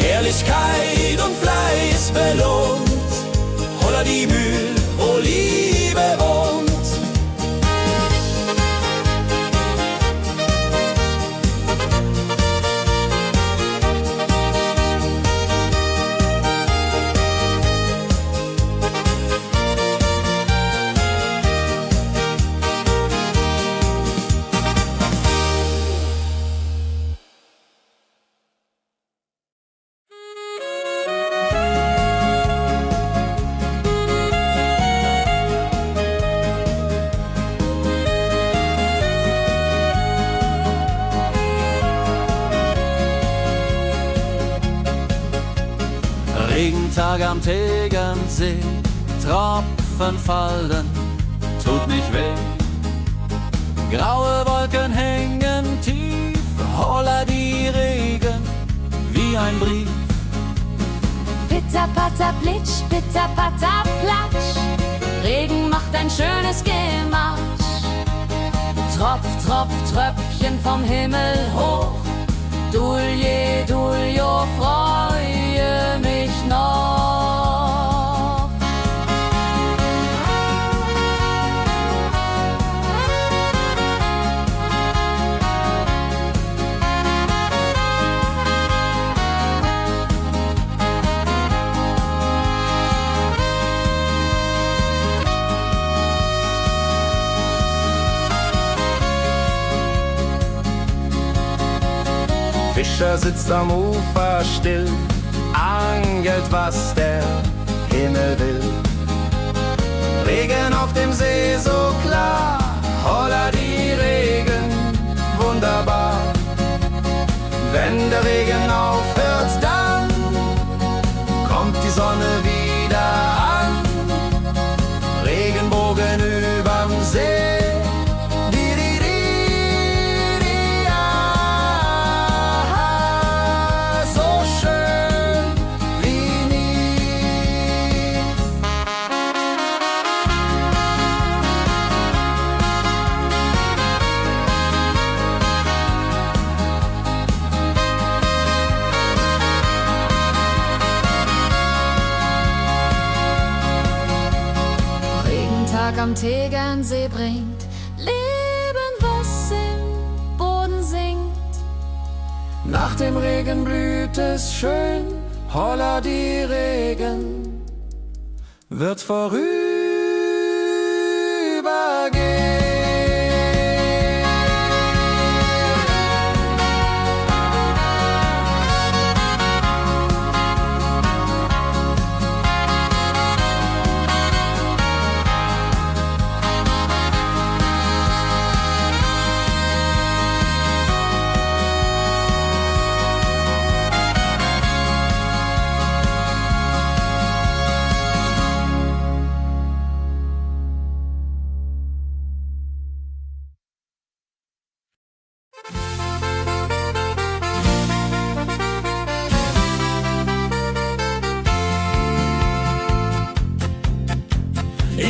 Ehrlichkeit und Fleiß belohnt. Holla die Mühl, wo Liebe wohnt. Regentag am Tegernsee, Tropfen fallen, tut nicht weh. Graue Wolken hängen tief, holla die Regen wie ein Brief. Pitter, patter, plitsch, pitter, patter, platsch. Regen macht ein schönes Gemarsch. Tropf, Tropf, Tröpfchen vom Himmel hoch. Dulje, Duljo, freue mich noch. Fischer sitzt am Ufer still, angelt, was der Himmel will. Regen auf dem See so klar, holla die Regen, wunderbar. Wenn der Regen aufhört, dann kommt die Sonne wieder an. Regenbogen überm See. Am Tegernsee bringt Leben, was im Boden sinkt. Nach dem Regen blüht es schön, holla die Regen wird vorübergehen.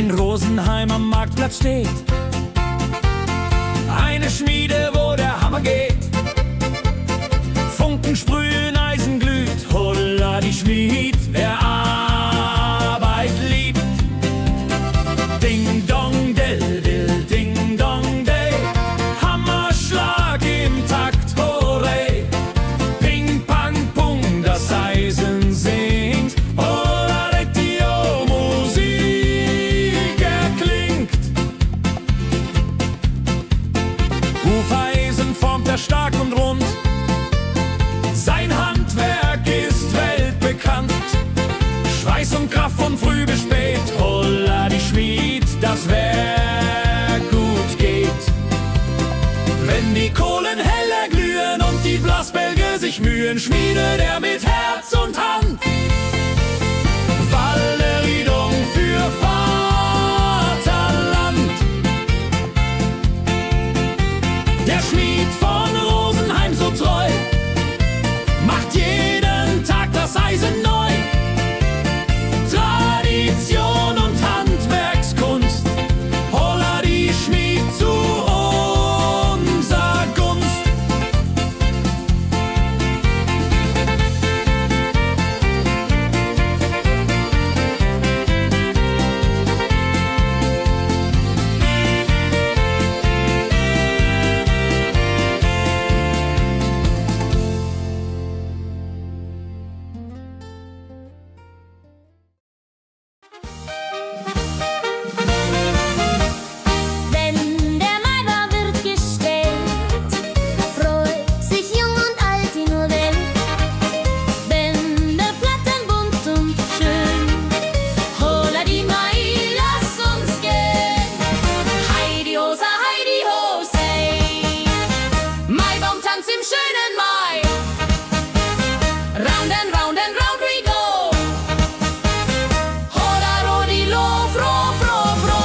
in Rosenheim am Marktplatz steht eine Schmiede, wo der Hammer geht. Funken sprühen, Eisen glüht, holla die Schmied, wer Arbeit liebt. Ding dong del dill, ding dong day, Hammerschlag im Takt, hooray. Ping pang pung, das Eisen singt, holla die Musik erklingt. Hufeisen formt er stark und rund, sein Handwerk ist weltbekannt. Schweiß und Kraft von früh bis spät, holla die Schmied, das Werk gut geht. Wenn die Kohlen heller glühen und die Blasbälge sich mühen, schmiedet er mit Herz und Hand Walleriedung für Vaterland. Der Schmied von Rosenheim so treu macht jeden Tag das Eisen neu. Tradition und Handwerkskunst, holla die Schmied zu unser Gunst. Wenn der Maibaum wird gestellt, freut sich jung und alt die nur Welt. Bänder flattern bunt und schön, holla die Mai, lass uns gehen. Heidi Hosa, Heidi Hosei, Maibaumtanz im schönen Mai. Round and round and round we go, holla rodi lo, fro, fro, fro.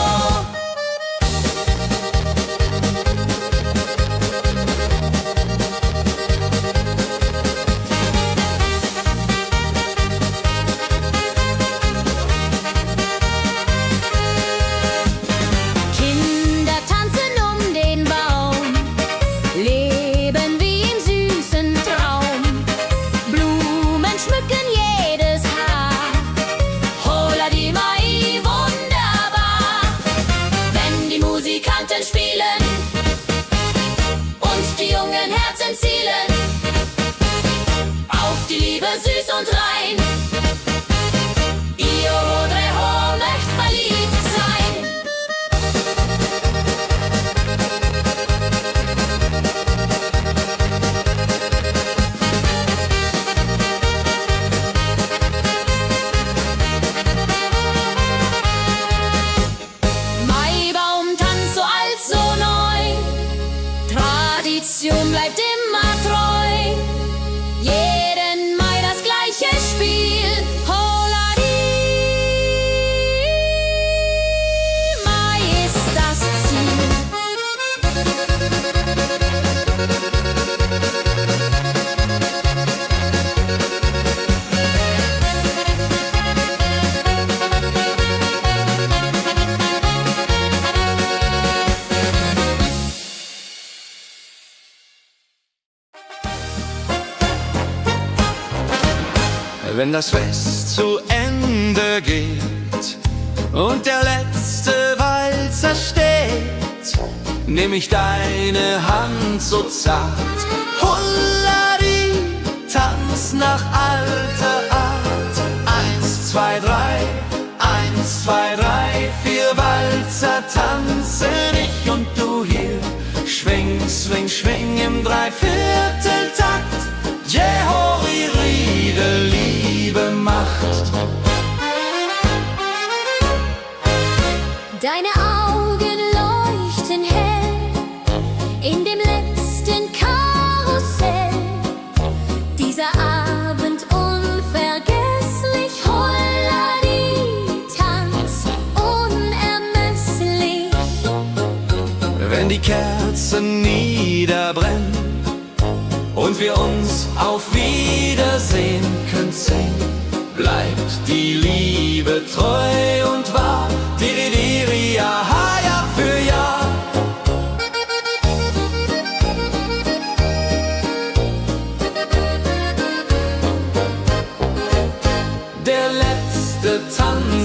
Kinder tanzen um den Baum, leben wie im süßen Traum. Blumen schmücken jedes Haar, holla die Mai, wunderbar. Wenn die Musikanten spielen und die jungen Herzen zielen auf die Liebe süß und rein, ihr Rodreho möcht verliebt sein. Maibaumtanz so alt, so neu, Tradition bleibt immer treu. Jeden Mai das gleiche Spiel, holla die Mai ist das Ziel. Wenn das Fest zu Ende geht und der letzte Walzer steht, nehm ich deine Hand so zart, holla die, tanz nach alter Art. 1, 2, 3, 1, 2, 3, 4 Walzer tanzen ich und du hier. Schwing, swing, schwing im Dreivierteltakt. Jehori Riede, Liebe macht. Deine Augen leuchten hell in dem letzten Karussell. Dieser Abend unvergesslich, holla die, tanz unermesslich. Wenn die Kerzen niederbrennen und wir uns auf Wiedersehen können sehen, bleibt die Liebe treu und wahr.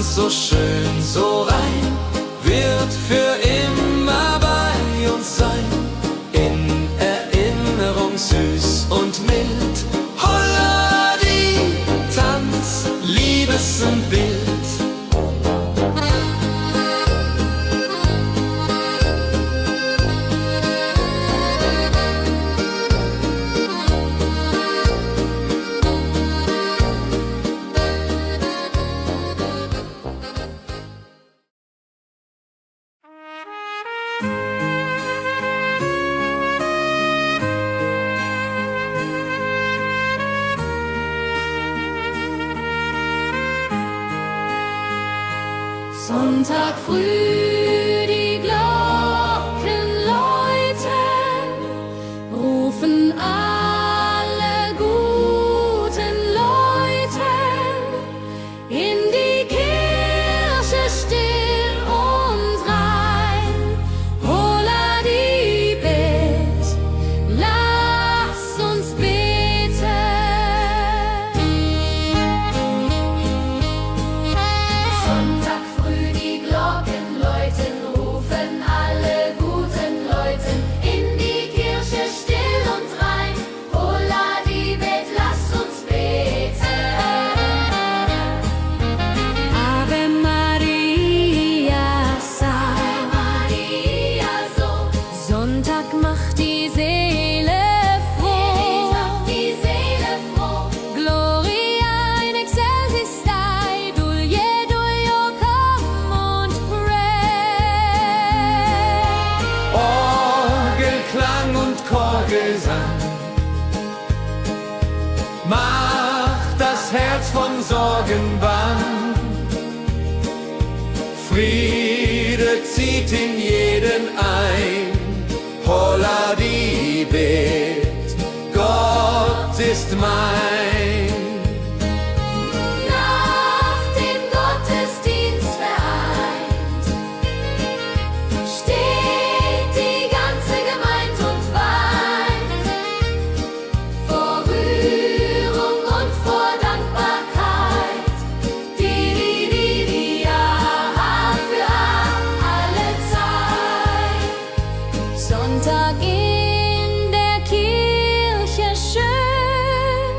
ganz so schön, so rein, wird für immer bei uns sein. In Erinnerung süß und mild, holla die Tanz, Liebesbild. Sonntag früh die Glocken läuten, rufen alle guten Leute in die Kirche still und rein. Holla die Bet, lass uns beten. Sonntag früh die Glocken läuten, rufen alle guten Leute in die Kirche still und rein. Holla die Bet, lass uns beten. Ave Maria, Ave Maria, so. Sonntag macht die Seele froh. Die Seele froh. Gloria in excelsis Dei, Dulio, come und pray. Orgelklang und Chorgesang macht das Herz von Sorgen bang. Friede zieht in jeden ein. Holla die Bet, Gott ist mein. Nach dem Gottesdienst vereint steht die ganze Gemeinde und weint vor Rührung und vor Dankbarkeit. Jahr für alle Zeit. Sonntag in der Kirche schön,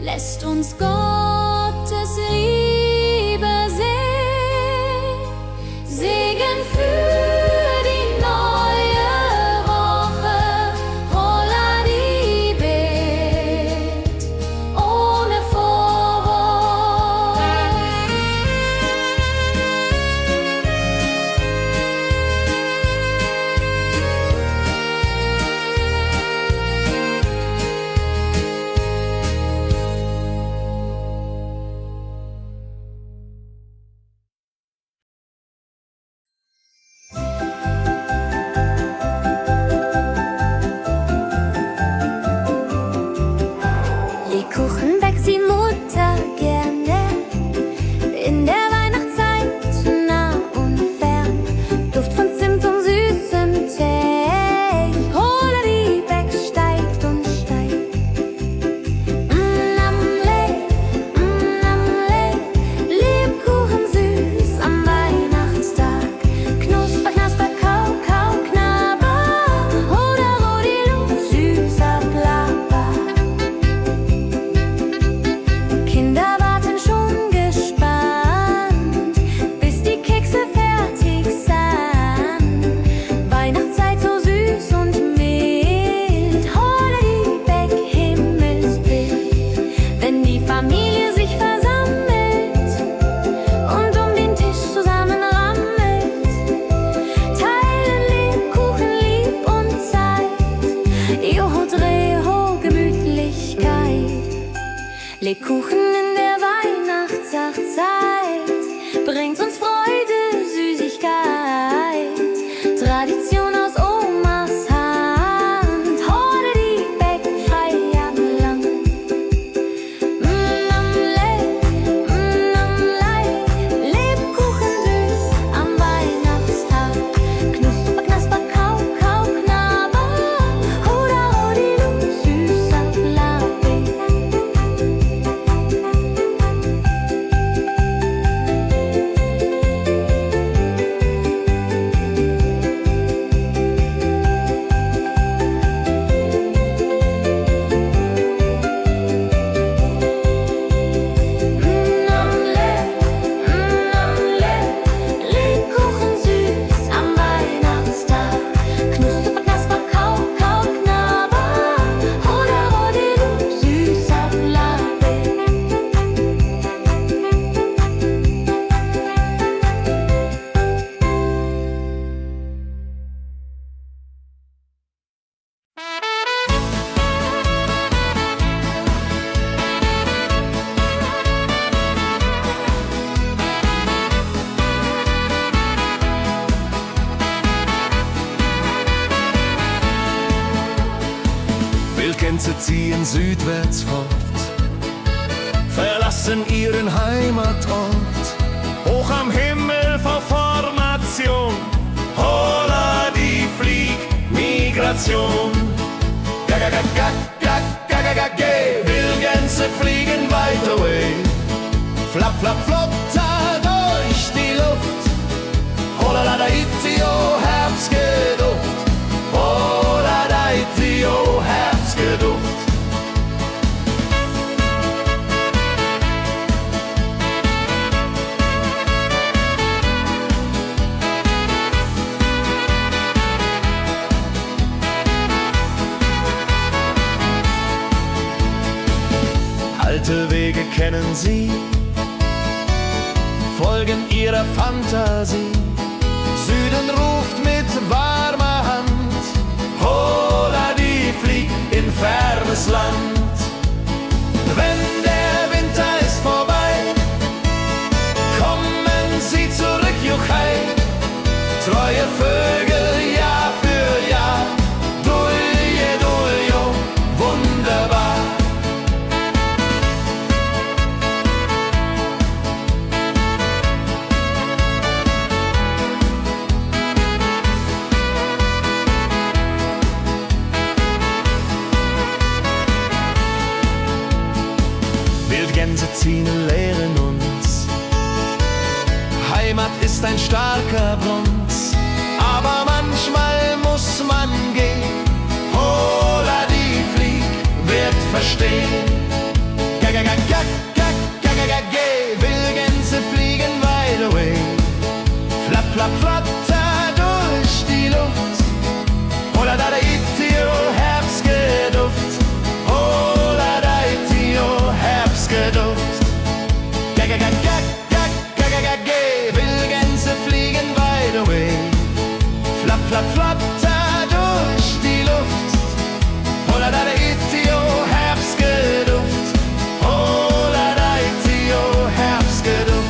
lässt uns Gottes Liebe sehen. Segen für die neue Woche, holla die Bet, ohne Vorwurf. Lebkuchen backt die Mutter gerne in der Weihnachtszeit, nah und fern. Duft von Zimt und süßem Tee. Holla die Beck steigt und steigt. Lebkuchen süß am Weihnachtstag. Knusper, knasper, kau, kau, knabber. Holla, rodilu, süßer Plapper. Kinder warten schon gespannt, bis die Kekse fertig sind. Weihnachtszeit so süß und mild, holla die Beck, Himmelsbild. Wenn die Familie sich versammelt und um den Tisch zusammenrammelt, teilen Lebkuchen lieb und Zeit. Joho, Dreho, Gemütlichkeit. Lebkuchen in der Weihnachtszeit bringt uns Freude, Süßigkeit. Tradition aus Omas Hand, holla die Beck, Feierland. Lebkuchen süß am Weihnachtstag. Knusper, knasper, kau, kau, knabber. Holla, rodilu, süßer Plapper. ziehen südwärts fort, verlassen ihren Heimatort. Hoch am Himmel vor Formation, holla die Fliegmigration. Wildgänse fliegen weit away, flap, flap, flop, da durch die Luft. Holla da itio, Herbstgeduft. Holla da itio, Herbstgeduft. Alte Wege kennen sie, folgen ihrer Fantasie. Süden ruft mit warmer Hand, holla die flieg in fernes Land. Wenn der Winter ist vorbei, kommen sie zurück, Juchai. Treue Vögel, Jahr für Jahr, dulje, duljo, wunderbar. Wildgänse ziehen, lehren uns, Heimat ist ein starker Bronz, aber manchmal muss man gehen. Holla die Flieg wird verstehen. Wildgänse fliegen wide away, flap, flap, flatter durch die Luft. Holla da itio, Herbstgeduft. Holla da itio, Herbstgeduft. Wildgänse fliegen wide away, flap, flap, flatter durch die Luft. Holla da itio, Herbstgeduft. Holla da itio, Herbstgeduft.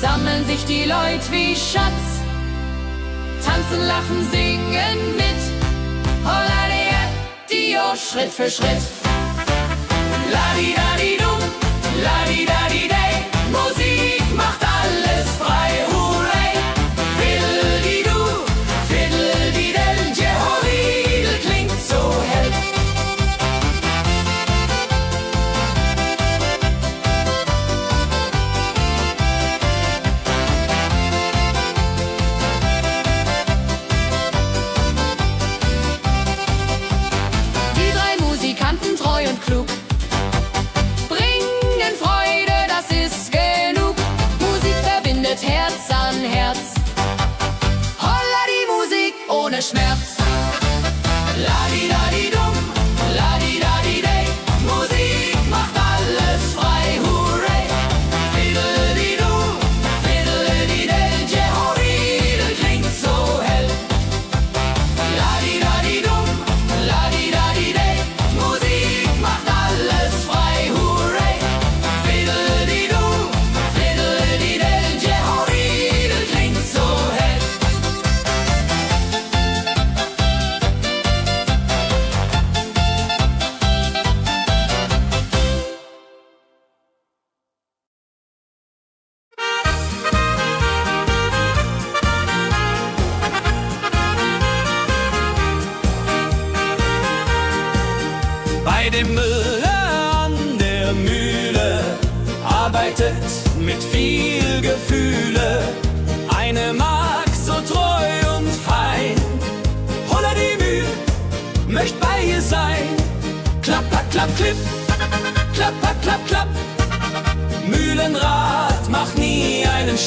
Sammeln sich die Leute wie Schatz, tanzen, lachen, singen mit. Holla Dio, Schritt für Schritt. La-di-da-di-dum, la-di-da-di-day, Musik macht alles frei, hurray. Fiddle-di-du, fiddle-di-del, Jehoridel klingt so hell. Die drei Musikanten, treu und klug, bringen Freude, das bei dem Müller an der Mühle arbeitet mit viel Gefühle eine Magd so treu und fein. Holla die Mühl, möcht bei ihr sein. Klapper, klapp, klipp, klapper, klapp, klapp. Mühlenrad macht nie einen